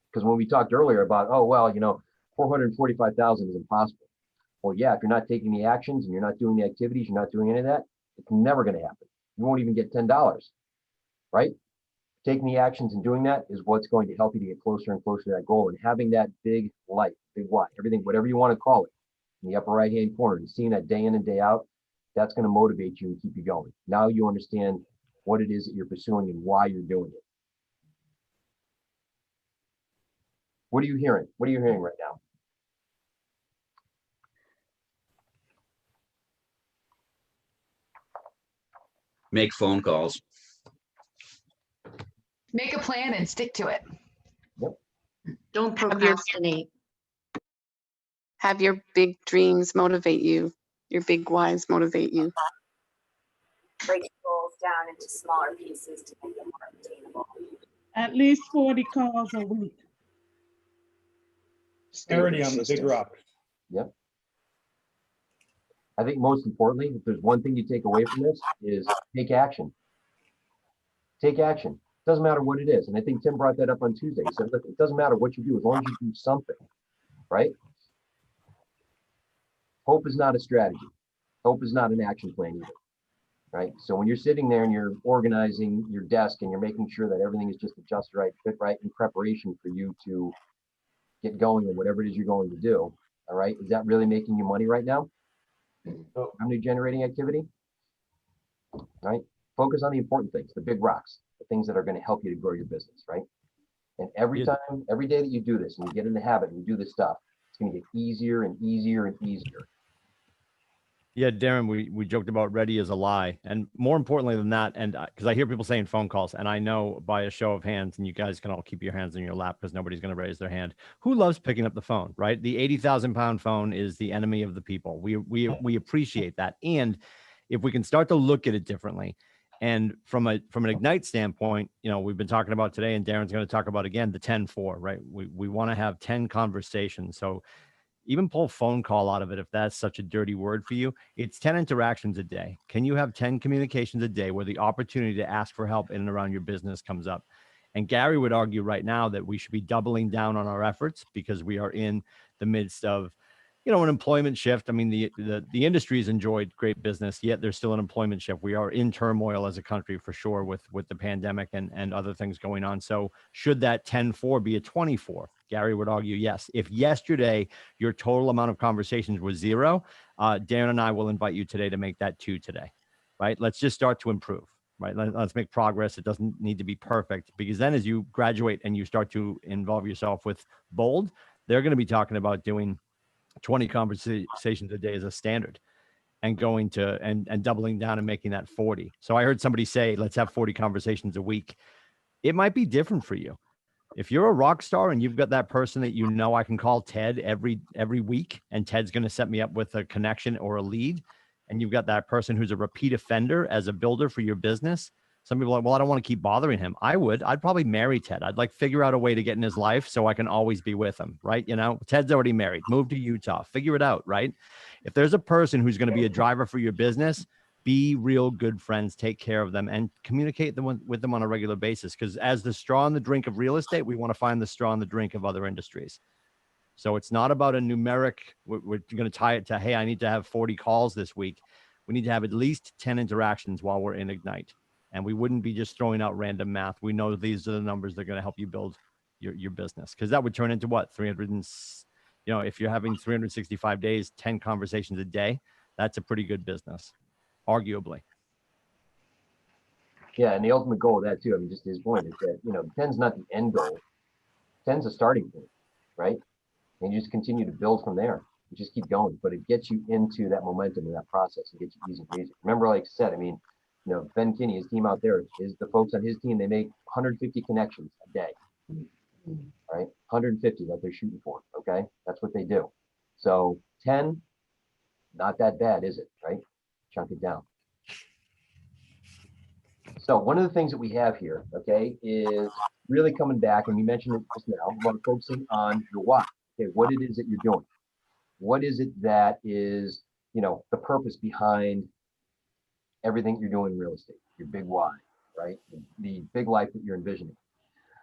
Because when we talked earlier about, oh, well, you know, 445,000 is impossible. Well, yeah, if you're not taking the actions and you're not doing the activities, you're not doing any of that, it's never going to happen. You won't even get $10, right? Taking the actions and doing that is what's going to help you to get closer and closer to that goal. And having that big light, big why, everything, whatever you want to call it, in the upper right-hand corner, and seeing that day in and day out, that's going to motivate you and keep you going. Now you understand what it is that you're pursuing and why you're doing it. What are you hearing? What are you hearing right now? Make phone calls. Make a plan and stick to it. Don't procrastinate. Have your big dreams motivate you. Your big whys motivate you. Break goals down into smaller pieces to make them more obtainable. At least 40 calls a week. Clarity on the big rocks. Yep. I think most importantly, if there's one thing you take away from this, is take action. Take action. Doesn't matter what it is. And I think Tim brought that up on Tuesday. He said, look, it doesn't matter what you do as long as you do something, right? Hope is not a strategy. Hope is not an action plan either, right? So when you're sitting there and you're organizing your desk and you're making sure that everything is just adjusted right, fit right, in preparation for you to get going on whatever it is you're going to do, all right? Is that really making you money right now? Revenue generating activity, right? Focus on the important things, the big rocks, the things that are going to help you to grow your business, right? And every time, every day that you do this and you get in the habit and you do this stuff, it's going to get easier and easier and easier. Yeah, Darren, we joked about ready as a lie. And more importantly than that, and because I hear people saying phone calls, and I know by a show of hands, and you guys can all keep your hands in your lap because nobody's going to raise their hand. Who loves picking up the phone, right? The 80,000-pound phone is the enemy of the people. We appreciate that. And if we can start to look at it differently, and from an Ignite standpoint, we've been talking about today, and Darren's going to talk about again, the 10-4, right? We want to have 10 conversations. So even pull phone call out of it if that's such a dirty word for you. It's 10 interactions a day. Can you have 10 communications a day where the opportunity to ask for help in and around your business comes up? And Gary would argue right now that we should be doubling down on our efforts because we are in the midst of, an employment shift. I mean, the industry's enjoyed great business, yet there's still an employment shift. We are in turmoil as a country for sure with the pandemic and other things going on. So should that 10-4 be a 24? Gary would argue yes. If yesterday your total amount of conversations was 0, Darren and I will invite you today to make that 2 today, right? Let's just start to improve, right? Let's make progress. It doesn't need to be perfect because then as you graduate and you start to involve yourself with Bold, they're going to be talking about doing 20 conversations a day as a standard and going to and doubling down and making that 40. So I heard somebody say, let's have 40 conversations a week. It might be different for you. If you're a rock star and you've got that person that I can call Ted every week, and Ted's going to set me up with a connection or a lead, and you've got that person who's a repeat offender as a builder for your business. Some people are like, well, I don't want to keep bothering him. I'd probably marry Ted. I'd figure out a way to get in his life so I can always be with him, right? Ted's already married, move to Utah, figure it out, right? If there's a person who's going to be a driver for your business, be real good friends, take care of them, and communicate with them on a regular basis. Because as the straw in the drink of real estate, we want to find the straw in the drink of other industries. So it's not about a numeric, we're going to tie it to, hey, I need to have 40 calls this week. We need to have at least 10 interactions while we're in Ignite. And we wouldn't be just throwing out random math. We know these are the numbers that are going to help you build your business. Because that would turn into what? 300 and, if you're having 365 days, 10 conversations a day, that's a pretty good business, arguably. Yeah, and the ultimate goal of that too, just his point is that, 10's not the end goal. 10's a starting point, right? And you just continue to build from there. You just keep going, but it gets you into that momentum in that process. It gets you easier and easier. Remember, like I said, Ben Kinney, his team out there, the folks on his team, they make 150 connections a day, right? 150 that they're shooting for, okay? That's what they do. So 10, not that bad, is it, right? Chunk it down. So one of the things that we have here, okay, is really coming back, and we mentioned it just now, about focusing on your why, okay, what it is that you're doing. What is it that is, the purpose behind everything you're doing in real estate, your big why, right? The big life that you're envisioning.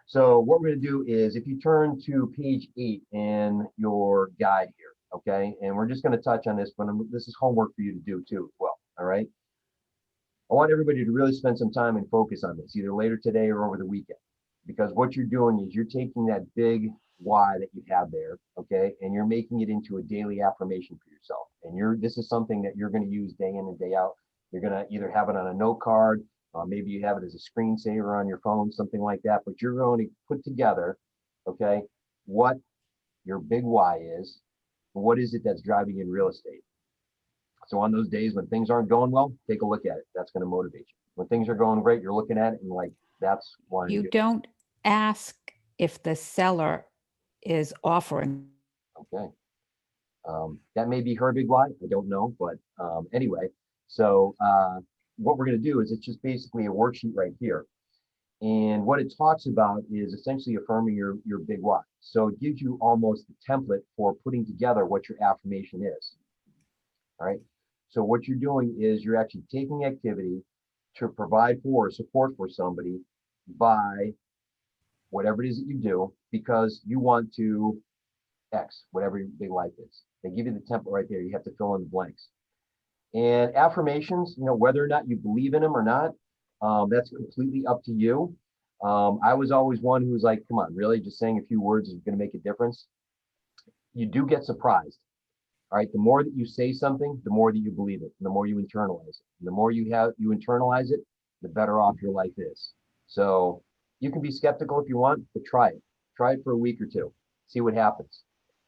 So what we're going to do is if you turn to page 8 in your guide here, okay? And we're just going to touch on this, but this is homework for you to do too as well, all right? I want everybody to really spend some time and focus on this, either later today or over the weekend, because what you're doing is you're taking that big why that you have there, okay? And you're making it into a daily affirmation for yourself. And this is something that you're going to use day in and day out. You're going to either have it on a note card, maybe you have it as a screensaver on your phone, something like that, but you're going to put together, okay, what your big why is, what is it that's driving you in real estate. So on those days when things aren't going well, take a look at it. That's going to motivate you. When things are going great, you're looking at it and like, that's why you don't ask if the seller is offering. Okay. That may be her big why, I don't know, but anyway. So what we're going to do is it's just basically a worksheet right here. And what it talks about is essentially affirming your big why. So it gives you almost the template for putting together what your affirmation is. All right. So what you're doing is you're actually taking activity to provide for or support for somebody by whatever it is that you do because you want to X, whatever your big life is. They give you the template right there. You have to fill in the blanks. And affirmations, whether or not you believe in them or not, that's completely up to you. I was always one who was like, come on, really? Just saying a few words is going to make a difference. You do get surprised. All right. The more that you say something, the more that you believe it, and the more you internalize it. And the more you internalize it, the better off your life is. So you can be skeptical if you want, but try it. Try it for a week or two. See what happens.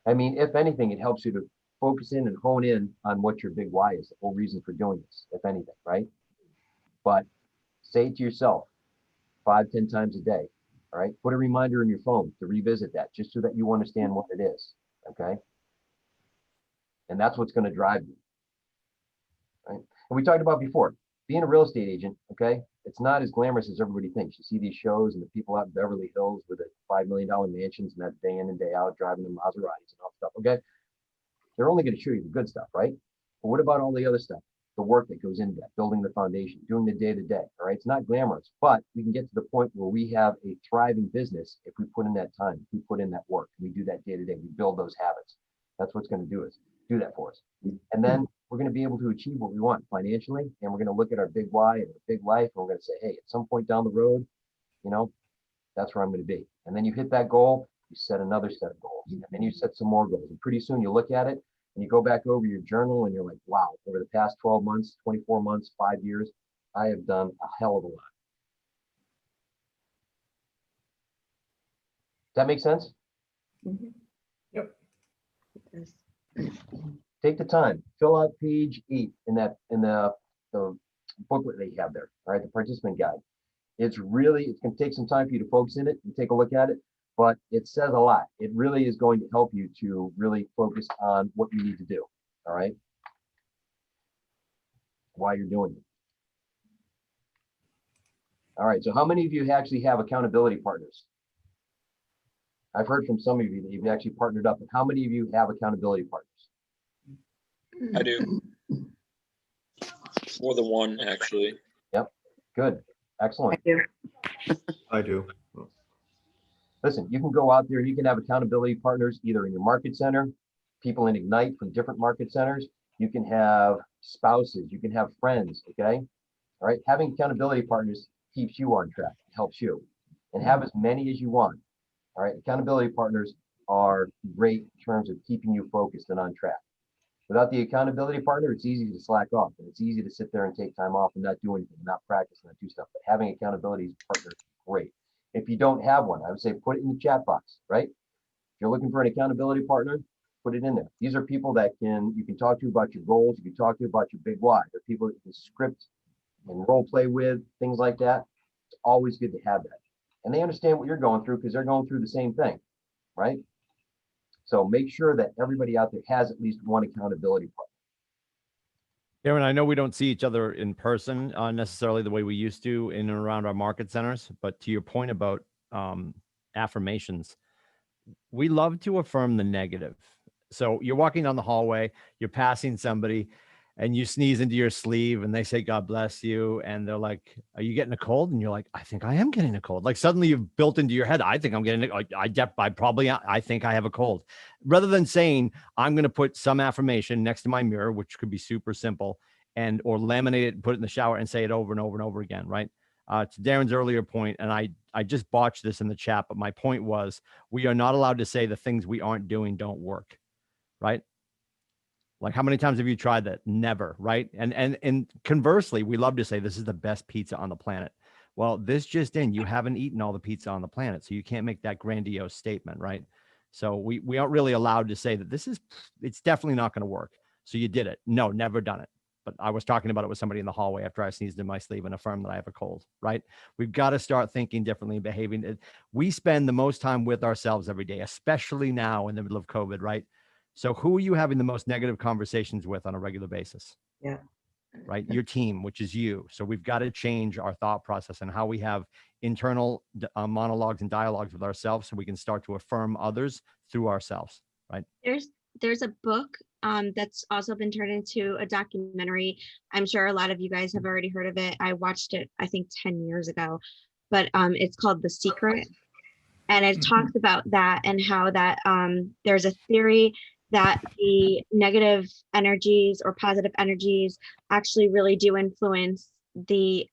If anything, it helps you to focus in and hone in on what your big why is, the whole reason for doing this, if anything, right? But say it to yourself 5-10 times a day. All right. Put a reminder in your phone to revisit that just so that you understand what it is. Okay. And that's what's going to drive you. Right. And we talked about before, being a real estate agent, okay, it's not as glamorous as everybody thinks. You see these shows and the people out in Beverly Hills with the $5 million mansions and that day in and day out driving the Maseratis and all that stuff. Okay. They're only going to show you the good stuff, right? But what about all the other stuff? The work that goes into that, building the foundation, doing the day-to-day, all right? It's not glamorous, but we can get to the point where we have a thriving business if we put in that time, if we put in that work, we do that day-to-day, we build those habits. That's what's going to do that for us. And then we're going to be able to achieve what we want financially, and we're going to look at our big why and our big life, and we're going to say, hey, at some point down the road, you know, that's where I'm going to be. And then you hit that goal, you set another set of goals, and then you set some more goals. And pretty soon you look at it, and you go back over your journal and you're like, wow, over the past 12 months, 24 months, 5 years, I have done a hell of a lot. Does that make sense? Yep. Take the time, fill out page 8 in the booklet that you have there, all right, the participant guide. It's going to take some time for you to focus in it and take a look at it, but it says a lot. It really is going to help you to really focus on what you need to do, all right? While you're doing it. All right, so how many of you actually have accountability partners? I've heard from some of you that you've actually partnered up, but how many of you have accountability partners? I do. More than one, actually. Yep, good, excellent. I do. Listen, you can go out there and you can have accountability partners either in your market center, people in Ignite from different market centers. You can have spouses, you can have friends, okay? All right, having accountability partners keeps you on track, helps you. And have as many as you want. All right, accountability partners are great in terms of keeping you focused and on track. Without the accountability partner, it's easy to slack off and it's easy to sit there and take time off and not do anything, not practice, not do stuff. But having accountability partner is great. If you don't have one, I would say put it in the chat box, right? If you're looking for an accountability partner, put it in there. These are people that you can talk to about your goals. You can talk to about your big why. They're people that you can script and role play with, things like that. It's always good to have that. And they understand what you're going through because they're going through the same thing, right? So make sure that everybody out there has at least one accountability partner. Darren, I know we don't see each other in person necessarily the way we used to in and around our market centers, but to your point about affirmations, we love to affirm the negative. So you're walking down the hallway, you're passing somebody and you sneeze into your sleeve and they say, God bless you. And they're like, are you getting a cold? And you're like, I think I am getting a cold. Like suddenly you've built into your head, I think I'm getting, I think I have a cold. Rather than saying, I'm going to put some affirmation next to my mirror, which could be super simple, or laminate it and put it in the shower and say it over and over and over again, right? To Darren's earlier point, and I just botched this in the chat, but my point was, we are not allowed to say the things we aren't doing don't work, right? Like how many times have you tried that? Never, right? And conversely, we love to say this is the best pizza on the planet. Well, this just in, you haven't eaten all the pizza on the planet, so you can't make that grandiose statement, right? So we aren't really allowed to say that it's definitely not going to work. So you did it. No, never done it. But I was talking about it with somebody in the hallway after I sneezed in my sleeve and affirmed that I have a cold, right? We've got to start thinking differently and behaving. We spend the most time with ourselves every day, especially now in the middle of COVID, right? So who are you having the most negative conversations with on a regular basis? Yeah. Right? Your team, which is you. So we've got to change our thought process and how we have internal monologues and dialogues with ourselves so we can start to affirm others through ourselves, right? There's a book that's also been turned into a documentary. I'm sure a lot of you guys have already heard of it. I watched it, I think 10 years ago, but it's called The Secret. And it talks about that and how that there's a theory that the negative energies or positive energies actually really do influence the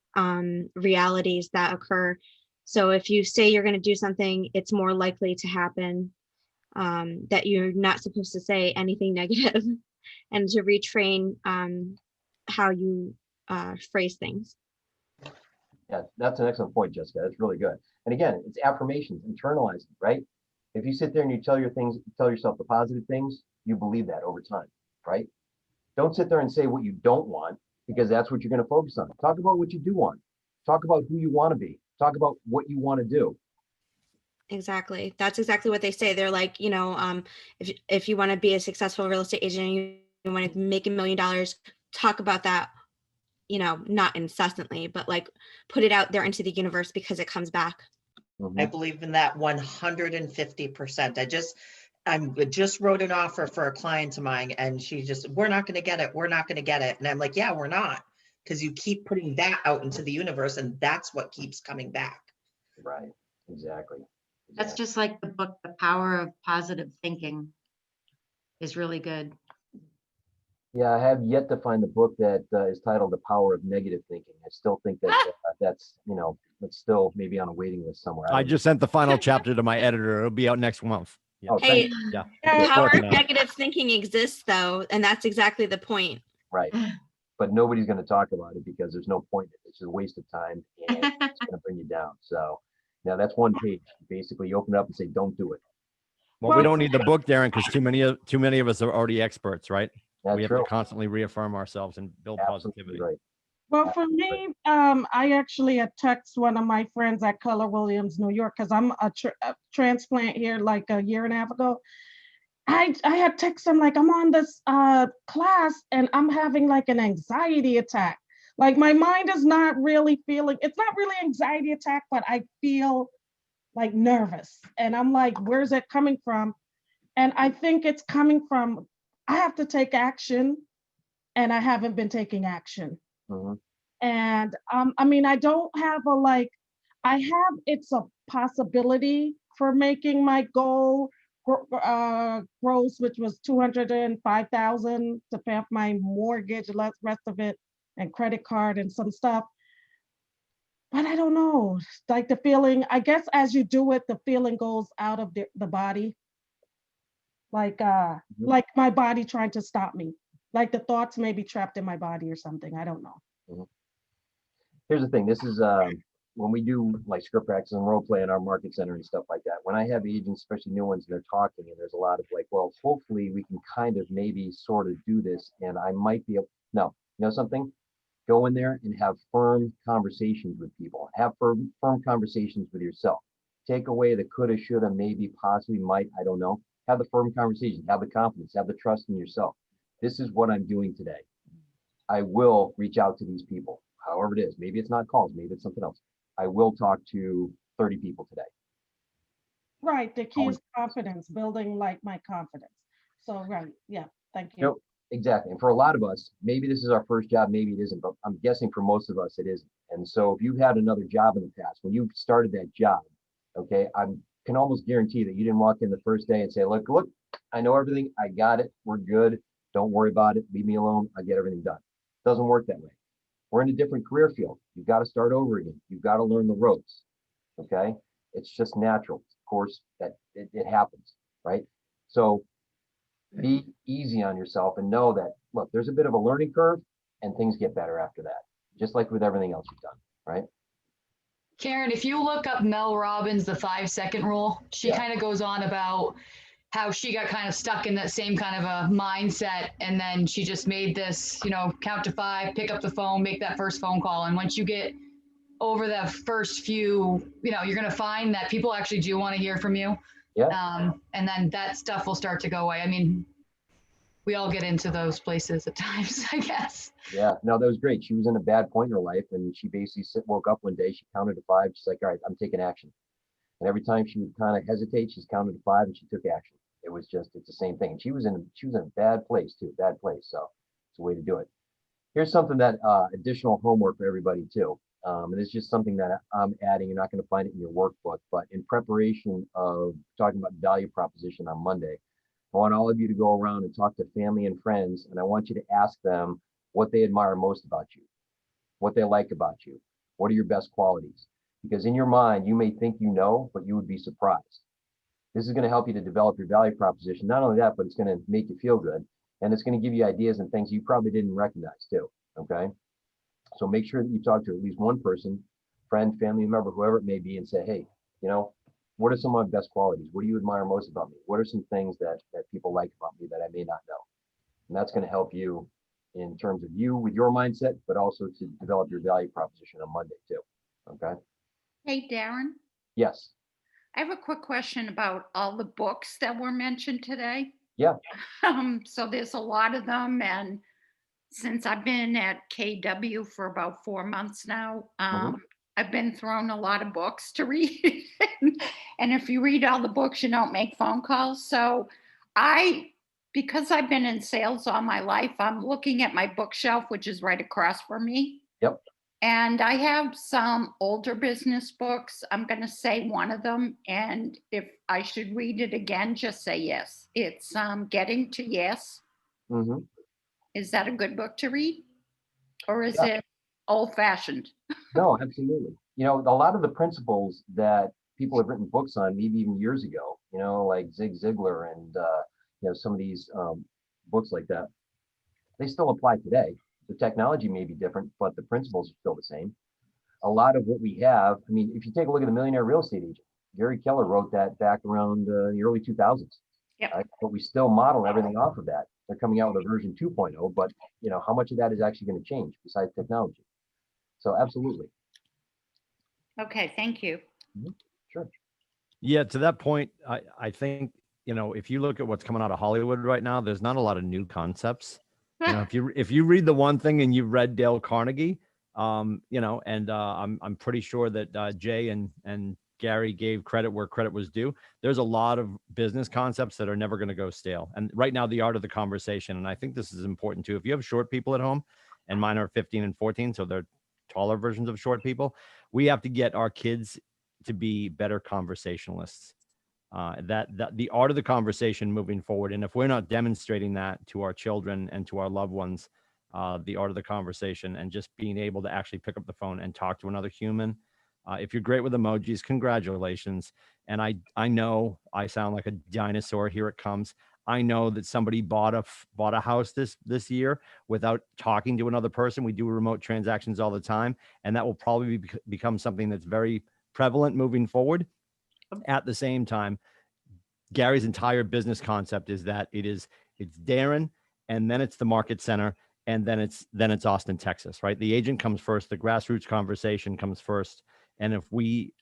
realities that occur. So if you say you're going to do something, it's more likely to happen, that you're not supposed to say anything negative, and to retrain how you phrase things. Yeah, that's an excellent point, Jessica. That's really good. And again, it's affirmations, internalizing, right? If you sit there and you tell yourself the positive things, you believe that over time, right? Don't sit there and say what you don't want, because that's what you're going to focus on. Talk about what you do want. Talk about who you want to be. Talk about what you want to do. Exactly. That's exactly what they say. They're like, if you want to be a successful real estate agent, and you want to make $1 million, talk about that, not incessantly, but like put it out there into the universe because it comes back. I believe in that 150%. I just wrote an offer for a client of mine and we're not going to get it. We're not going to get it. And I'm like, yeah, we're not. Because you keep putting that out into the universe and that's what keeps coming back. Right. Exactly. That's just like the book, The Power of Positive Thinking is really good. Yeah, I have yet to find the book that is titled The Power of Negative Thinking. I still think that that's, it's still maybe on a waiting list somewhere. I just sent the final chapter to my editor. It'll be out next month. Yeah. Oh, Hey, yeah. the power of negative thinking exists though, and that's exactly the point. Right. But nobody's going to talk about it because there's no point. It's just a waste of time and it's going to bring you down. So now that's one page. Basically, you open it up and say, don't do it. Well, we don't need the book, Darren, because too many of us are already experts, right? That's we have true. to constantly reaffirm ourselves and build positivity. Right. Well, for me, I actually had text one of my friends at Keller Williams, New York, because I'm a transplant here like a year and a half ago. I had text him like, I'm on this class and I'm having like an anxiety attack. Like my mind is not really feeling, it's not really anxiety attack, but I feel like nervous. And I'm like, where's it coming from? And I think it's coming from, I have to take action and I haven't been taking action. And I don't have it's a possibility for making my goal gross, which was $205,000 to pay off my mortgage, the rest of it, and credit card and some stuff. But I don't know, like the feeling, I guess as you do it, the feeling goes out of the body. Like my body trying to stop me. Like the thoughts may be trapped in my body or something. I don't know. Here's the thing. This is when we do like script practice and role play in our market center and stuff like that. When I have agents, especially new ones, and they're talking, and there's a lot of like, well, hopefully we can kind of maybe sort of do this, and I might be able. No, you know something? Go in there and have firm conversations with people. Have firm conversations with yourself. Take away the coulda, shoulda, maybe, possibly, might. I don't know. Have the firm conversation. Have the confidence. Have the trust in yourself. This is what I'm doing today. I will reach out to these people. However it is, maybe it's not calls, maybe it's something else. I will talk to 30 people today. Right, the key is confidence, building like my confidence. So, right, yeah, thank you. Nope, exactly. And for a lot of us, maybe this is our first job, maybe it isn't, but I'm guessing for most of us it isn't. And so if you've had another job in the past, when you started that job, okay, I can almost guarantee that you didn't walk in the first day and say, look, I know everything, I got it, we're good, don't worry about it, leave me alone, I get everything done. It doesn't work that way. We're in a different career field. You've got to start over again. You've got to learn the ropes. Okay. It's just natural. Of course, that it happens, right? So be easy on yourself and know that, look, there's a bit of a learning curve and things get better after that, just like with everything else you've done, right? Karen, if you look up Mel Robbins, the 5-second rule, she kind of goes on about how she got kind of stuck in that same kind of a mindset. And then she just made this, count to 5, pick up the phone, make that first phone call. And once you get over the first few, you're going to find that people actually do want to hear from you. Yeah. And then that stuff will start to go away. I mean, we all get into those places at times, I guess. Yeah, no, that was great. She was in a bad point in her life and she basically woke up one day, she counted to 5. She's like, all right, I'm taking action. And every time she would kind of hesitate, she's counted to 5 and she took action. It was just, it's the same thing. And she was in a bad place too, bad place. So it's a way to do it. Here's something that additional homework for everybody too. And it's just something that I'm adding. You're not going to find it in your workbook, but in preparation of talking about value proposition on Monday, I want all of you to go around and talk to family and friends. And I want you to ask them what they admire most about you, what they like about you, what are your best qualities? Because in your mind, you may think you know, but you would be surprised. This is going to help you to develop your value proposition. Not only that, but it's going to make you feel good. And it's going to give you ideas and things you probably didn't recognize too. Okay. So make sure that you talk to at least one person, friend, family member, whoever it may be, and say, hey, What are some of my best qualities? What do you admire most about me? What are some things that people like about me that I may not know? And that's going to help you in terms of you with your mindset, but also to develop your value proposition on Monday too. Okay. Hey, Darren, Yes. I have a quick question about all the books that were mentioned today. Yeah. So there's a lot of them, and since I've been at KW for about 4 months now, I've been thrown a lot of books to read. And if you read all the books, you don't make phone calls. So because I've been in sales all my life, I'm looking at my bookshelf, which is right across from me. Yep. And I have some older business books. I'm going to say one of them. And if I should read it again, just say yes. It's Getting to Yes. Mm-hmm. Is that a good book to read? Or is Yeah. it old fashioned? No, absolutely. You know, a lot of the principles that people have written books on, maybe even years ago, you know, like Zig Ziglar and, you know, some of these books like that, they still apply today. The technology may be different, but the principles are still the same. A lot of what we have, I mean, if you take a look at The Millionaire Real Estate Agent, Gary Keller wrote that back around the early 2000s. Yep. Right? But we still model everything off of that. They're coming out with a version 2.0, but you know, how much of that is actually going to change besides technology? So absolutely. Okay, thank you. Sure. Yeah, to that point, I think, you know, if you look at what's coming out of Hollywood right now, there's not a lot of new concepts. You know, if you read the one thing and you've read Dale Carnegie, you know, and I'm pretty sure that Jay and Gary gave credit where credit was due. There's a lot of business concepts that are never going to go stale. And right now, the art of the conversation, and I think this is important too. If you have short people at home, and mine are 15 and 14, so they're taller versions of short people, we have to get our kids to be better conversationalists. That the art of the conversation moving forward. And if we're not demonstrating that to our children and to our loved ones, the art of the conversation and just being able to actually pick up the phone and talk to another human. If you're great with emojis, congratulations. And I know I sound like a dinosaur. Here it comes. I know that somebody bought a house this year without talking to another person. We do remote transactions all the time, and that will probably become something that's very prevalent moving forward. At the same time, Gary's entire business concept is that it's Darren, and then it's the market center, and then it's Austin, Texas, right? The agent comes first, the grassroots conversation comes first. And if we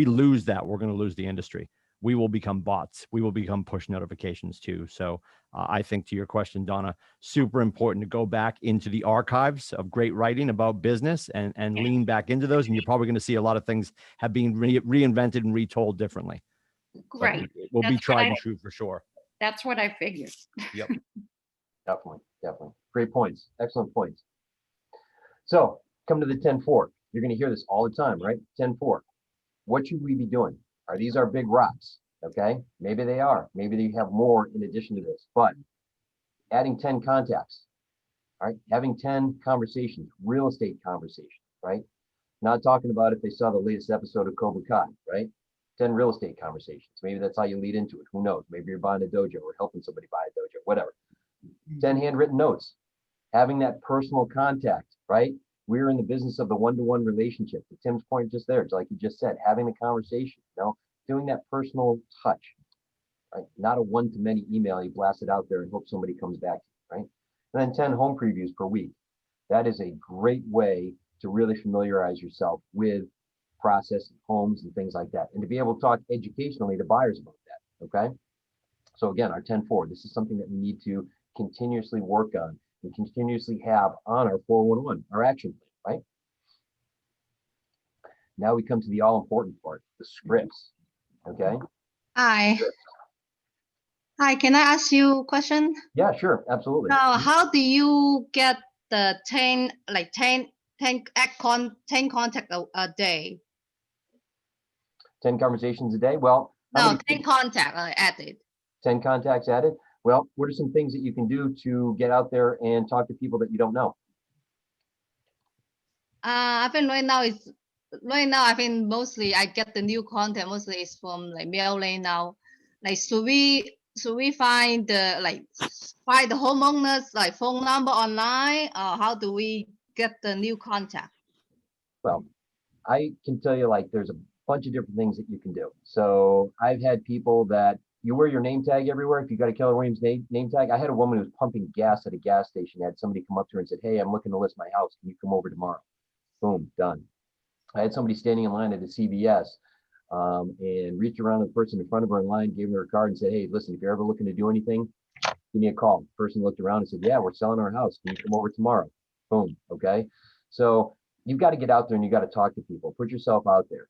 lose that, we're going to lose the industry. We will become bots. We will become push notifications too. So I think to your question, Donna, super important to go back into the archives of great writing about business and lean back into those. And you're probably going to see a lot of things have been reinvented and retold differently. Great. So it will be tried and true for sure. That's what I figured. Yep. Definitely. Great points. Excellent points. So come to the 10-4. You're going to hear this all the time, right? 10-4. What should we be doing? Are these our big rocks? Okay. Maybe they are. Maybe they have more in addition to this, but adding 10 contacts, all right? Having 10 conversations, real estate conversations, right? Not talking about if they saw the latest episode of Cobra Kai, right? 10 real estate conversations. Maybe that's how you lead into it. Who knows? Maybe you're buying a dojo or helping somebody buy a dojo, whatever. 10 handwritten notes, having that personal contact, right? We're in the business of the one-to-one relationship. To Tim's point just there, like you just said, having the conversation, you know, doing that personal touch, right? Not a one-to-many email you blast it out there and hope somebody comes back, right? And then 10 home previews per week. That is a great way to really familiarize yourself with process and homes and things like that, and to be able to talk educationally to buyers about that. Okay. So again, our 10-4, this is something that we need to continuously work on and continuously have on our 411, our action plan, right? Now we come to the all important part, the scripts. Okay. Hi. Hi, can I ask you a question? Yeah, sure. Absolutely. Now, how do you get the 10 contact a day? 10 conversations a day? Well, No, 10 contact added. 10 contacts added. Well, what are some things that you can do to get out there and talk to people that you don't know? I think right now I think mostly I get the new content mostly is from like mailing now. Like should we find the find the homeowners like phone number online, or how do we get the new contact? Well, I can tell you, like, there's bunch of different things that you can do. So I've had people that you wear your name tag everywhere. If you got a Keller Williams name tag, I had a woman who was pumping gas at a gas station. Had somebody come up to her and said, "Hey, I'm looking to list my house. Can you come over tomorrow?" Boom, done. I had somebody standing in line at a CVS and reached around to the person in front of her in line, gave her a card and said, "Hey, listen, if you're ever looking to do anything, give me a call." The person looked around and said, "Yeah, we're selling our house. Can you come over tomorrow?" Boom. Okay. So you've got to get out there and you got to talk to people, put yourself out there,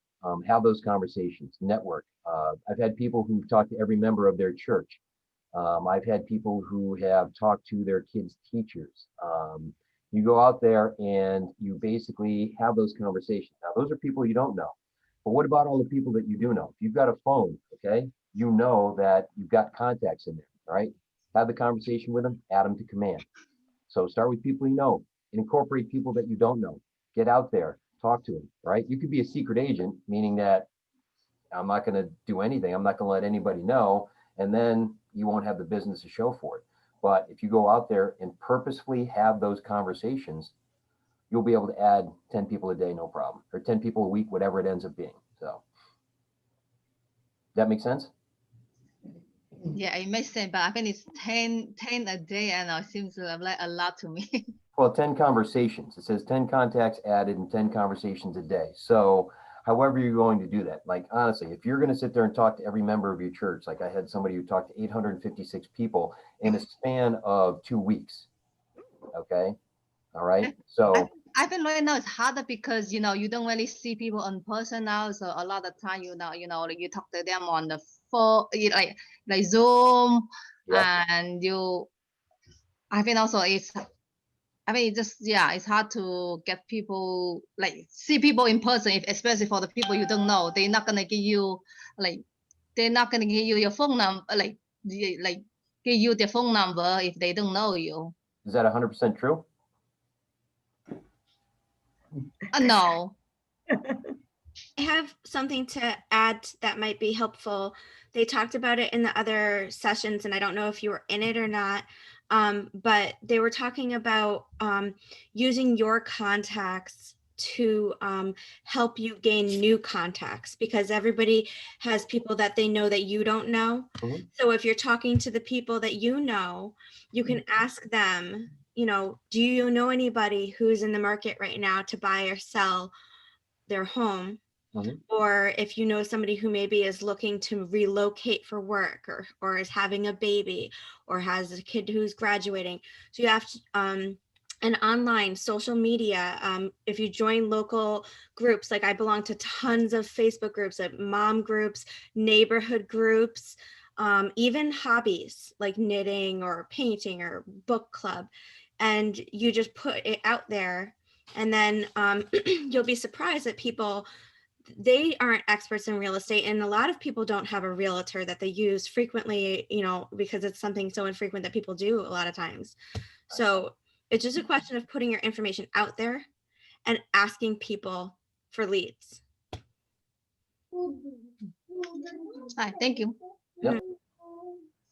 have those conversations, network. I've had people who've talked to every member of their church. I've had people who have talked to their kids' teachers. You go out there and you basically have those conversations. Now, those are people you don't know. But what about all the people that you do know? If you've got a phone, okay, you know that you've got contacts in there, all right? Have the conversation with them, add them to command. So start with people you know, incorporate people that you don't know. Get out there, talk to them, right? You could be a secret agent, meaning that I'm not going to do anything. I'm not going to let anybody know. And then you won't have the business to show for it. But if you go out there and purposefully have those conversations, you'll be able to add 10 people a day, no problem, or 10 people a week, whatever it ends up being. So does that make sense? Yeah, it makes sense, but I think it's 10 a day, and it seems like a lot to me. Well, 10 conversations. It says 10 contacts added and 10 conversations a day. So however you're going to do that, like honestly, if you're going to sit there and talk to every member of your church, like I had somebody who talked to 856 people in a span of 2 weeks. Okay. All right. So I think right now it's harder because you don't really see people in person now. So a lot of time, you talk to them on the phone, like Zoom, and I think also it's hard to get people, like see people in person, especially for the people you don't know. They're not gonna give you your phone number, like give you their phone number if they don't know you. Is that 100% true? No. I have something to add that might be helpful. They talked about it in the other sessions, and I don't know if you were in it or not, but they were talking about using your contacts to help you gain new contacts, because everybody has people that they know that you don't know. So if you're talking to the people that you know, you can ask them, do you know anybody who's in the market right now to buy or sell their home? Or if you know somebody who maybe is looking to relocate for work, or is having a baby, or has a kid who's graduating. So you have to, and online social media, if you join local groups, like I belong to tons of Facebook groups, like mom groups, neighborhood groups, even hobbies like knitting or painting or book club, and you just put it out there, and then you'll be surprised that people, they aren't experts in real estate, and a lot of people don't have a realtor that they use frequently, because it's something so infrequent that people do a lot of times. So it's just a question of putting your information out there and asking people for leads. Hi, thank you. Yep.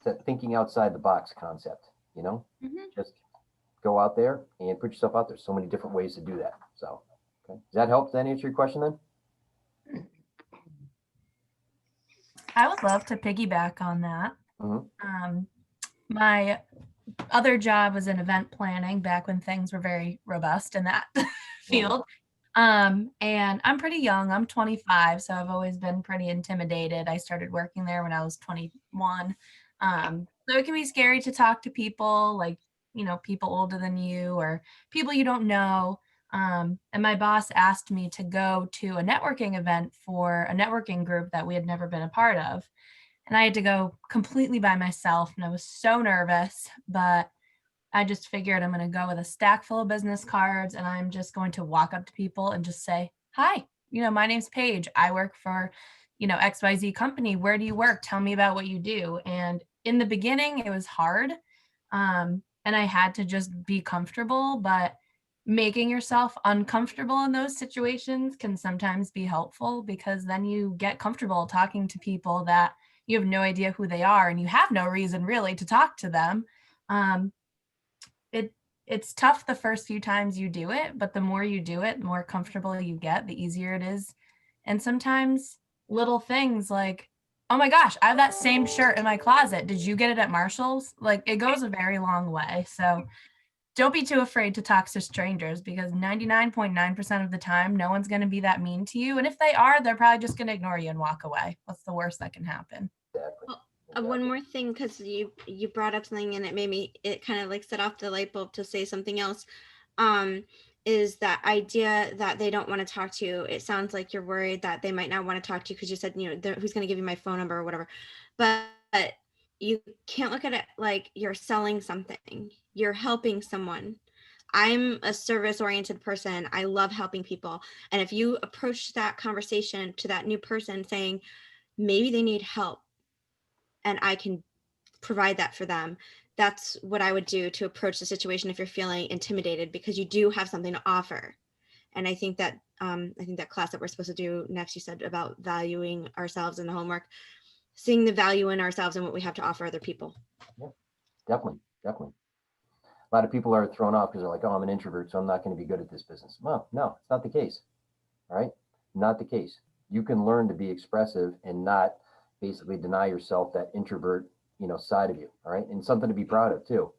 That thinking outside the box concept, just go out there and put yourself out there. So many different ways to do that. So, okay. Does that help? Does that answer your question then? I would love to piggyback on that. My other job was in event planning back when things were very robust in that field. And I'm pretty young. I'm 25, so I've always been pretty intimidated. I started working there when I was 21. So it can be scary to talk to people, like, people older than you or people you don't know. And my boss asked me to go to a networking event for a networking group that we had never been a part of. And I had to go completely by myself, and I was so nervous, but I just figured I'm going to go with a stack full of business cards, and I'm just going to walk up to people and just say, "Hi, my name's Paige. I work for, XYZ company. Where do you work? Tell me about what you do." And in the beginning, it was hard. And I had to just be comfortable, but making yourself uncomfortable in those situations can sometimes be helpful, because then you get comfortable talking to people that you have no idea who they are, and you have no reason really to talk to them. It's tough the first few times you do it, but the more you do it, the more comfortable you get, the easier it is And sometimes little things like, oh my gosh, I have that same shirt in my closet. Did you get it at Marshall's? Like, it goes a very long way. So don't be too afraid to talk to strangers, because 99.9% of the time, no one's going to be that mean to you. And if they are, they're probably just going to ignore you and walk away. What's the worst that can happen? One more thing, because you brought up something and it kind of like set off the light bulb to say something else, is that idea that they don't want to talk to you. It sounds like you're worried that they might not want to talk to you because you said, who's going to give you my phone number or whatever. But you can't look at it like you're selling something. You're helping someone. I'm a service-oriented person. I love helping people. And if you approach that conversation to that new person saying, maybe they need help, and I can provide that for them. That's what I would do to approach the situation if you're feeling intimidated, because you do have something to offer. And I think that class that we're supposed to do next, you said about valuing ourselves in the homework, seeing the value in ourselves and what we have to offer other people. Yeah, definitely. A lot of people are thrown off because they're like, oh, I'm an introvert, so I'm not going to be good at this business. Well, no, it's not the case. All right, not the case. You can learn to be expressive and not basically deny yourself that introvert, side of you. All right. And something to be proud of too.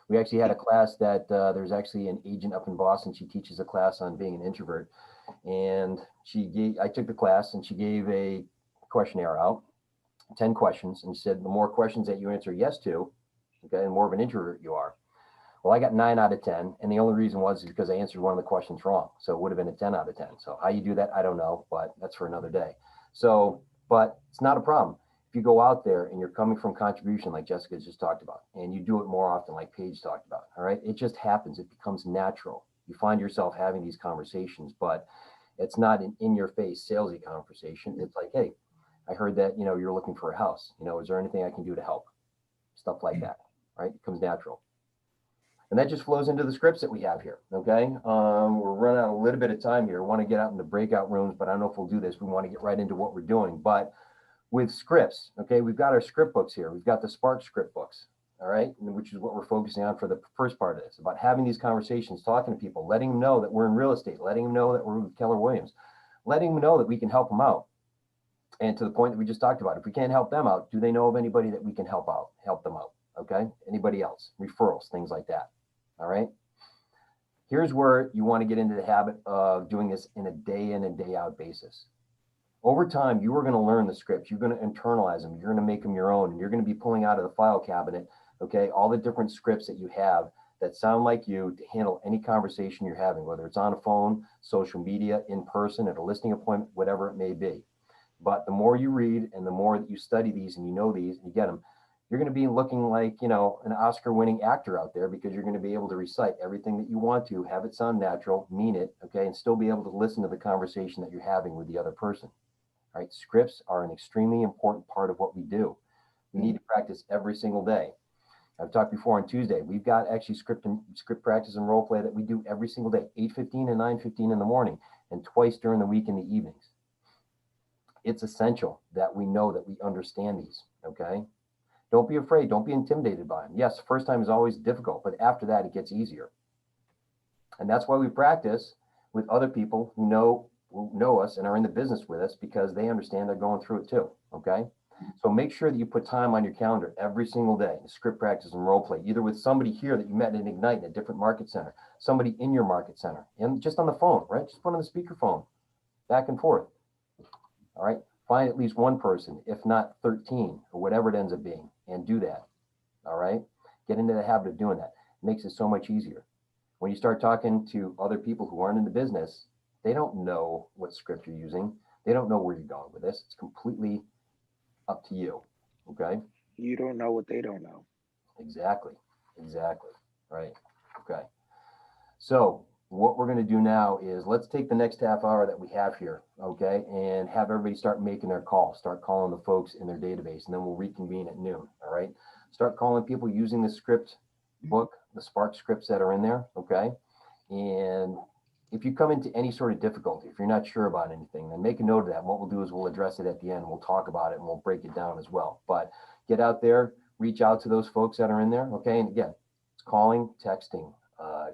We actually had a class that there's actually an agent up in Boston. She teaches a class on being an introvert, and I took the class and she gave a questionnaire out, 10 questions. And she said, the more questions that you answer yes to, okay, the more of an introvert you are. Well, I got 9 out of 10. And the only reason was because I answered one of the questions wrong. So it would have been a 10 out of 10. So how you do that, I don't know, but that's for another day. So, but it's not a problem. If you go out there and you're coming from contribution, like Jessica just talked about, and you do it more often, like Paige talked about, all right, it just happens. It becomes natural. You find yourself having these conversations, but it's not an in-your-face salesy conversation. It's like, hey, I heard that, you're looking for a house. Is there anything I can do to help? Stuff like that, right? It comes natural. And that just flows into the scripts that we have here, okay? We're running out a little bit of time here. We want to get out in the breakout rooms, but I don't know if we'll do this. We want to get right into what we're doing. But with scripts, okay, we've got our script books here. We've got the Spark script books, all right, which is what we're focusing on for the first part of this, about having these conversations, talking to people, letting them know that we're in real estate, letting them know that we're with Keller Williams, letting them know that we can help them out. And to the point that we just talked about, if we can't help them out, do they know of anybody that we can help them out, okay? Anybody else, referrals, things like that, all right? Here's where you want to get into the habit of doing this in a day in and day out basis. Over time, you are going to learn the scripts. You're going to internalize them. You're going to make them your own. And you're going to be pulling out of the file cabinet, okay, all the different scripts that you have that sound like you to handle any conversation you're having, whether it's on a phone, social media, in person, at a listing appointment, whatever it may be. But the more you read and the more that you study these and you know these and you get them, you're going to be looking like, an Oscar-winning actor out there, because you're going to be able to recite everything that you want to, have it sound natural, mean it, okay, and still be able to listen to the conversation that you're having with the other person. All right, scripts are an extremely important part of what we do. We need to practice every single day. I've talked before on Tuesday. We've got actually script practice and role play that we do every single day, 8:15 and 9:15 in the morning, and twice during the week in the evenings. It's essential that we know that we understand these, okay? Don't be afraid. Don't be intimidated by them. Yes, the first time is always difficult, but after that, it gets easier. And that's why we practice with other people who know us and are in the business with us, because they understand they're going through it too, okay? So make sure that you put time on your calendar every single day, script practice and role play, either with somebody here that you met in Ignite in a different market center, somebody in your market center, and just on the phone, right? Just put on the speakerphone, back and forth, all right? Find at least one person, if not 13, or whatever it ends up being, and do that, all right? Get into the habit of doing that. It makes it so much easier. When you start talking to other people who aren't in the business, they don't know what script you're using. They don't know where you're going with this. It's completely up to you, okay? You don't know what they don't know. Exactly, right, okay. So what we're gonna do now is let's take the next half hour that we have here, okay, and have everybody start making their calls, start calling the folks in their database, and then we'll reconvene at noon, all right? Start calling people using the script book, the Spark scripts that are in there, okay? And if you come into any sort of difficulty, if you're not sure about anything, then make a note of that. And what we'll do is we'll address it at the end. We'll talk about it and we'll break it down as well. But get out there, reach out to those folks that are in there, okay? And again, it's calling, texting,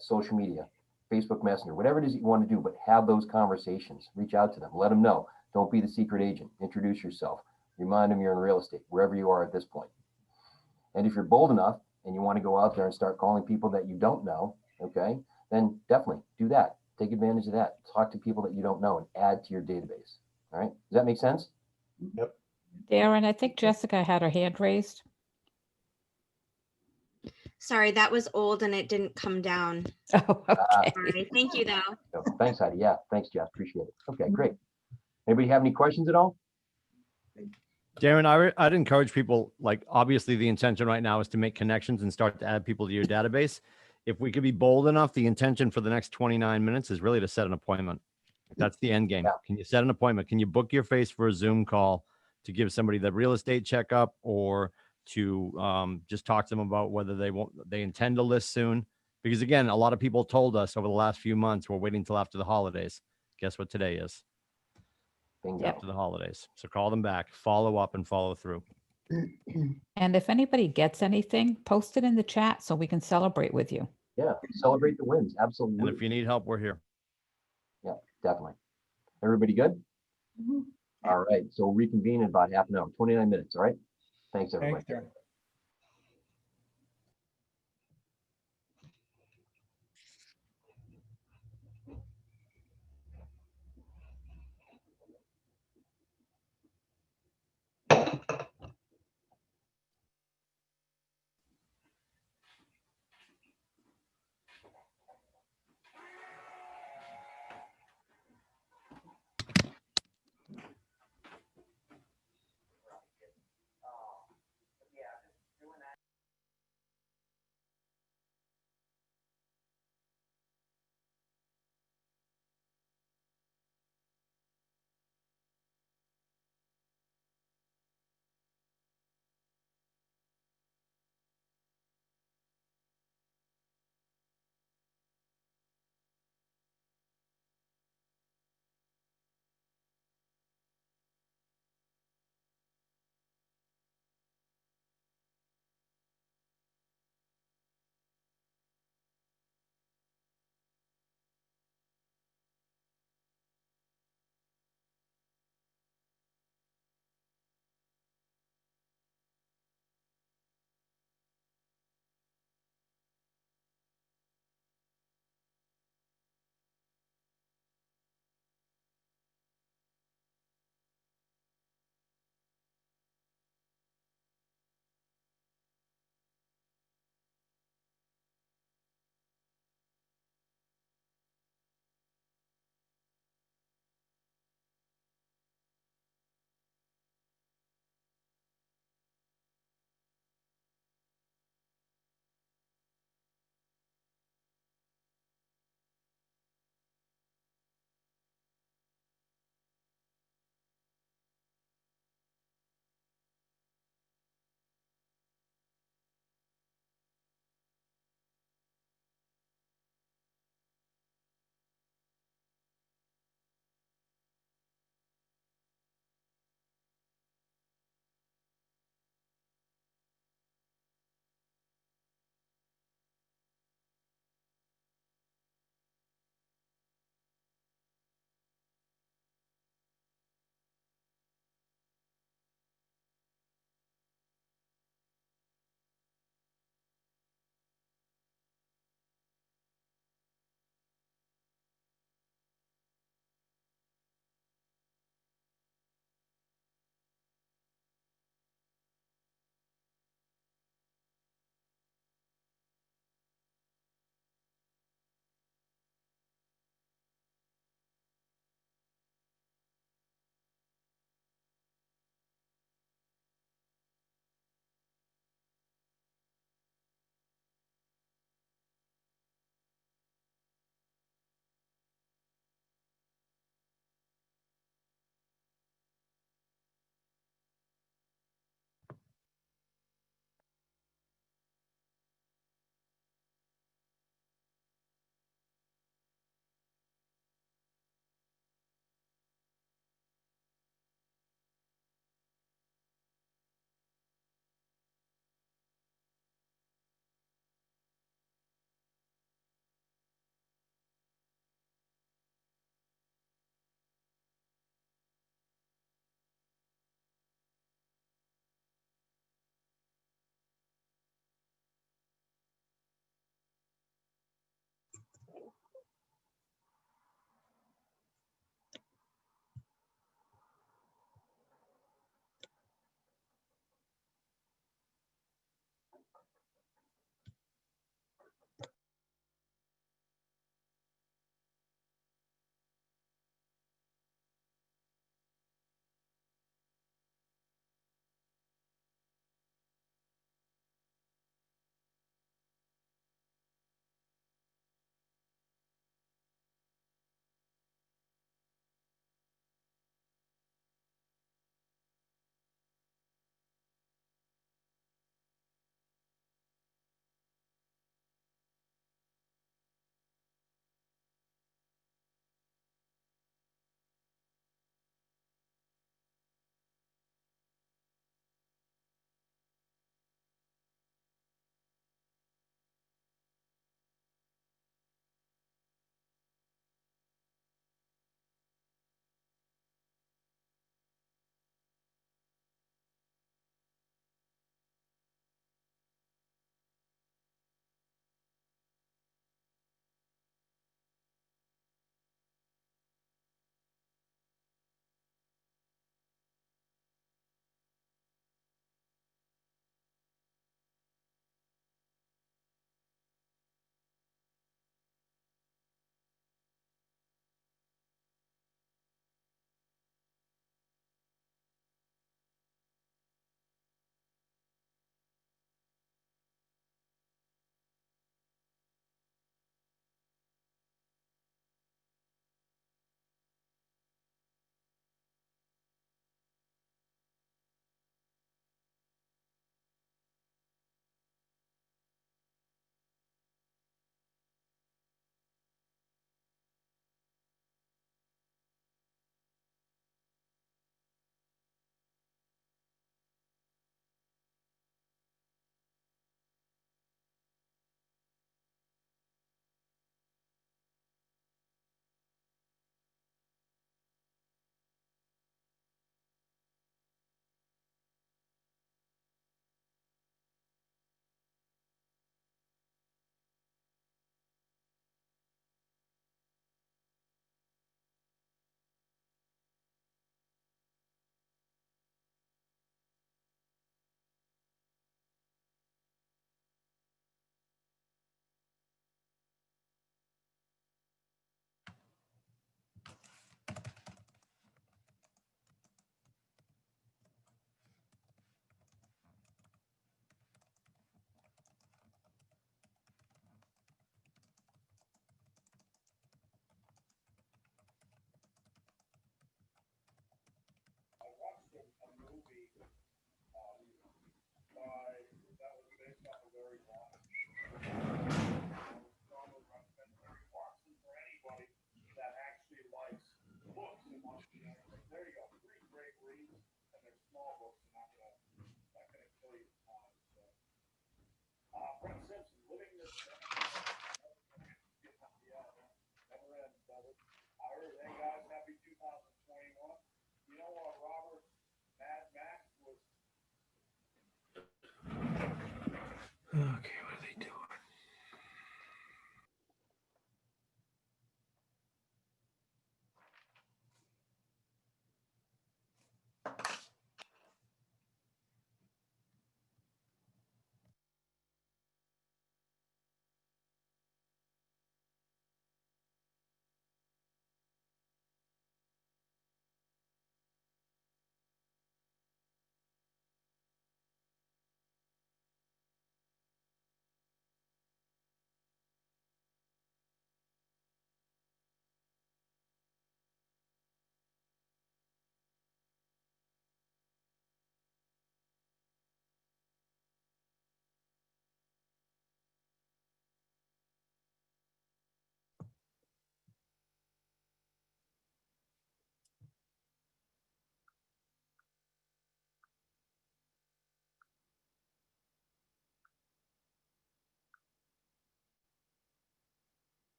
social media, Facebook Messenger, whatever it is that you want to do, but have those conversations. Reach out to them. Let them know Don't be the secret agent. Introduce yourself. Remind them you're in real estate, wherever you are at this point. And if you're bold enough and you want to go out there and start calling people that you don't know, okay, then definitely do that. Take advantage of that. Talk to people that you don't know and add to your database. All right. Does that make sense? Yep. Darren, I think Jessica had her hand raised. Sorry, that was old and it didn't come down. Oh, okay. Sorry. Thank you though. So, thanks, Heidi. Yeah. Thanks, Jeff. Appreciate it. Okay, great. Anybody have any questions at all? Darren, I'd encourage people, like, obviously the intention right now is to make connections and start to add people to your database. If we could be bold enough, the intention for the next 29 minutes is really to set an appointment. That's the end game. Can you set an appointment? Can you book your face for a Zoom call to give somebody the real estate checkup, or to just talk to them about whether they intend to list soon? Because again, a lot of people told us over the last few months, we're waiting till after the holidays. Guess what today is? After the holidays. So call them back, follow up and follow through. And if anybody gets anything, post it in the chat so we can celebrate with you. Yeah, celebrate the wins. Absolutely. And if you need help, we're here. Yeah, definitely. Everybody good? All right. So we'll reconvene in about half an hour, 29 minutes. All right. Thanks, everybody. Thanks, Darren.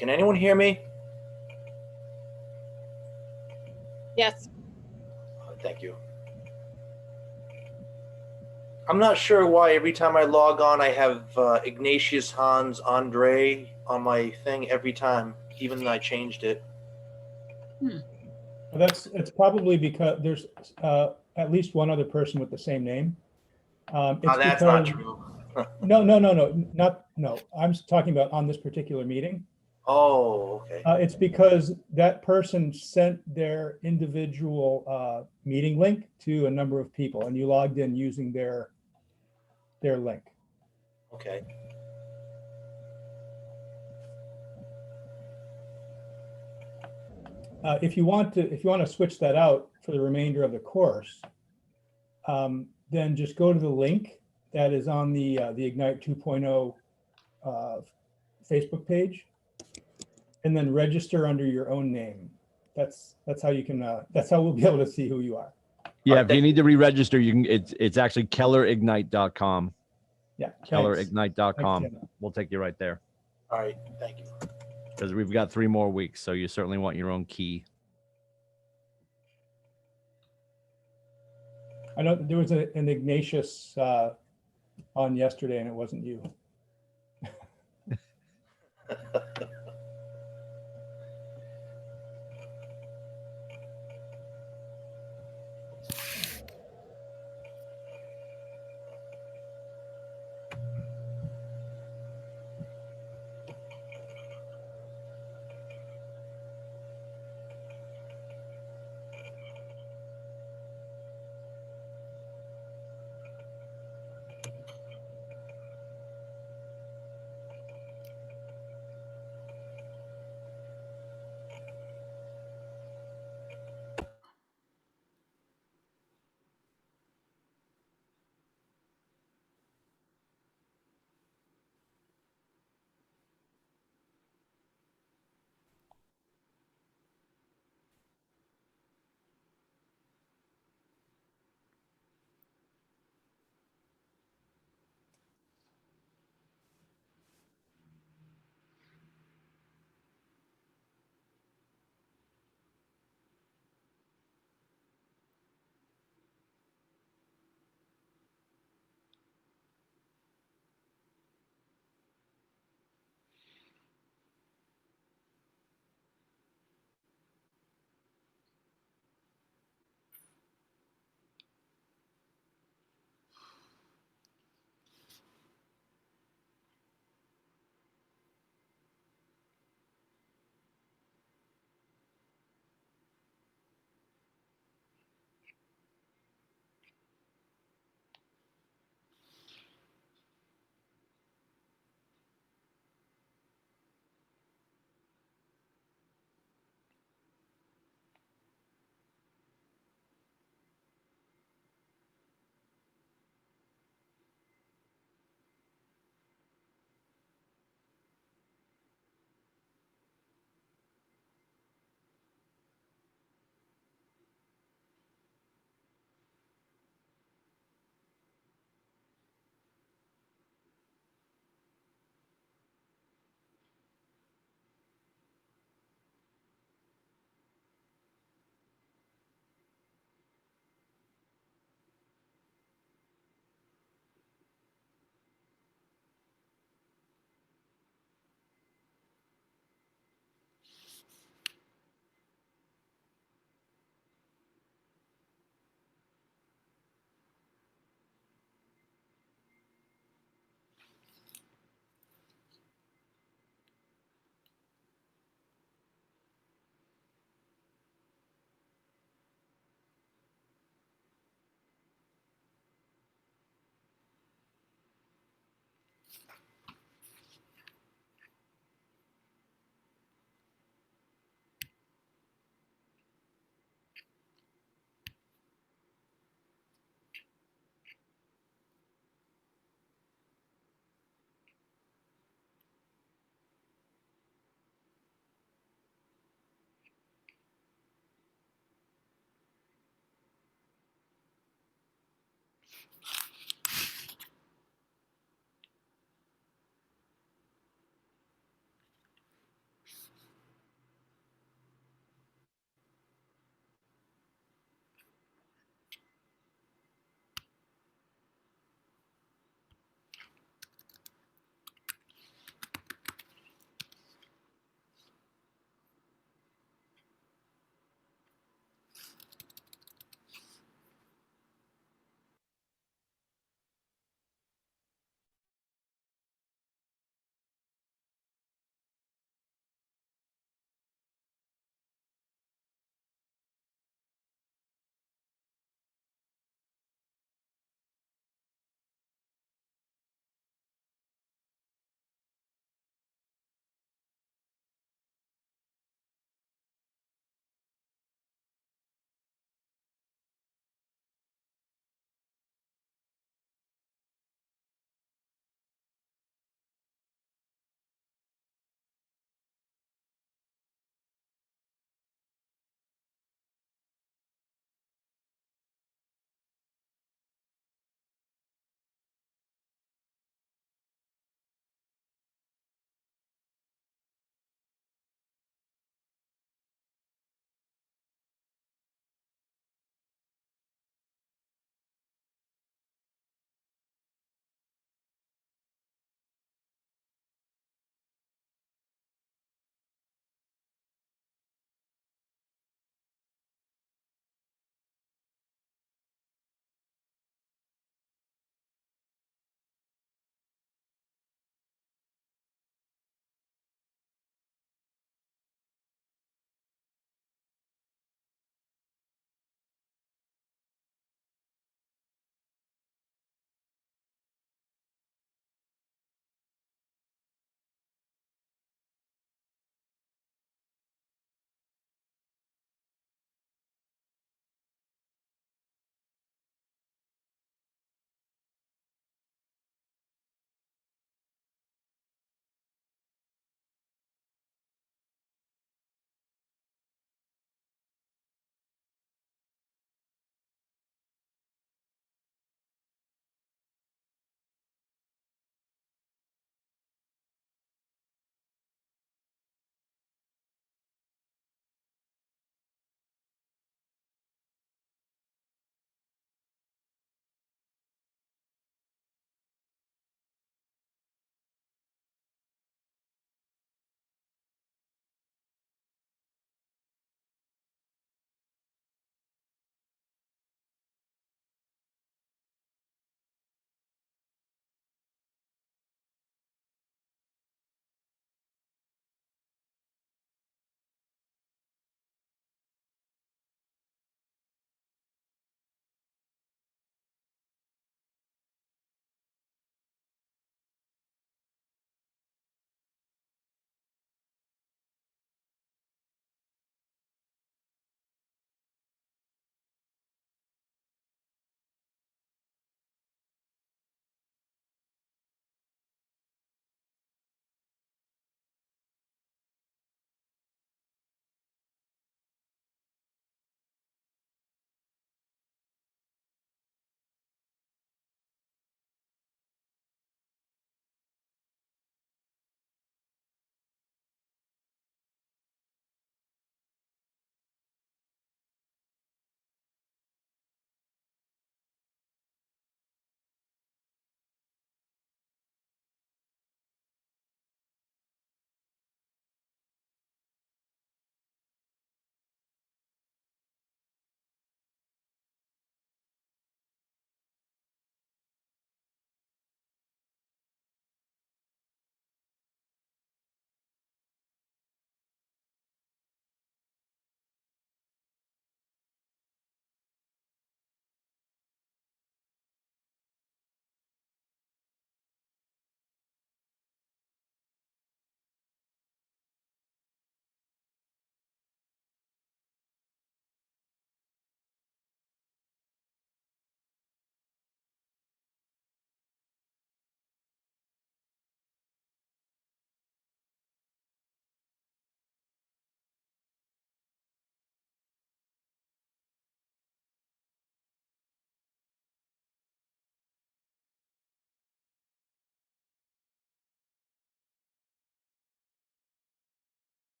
Can anyone hear me? Yes. Thank you. I'm not sure why every time I log on, I have Ignatius Hans Andre on my thing every time, even though I changed it. Well, it's probably because there's at least one other person with the same name. It's That's not because- true. No. I'm talking about on this particular meeting. Oh, okay. It's because that person sent their individual meeting link to a number of people, and you logged in using their link. Okay. If you want to switch that out for the remainder of the course, then just go to the link that is on the Ignite 2.0 Facebook page, and then register under your own name. That's how you can. That's how we'll be able to see who you are. Yeah, if you need to re-register, you can. It's actually kellerignite.com. Yeah, kellerignite.com. Thanks, Tim. We'll take you right there All right. Thank you. because we've got 3 more weeks, so you certainly want your own key. I know there was an Ignatius on yesterday, and it wasn't you.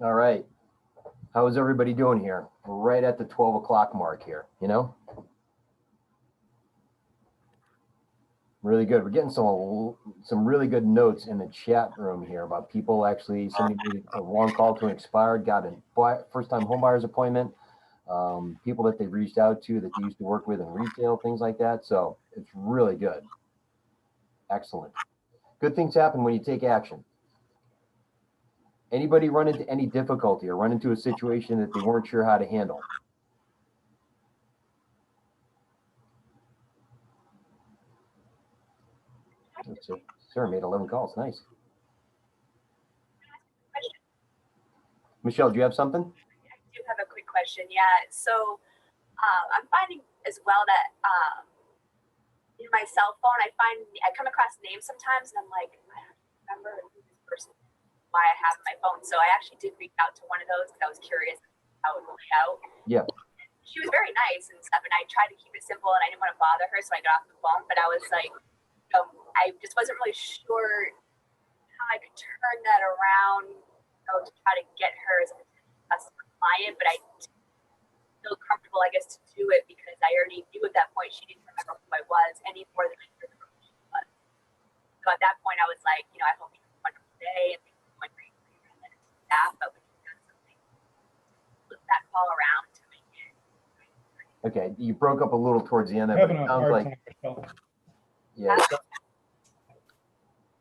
All right. How is everybody doing here? We're right at the 12 o'clock mark here, you know? Really good. We're getting some really good notes in the chat room here about people actually, somebody made a long call to an expired, got a first-time homebuyer's appointment, people that they reached out to that they used to work with in retail, things like that. So it's really good. Excellent. Good things happen when you take action. Anybody run into any difficulty or run into a situation that they weren't sure how to handle? Let's see. Sarah made 11 calls. Nice. Michelle, do you have something? I do have a quick question. Yeah. So I'm finding as well that in my cell phone, I come across names sometimes and I'm like, I don't remember who this person is, why I have my phone. So I actually did reach out to one of those because I was curious how it would play out. Yeah. She was very nice and stuff, and I tried to keep it simple and I didn't want to bother her, so I got off the phone. But I was like, I just wasn't really sure how I could turn that around, to try to get her as a customer client. But I feel comfortable, I guess, to do it because I already knew at that point she didn't remember who I was any more than I remember who she was. So at that point, I was like, I hope you have a wonderful day and things are going great for you and then that. But when you've done something, flip that call around to make it. Okay. You broke up a little towards the end there, but it sounds like, yeah.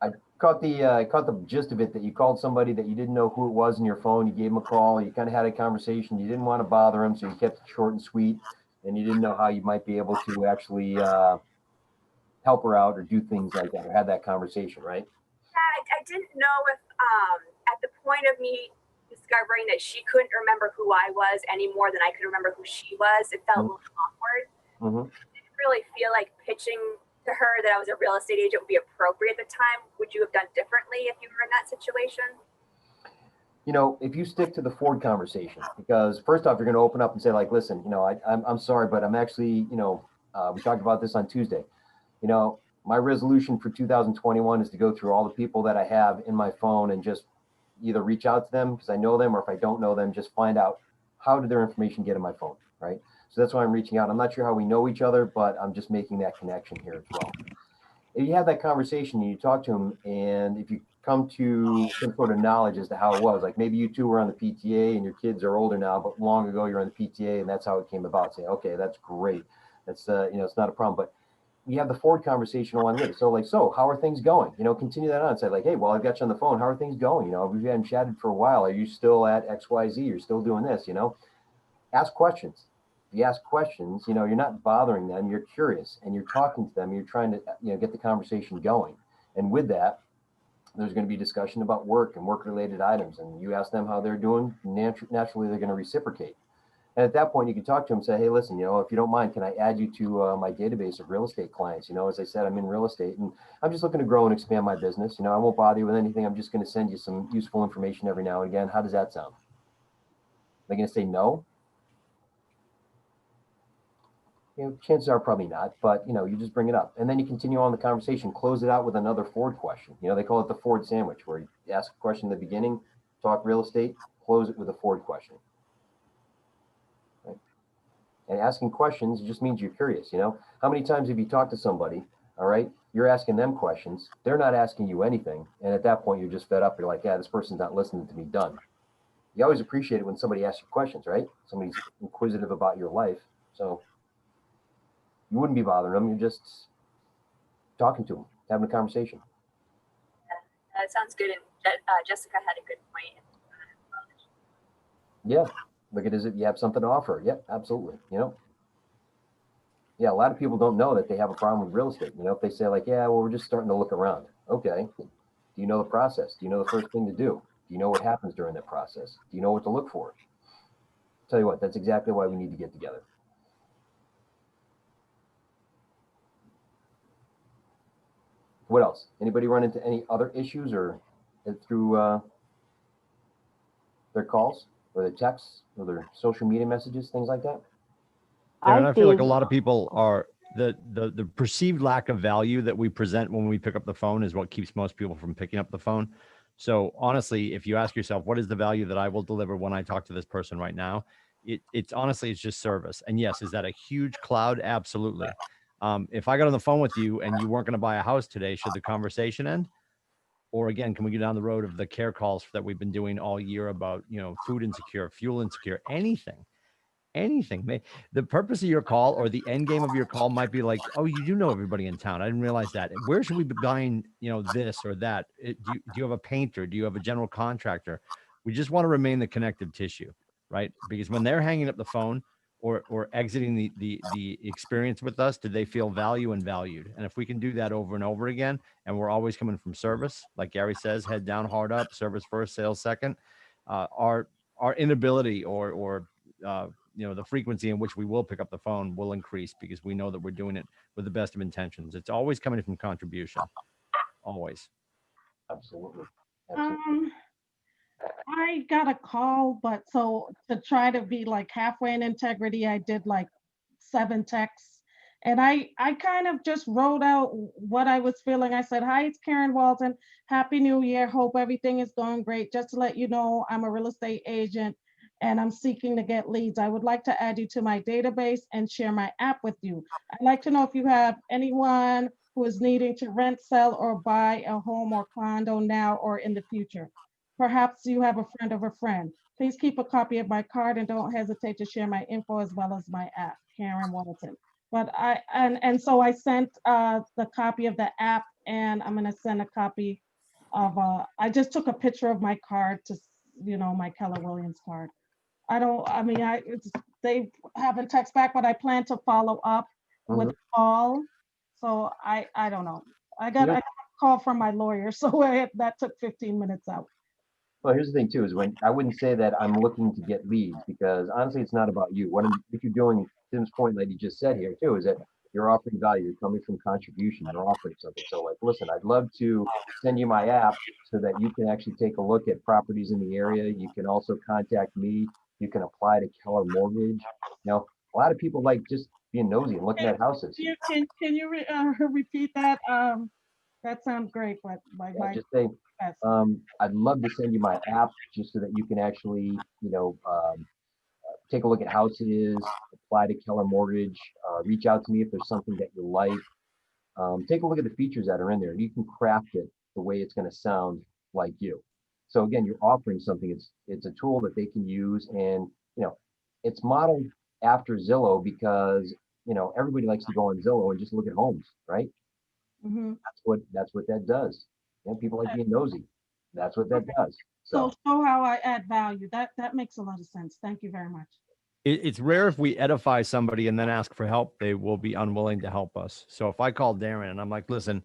I caught the gist of it, that you called somebody that you didn't know who it was in your phone. You gave them a call. You kind of had a conversation. You didn't want to bother them, so you kept it short and sweet. And you didn't know how you might be able to actually help her out or do things like that, or have that conversation, right? Yeah, I didn't know if at the point of me discovering that she couldn't remember who I was any more than I could remember who she was, it felt a little awkward. Mm-hmm. I didn't really feel like pitching to her that I was a real estate agent would be appropriate at the time. Would you have done differently if you were in that situation? If you stick to the Ford conversation, because first off, you're going to open up and say, like, listen, I'm sorry, but I'm actually, we talked about this on Tuesday. My resolution for 2021 is to go through all the people that I have in my phone and just either reach out to them because I know them, or if I don't know them, just find out how did their information get in my phone, right? So that's why I'm reaching out. I'm not sure how we know each other, but I'm just making that connection here as well. If you have that conversation and you talk to them, and if you come to some sort of knowledge as to how it was, like maybe you two were on the PTA and your kids are older now, but long ago you're on the PTA and that's how it came about. Say, okay, that's great. That's, it's not a problem, but you have the Ford conversation along with it. So how are things going? Continue that on and say like, hey, well, I've got you on the phone. How are things going? We haven't chatted for a while. Are you still at XYZ? You're still doing this, ask questions. If you ask questions, you're not bothering them. You're curious and you're talking to them. You're trying to, get the conversation going. And with that, there's going to be discussion about work and work-related items. And you ask them how they're doing, naturally, they're going to reciprocate. And at that point, you can talk to them and say, hey, listen, if you don't mind, can I add you to my database of real estate clients? As I said, I'm in real estate and I'm just looking to grow and expand my business. I won't bother you with anything. I'm just going to send you some useful information every now and again. How does that sound? They're going to say no. Chances are probably not, but you just bring it up and then you continue on the conversation, close it out with another Ford question. They call it the Ford sandwich, where you ask a question at the beginning, talk real estate, close it with a Ford question. Right? And asking questions just means you're curious. How many times have you talked to somebody? All right, you're asking them questions, they're not asking you anything, and at that point you're just fed up. You're like, yeah, this person's not listening to me. Done. You always appreciate it when somebody asks you questions, right? Somebody's inquisitive about your life, so you wouldn't be bothering them. You're just talking to them, having a conversation. That sounds good. And Jessica had a good point. Yeah. Look at it as if you have something to offer. Yep, absolutely. Yeah, a lot of people don't know that they have a problem with real estate. If they say like, yeah, well, we're just starting to look around. Okay. Do you know the process? Do you know the first thing to do? Do you know what happens during that process? Do you know what to look for? Tell you what, that's exactly why we need to get together. What else? Anybody run into any other issues or through their calls or their texts or their social media messages, things like that? And I feel like a lot of people are the perceived lack of value that we present when we pick up the phone is what keeps most people from picking up the phone. So honestly, if you ask yourself, what is the value that I will deliver when I talk to this person right now? It's honestly, it's just service. And yes, is that a huge cloud? Absolutely. If I got on the phone with you and you weren't going to buy a house today, should the conversation end? Or again, can we go down the road of the care calls that we've been doing all year about, food insecure, fuel insecure, anything? The purpose of your call or the end game of your call might be like, oh, you do know everybody in town. I didn't realize that. Where should we be buying, this or that? Do you have a painter? Do you have a general contractor? We just want to remain the connective tissue, right? Because when they're hanging up the phone or exiting the experience with us, do they feel value and valued? And if we can do that over and over again, and we're always coming from service, like Gary says, head down, heart up, service first, sales second, our inability or the frequency in which we will pick up the phone will increase because we know that we're doing it with the best of intentions. It's always coming from contribution. Always. Absolutely. I got a call, but so to try to be like halfway in integrity, I did like 7 texts. And I kind of just wrote out what I was feeling. I said, hi, it's Karen Walton. Happy New Year. Hope everything is going great. Just to let you know, I'm a real estate agent and I'm seeking to get leads. I would like to add you to my database and share my app with you. I'd like to know if you have anyone who is needing to rent, sell, or buy a home or condo now or in the future. Perhaps you have a friend of a friend. Please keep a copy of my card and don't hesitate to share my info as well as my app, Karen Walton. But so I sent the copy of the app, and I'm gonna send a copy of, I just took a picture of my card to, my Keller Williams card. They haven't texted back, but I plan to follow up with a call. So I don't know. I got a call from my lawyer, so that took 15 minutes out. Well, here's the thing too, is when I wouldn't say that I'm looking to get leads, because honestly, it's not about you. If you're doing Tim's point, like he just said here too, is that you're offering value, you're coming from contribution, you're offering something. So like, listen, I'd love to send you my app so that you can actually take a look at properties in the area. You can also contact me. You can apply to Keller Mortgage. Now, a lot of people like just being nosy and looking at houses. Can you repeat that? That sounds great, but Just say, I'd love to send you my app just so that you can actually, take a look at houses, apply to Keller Mortgage, reach out to me if there's something that you like. Take a look at the features that are in there. You can craft it the way it's going to sound like you. So again, you're offering something. It's a tool that they can use, and it's modeled after Zillow because everybody likes to go on Zillow and just look at homes, right? Mm-hmm. That's what that does. People like being nosy. That's what that does. So how I add value. That makes a lot of sense. Thank you very much. It's rare if we edify somebody and then ask for help, they will be unwilling to help us. So if I call Darren and I'm like, listen,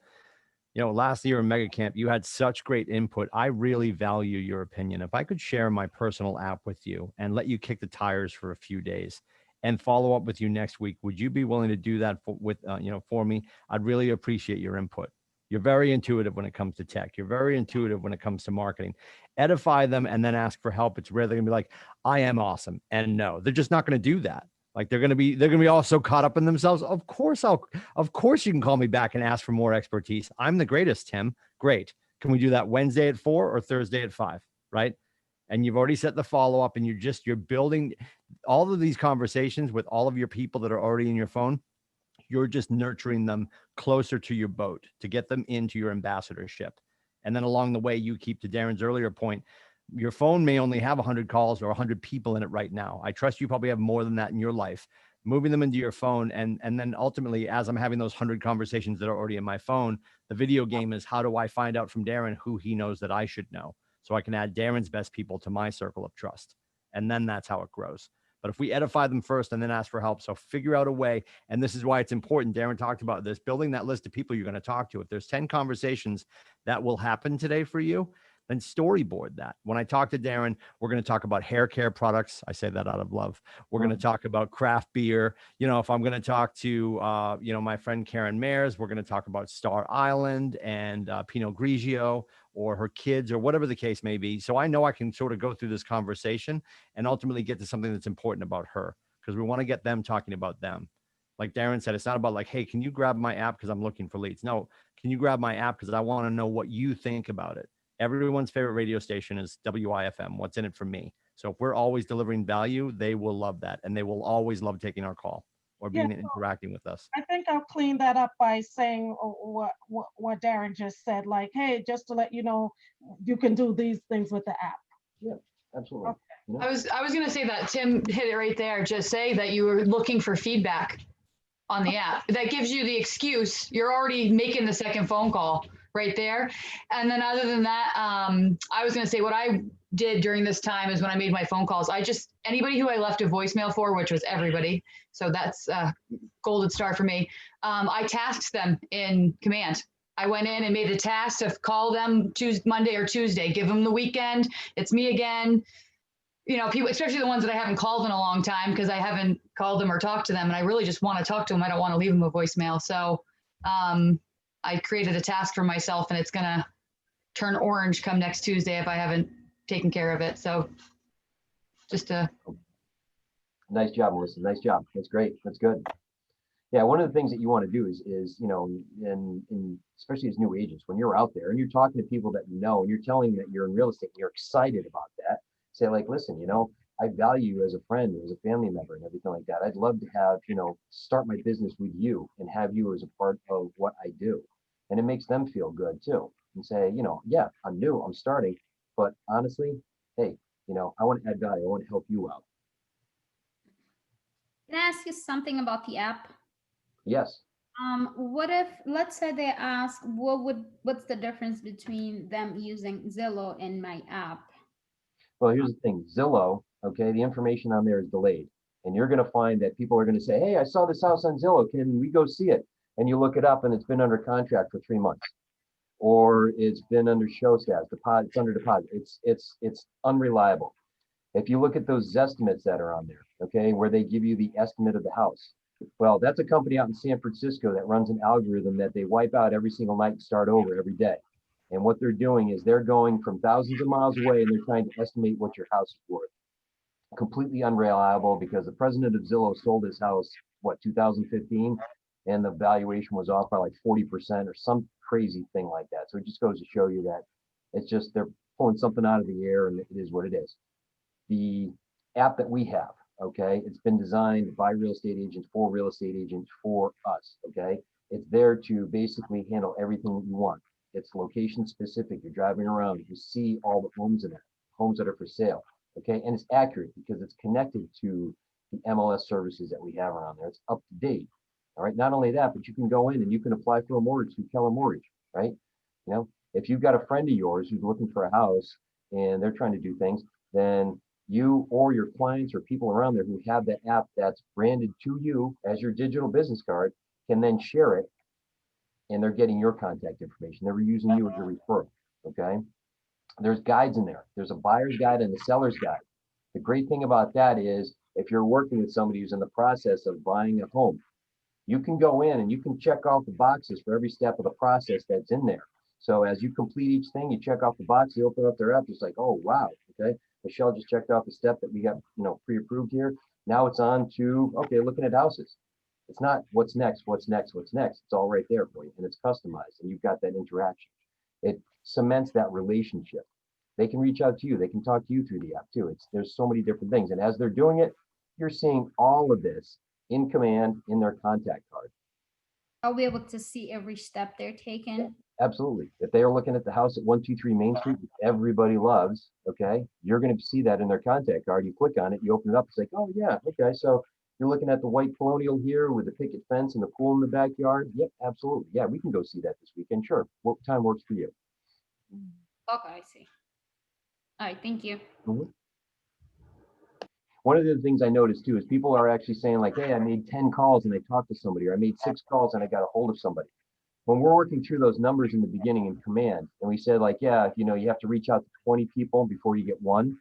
last year in Mega Camp, you had such great input. I really value your opinion. If I could share my personal app with you and let you kick the tires for a few days and follow up with you next week, would you be willing to do that for me? I'd really appreciate your input. You're very intuitive when it comes to tech. You're very intuitive when it comes to marketing. Edify them and then ask for help. It's rare they're gonna be like, I am awesome. And no, they're just not gonna do that. Like they're gonna be all so caught up in themselves. Of course you can call me back and ask for more expertise. I'm the greatest, Tim. Great. Can we do that Wednesday at 4 or Thursday at 5? Right? And you've already set the follow-up and you're building all of these conversations with all of your people that are already in your phone. You're just nurturing them closer to your boat to get them into your ambassadorship. And then along the way, you keep, to Darren's earlier point, your phone may only have 100 calls or 100 people in it right now. I trust you probably have more than that in your life. Moving them into your phone. And then ultimately, as I'm having those 100 conversations that are already in my phone, the video game is, how do I find out from Darren who he knows that I should know? So I can add Darren's best people to my circle of trust. And then that's how it grows. But if we edify them first and then ask for help, so figure out a way. And this is why it's important. Darren talked about this, building that list of people you're going to talk to. If there's 10 conversations that will happen today for you, then storyboard that. When I talk to Darren, we're going to talk about hair care products. I say that out of love. We're going to talk about craft beer. If I'm going to talk to, my friend Karen Mayers, we're going to talk about Star Island and Pinot Grigio or her kids or whatever the case may be. So I know I can sort of go through this conversation and ultimately get to something that's important about her, because we want to get them talking about them. Like Darren said, it's not about like, hey, can you grab my app because I'm looking for leads? No, can you grab my app because I want to know what you think about it? everyone's favorite radio station is WIFM. What's in it for me? So if we're always delivering value, they will love that. And they will always love taking our call or Yeah, being interacting with us. I think I'll clean that up by saying what Darren just said, like, hey, just to let you know, you can do these things with the app. Yeah, absolutely. I was going to say that Tim hit it right there. Just say that you were looking for feedback on the app. That gives you the excuse. You're already making the second phone call right there. And then other than that, I was going to say what I did during this time is when I made my phone calls, anybody who I left a voicemail for, which was everybody. So that's a golden star for me. I tasked them in Command. I went in and made a task to call them Monday or Tuesday, give them the weekend. It's me again. You know, people, especially the ones that I haven't called in a long time because I haven't called them or talked to them. And I really just want to talk to them. I don't want to leave them a voicemail. So I created a task for myself and it's going to turn orange come next Tuesday if I haven't taken care of it. So just a Nice job, Melissa. Nice job. That's great. That's good. Yeah, one of the things that you want to do is you know, in especially as new agents, when you're out there and you're talking to people that you know and you're telling them that you're in real estate and you're excited about that, say like, listen, you know, I value you as a friend, as a family member and everything like that. I'd love to have, you know, start my business with you and have you as a part of what I do. And it makes them feel good too. And say, you know, yeah, I'm new, I'm starting, but honestly, hey, you know, I want to add value. I want to help you out. Can I ask you something about the app? Yes. What if, let's say they ask, what's the difference between them using Zillow and my app? Well, here's the thing, Zillow, okay, the information on there is delayed. And you're going to find that people are going to say, hey, I saw this house on Zillow. Can we go see it? And you look it up and it's been under contract for 3 months. Or it's been under show status, deposit, it's under deposit. It's unreliable. If you look at those Zestimates that are on there, okay, where they give you the estimate of the house. Well, that's a company out in San Francisco that runs an algorithm that they wipe out every single night and start over every day. And what they're doing is they're going from thousands of miles away and they're trying to estimate what your house is worth. Completely unreliable because the president of Zillow sold his house, what, 2015? And the valuation was off by like 40% or some crazy thing like that. So it just goes to show you that it's just, they're pulling something out of the air and it is what it is. The app that we have, okay, it's been designed by real estate agents for real estate agents for us, okay? It's there to basically handle everything that you want. It's location specific. You're driving around, you see all the homes in it, homes that are for sale, okay? And it's accurate because it's connected to the MLS services that we have around there. It's up to date, all right? Not only that, but you can go in and you can apply for a mortgage through Keller Mortgage, right? You know, if you've got a friend of yours who's looking for a house and they're trying to do things, then you or your clients or people around there who have that app that's branded to you as your digital business card can then share it and they're getting your contact information. They're using you as a referral, okay? There's guides in there. There's a buyer's guide and a seller's guide. The great thing about that is if you're working with somebody who's in the process of buying a home, you can go in and you can check off the boxes for every step of the process that's in there. So as you complete each thing, you check off the box, you open up their app, it's like, oh, wow, okay. Michelle just checked off the step that we got, you know, pre-approved here. Now it's on to, okay, looking at houses. It's not what's next, what's next, what's next. It's all right there for you and it's customized and you've got that interaction. It cements that relationship. They can reach out to you. They can talk to you through the app too. There's so many different things. And as they're doing it, you're seeing all of this in command in their contact card. I'll be able to see every step they're taking. Absolutely. If they are looking at the house at 123 Main Street, which everybody loves, okay, you're going to see that in their contact card. You click on it, you open it up, it's like, oh yeah, okay, so you're looking at the white colonial here with the picket fence and the pool in the backyard. Yep, absolutely. Yeah, we can go see that this weekend. Sure. What time works for you? Okay, I see. All right, thank you. One of the things I noticed too is people are actually saying like, hey, I made 10 calls and I talked to somebody, or I made 6 calls and I got a hold of somebody. When we're working through those numbers in the beginning in command, and we said like, yeah, you know, you have to reach out to 20 people before you get one.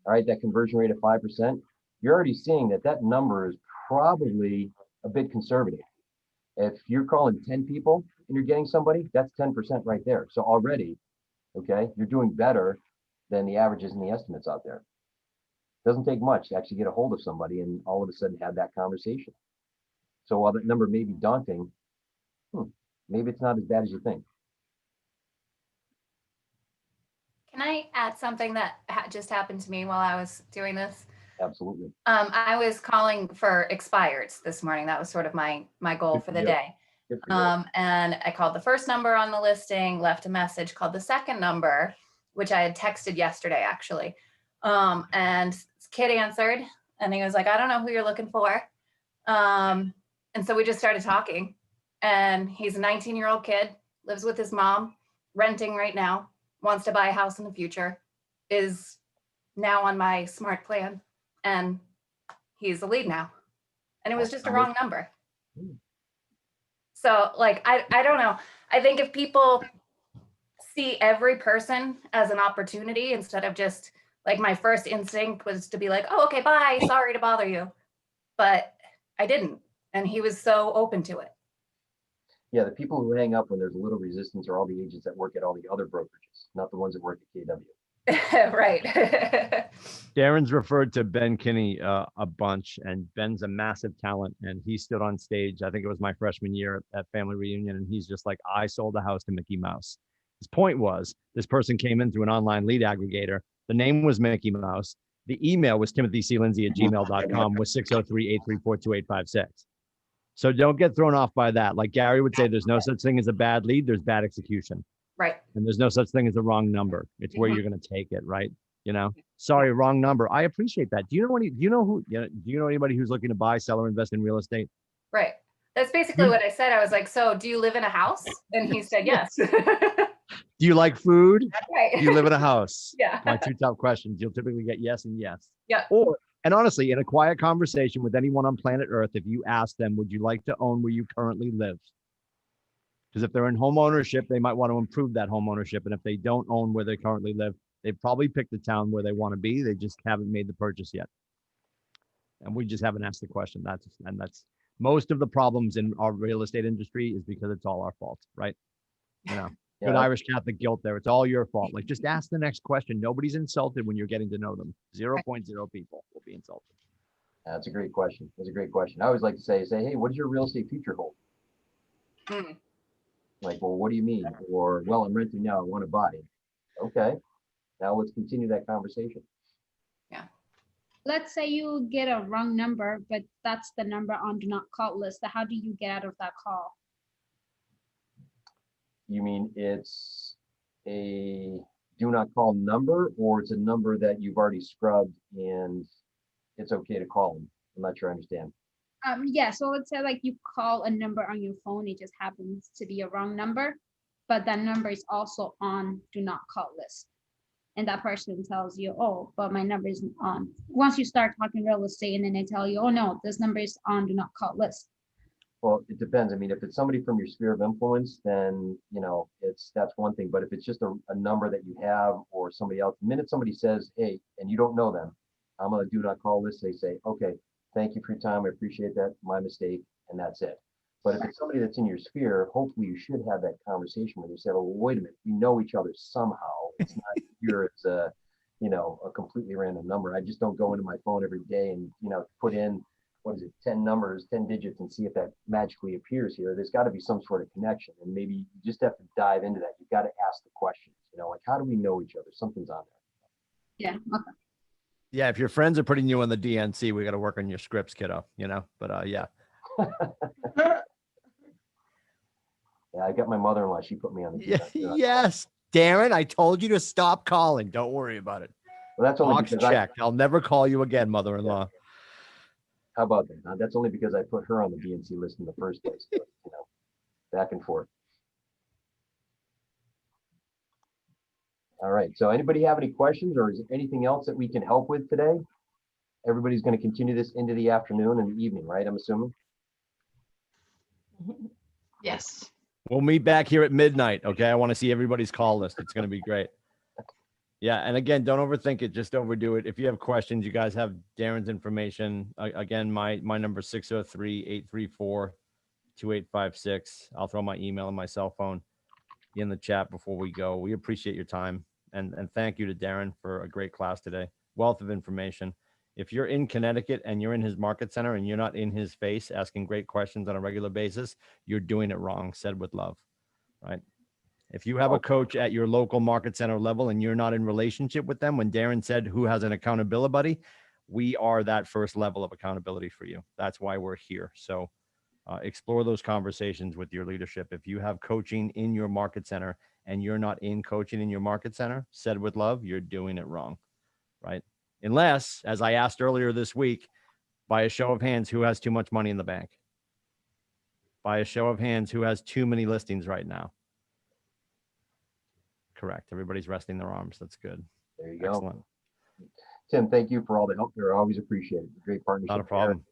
All right, that conversion rate of 5%, you're already seeing that that number is probably a bit conservative. If you're calling 10 people and you're getting somebody, that's 10% right there. So already, okay, you're doing better than the averages and the estimates out there. Doesn't take much to actually get a hold of somebody and all of a sudden have that conversation. So while that number may be daunting, maybe it's not as bad as you think. I add something that just happened to me while I was doing this? Absolutely. I was calling for expireds this morning. That was sort of my goal Good for for the you. day. Good for you. And I called the first number on the listing, left a message, called the second number, which I had texted yesterday actually. And this kid answered and he was like, I don't know who you're looking for. And so we just started talking, and he's a 19-year-old kid, lives with his mom, renting right now, wants to buy a house in the future, is now on my smart plan, and he's the lead now. And it was just a wrong number. So like, I don't know. I think if people see every person as an opportunity instead of just like, my first instinct was to be like, oh, okay, bye, sorry to bother you. But I didn't. And he was so open to it. Yeah, the people who hang up when there's a little resistance are all the agents that work at all the other brokerages, not the ones that work at KW. Right. Darren's referred to Ben Kinney a bunch, and Ben's a massive talent. And he stood on stage, I think it was my freshman year at Family Reunion, and he's just like, I sold a house to Mickey Mouse. His point was, this person came in through an online lead aggregator. The name was Mickey Mouse. The email was timothyclindsay@gmail.com with 603-834-2856. So don't get thrown off by that. Like Gary would say, there's no such thing as a bad lead. There's bad execution. Right. And there's no such thing as a wrong number. It's where you're going to take it, right? You know, sorry, wrong number. I appreciate that. Do you know anybody who's looking to buy, sell, or invest in real estate? Right. That's basically what I said. I was like, so do you live in a house? And he said, yes. Do you like food? Right. Do you live in a house? Yeah. My two top questions. You'll typically get yes and yes. Yeah. And honestly, in a quiet conversation with anyone on planet Earth, if you ask them, would you like to own where you currently live? Because if they're in home ownership, they might want to improve that home ownership. And if they don't own where they currently live, they probably picked the town where they want to be. They just haven't made the purchase yet. And we just haven't asked the question. That's most of the problems in our real estate industry is because it's all our fault, right? You know, Yeah. good Irish Catholic guilt there. It's all your fault. Like, just ask the next question. Nobody's insulted when you're getting to know them. 0.0 people will be insulted. That's a great question. That's a great question. I always like to say, hey, what does your real estate future hold? Like, well, what do you mean? Or, well, I'm renting now, I want to buy. Okay, now let's continue that conversation. Let's say you get a wrong number, but that's the number on do not call list. How do you get out of that call? You mean it's a do not call number, or it's a number that you've already scrubbed and it's okay to call them? I'm not sure I understand. Yeah, so let's say like you call a number on your phone, it just happens to be a wrong number, but that number is also on do not call list. And that person tells you, oh, but my number isn't on. Once you start talking real estate and then they tell you, oh no, this number is on do not call list. Well, it depends. I mean, if it's somebody from your sphere of influence, then, you know, that's one thing. But if it's just a number that you have or somebody else, the minute somebody says, hey, and you don't know them, I'm on a do not call list, they say, okay, thank you for your time. I appreciate that. My mistake. And that's it. But if it's somebody that's in your sphere, hopefully you should have that conversation where you say, well, wait a minute, we know each other somehow. It's not here. It's a completely random number. I just don't go into my phone every day and, put in, 10 numbers, 10 digits and see if that magically appears here. There's got to be some sort of connection. And maybe you just have to dive into that. You've got to ask the questions, like, how do we know each other? Something's on there. Yeah. Okay. Yeah. If your friends are putting you on the DNC, we got to work on your scripts, kiddo, but yeah. Yeah, I got my mother-in-law. She put me on the Yes, Darren, I told you to stop calling. Don't worry about it. Well, that's only Box because checked. I'll never call you again, mother-in-law. How about that? That's only because I put her on the DNC list in the first place. But, back and forth. All right. So anybody have any questions, or is there anything else that we can help with today? Everybody's going to continue this into the afternoon and the evening, right? I'm assuming. Yes. We'll meet back here at midnight. Okay. I want to see everybody's call list. It's going to be great. Yeah. And again, don't overthink it. Just overdo it. If you have questions, you guys have Darren's information. Again, my number is 603-834-2856. I'll throw my email and my cell phone in the chat before we go. We appreciate your time. And thank you to Darren for a great class today. Wealth of information. If you're in Connecticut and you're in his market center and you're not in his face asking great questions on a regular basis, you're doing it wrong, said with love, right? If you have a coach at your local market center level and you're not in relationship with them, when Darren said who has an accountability buddy, we are that first level of accountability for you. That's why we're here. So explore those conversations with your leadership. If you have coaching in your market center and you're not in coaching in your market center, said with love, you're doing it wrong, right? Unless, as I asked earlier this week, by a show of hands, who has too much money in the bank? By a show of hands, who has too many listings right now? Correct. Everybody's resting their arms. That's good. There you go. Excellent. Tim, thank you for all the help there. I always appreciate it. Great partnership. Not a problem.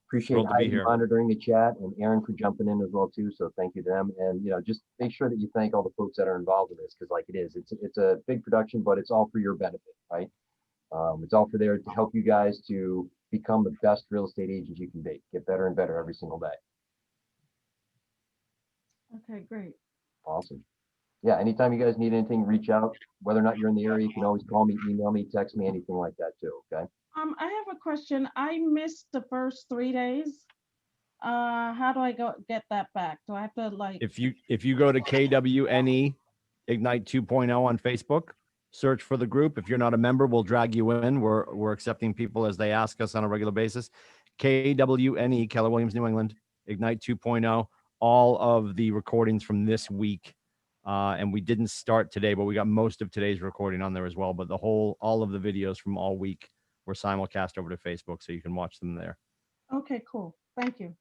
Appreciate Thrilled to be Ivy here. monitoring the chat and Aaron for jumping in as well too. So thank you to them. And just make sure that you thank all the folks that are involved in this, because like it's a big production, but it's all for your benefit, right? It's all for there to help you guys to become the best real estate agents you can be. Get better and better every single day. Okay, great. Awesome. Yeah, anytime you guys need anything, reach out. Whether or not you're in the area, you can always call me, email me, text me, anything like that too, okay? I have a question. I missed the first 3 days. How do I get that back? Do I have to like? If you go to KWNE Ignite 2.0 on Facebook, search for the group. If you're not a member, we'll drag you in. We're accepting people as they ask us on a regular basis. KWNE, Keller Williams New England, Ignite 2.0, all of the recordings from this week. And we didn't start today, but we got most of today's recording on there as well. But all of the videos from all week were simulcast over to Facebook, so you can watch them there. Okay, cool. Thank you.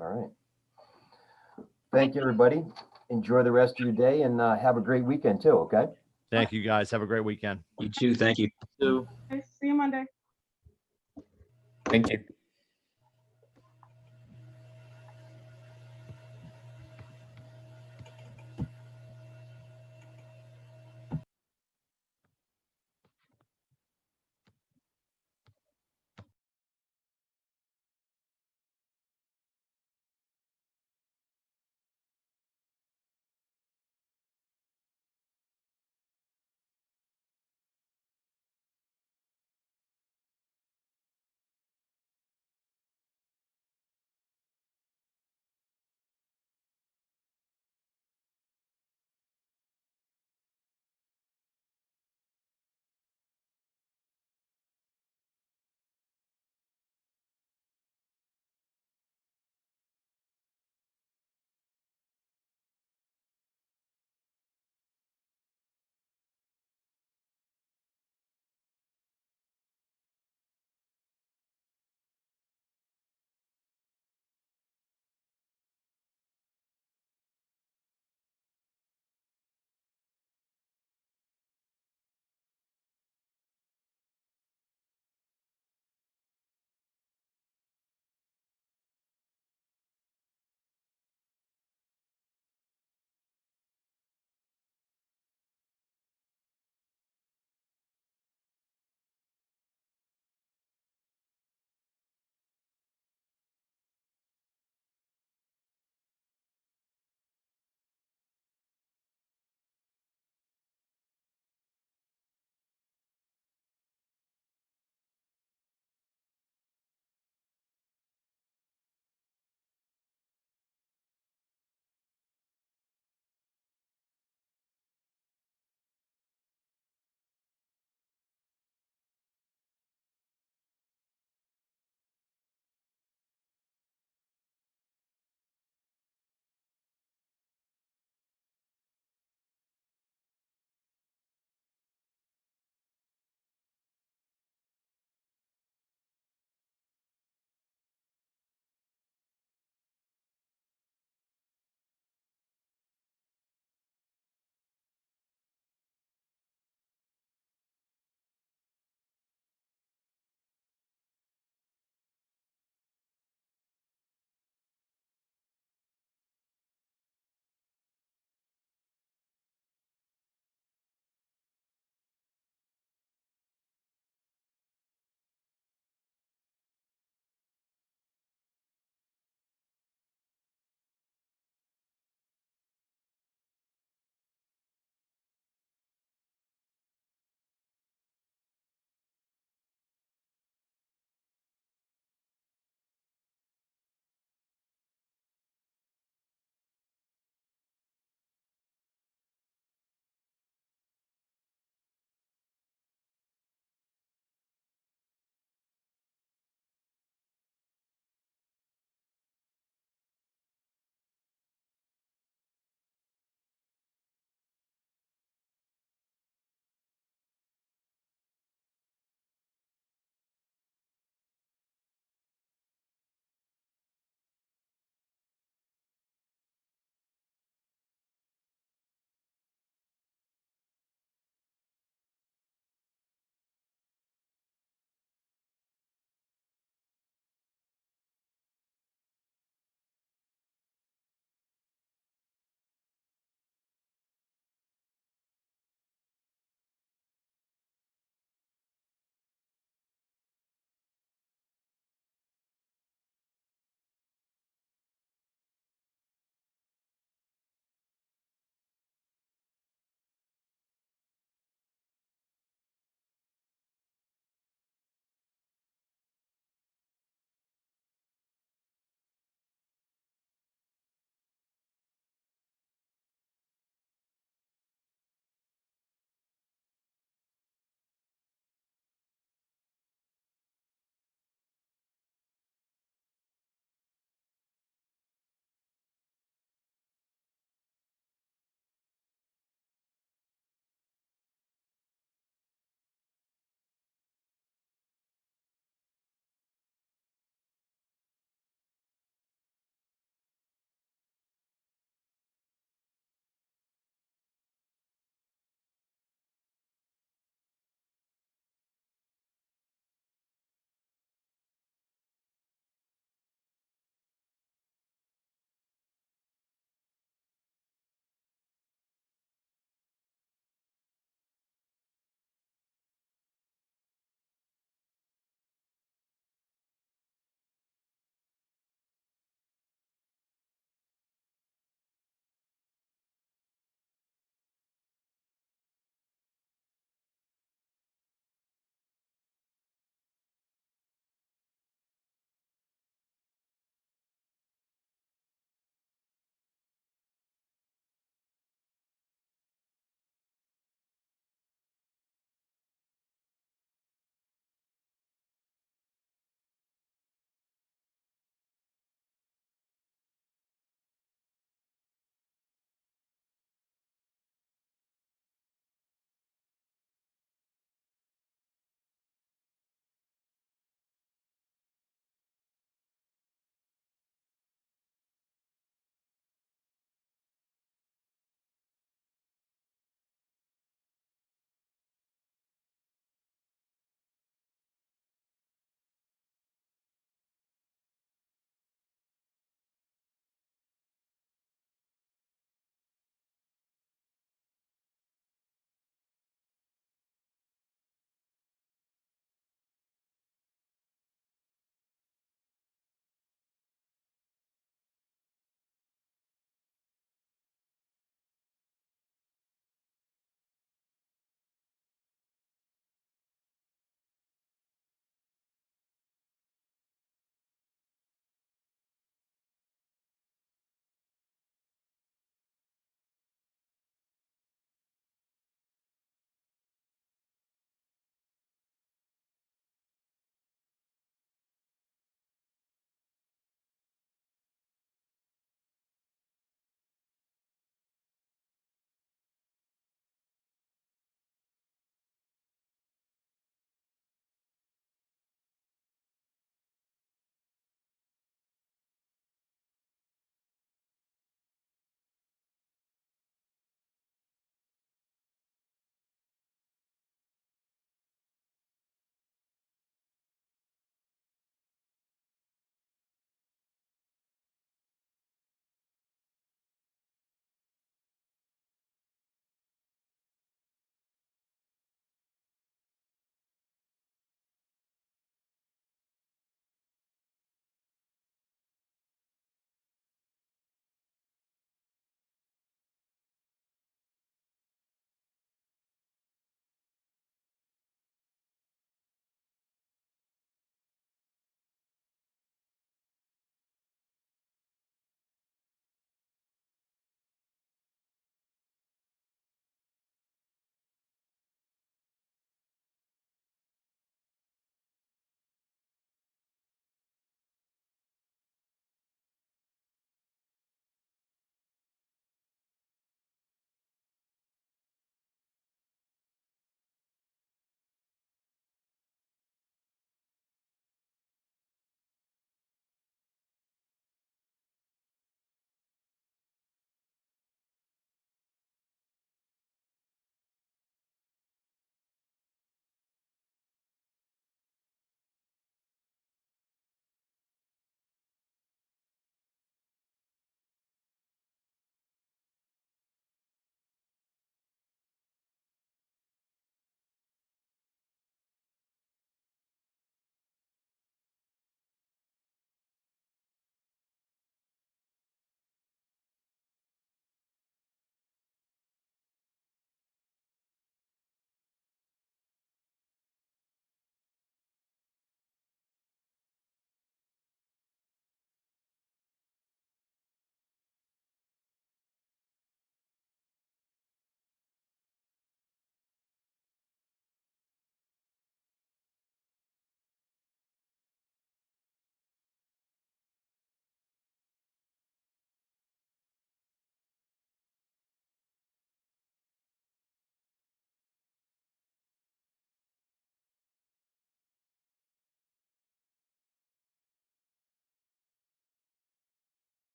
All right. Thank you, everybody. Enjoy the rest of your day and have a great weekend too, okay? Thank you, guys. Have a great weekend. You too. Thank you. Okay, see you Monday. Thank you.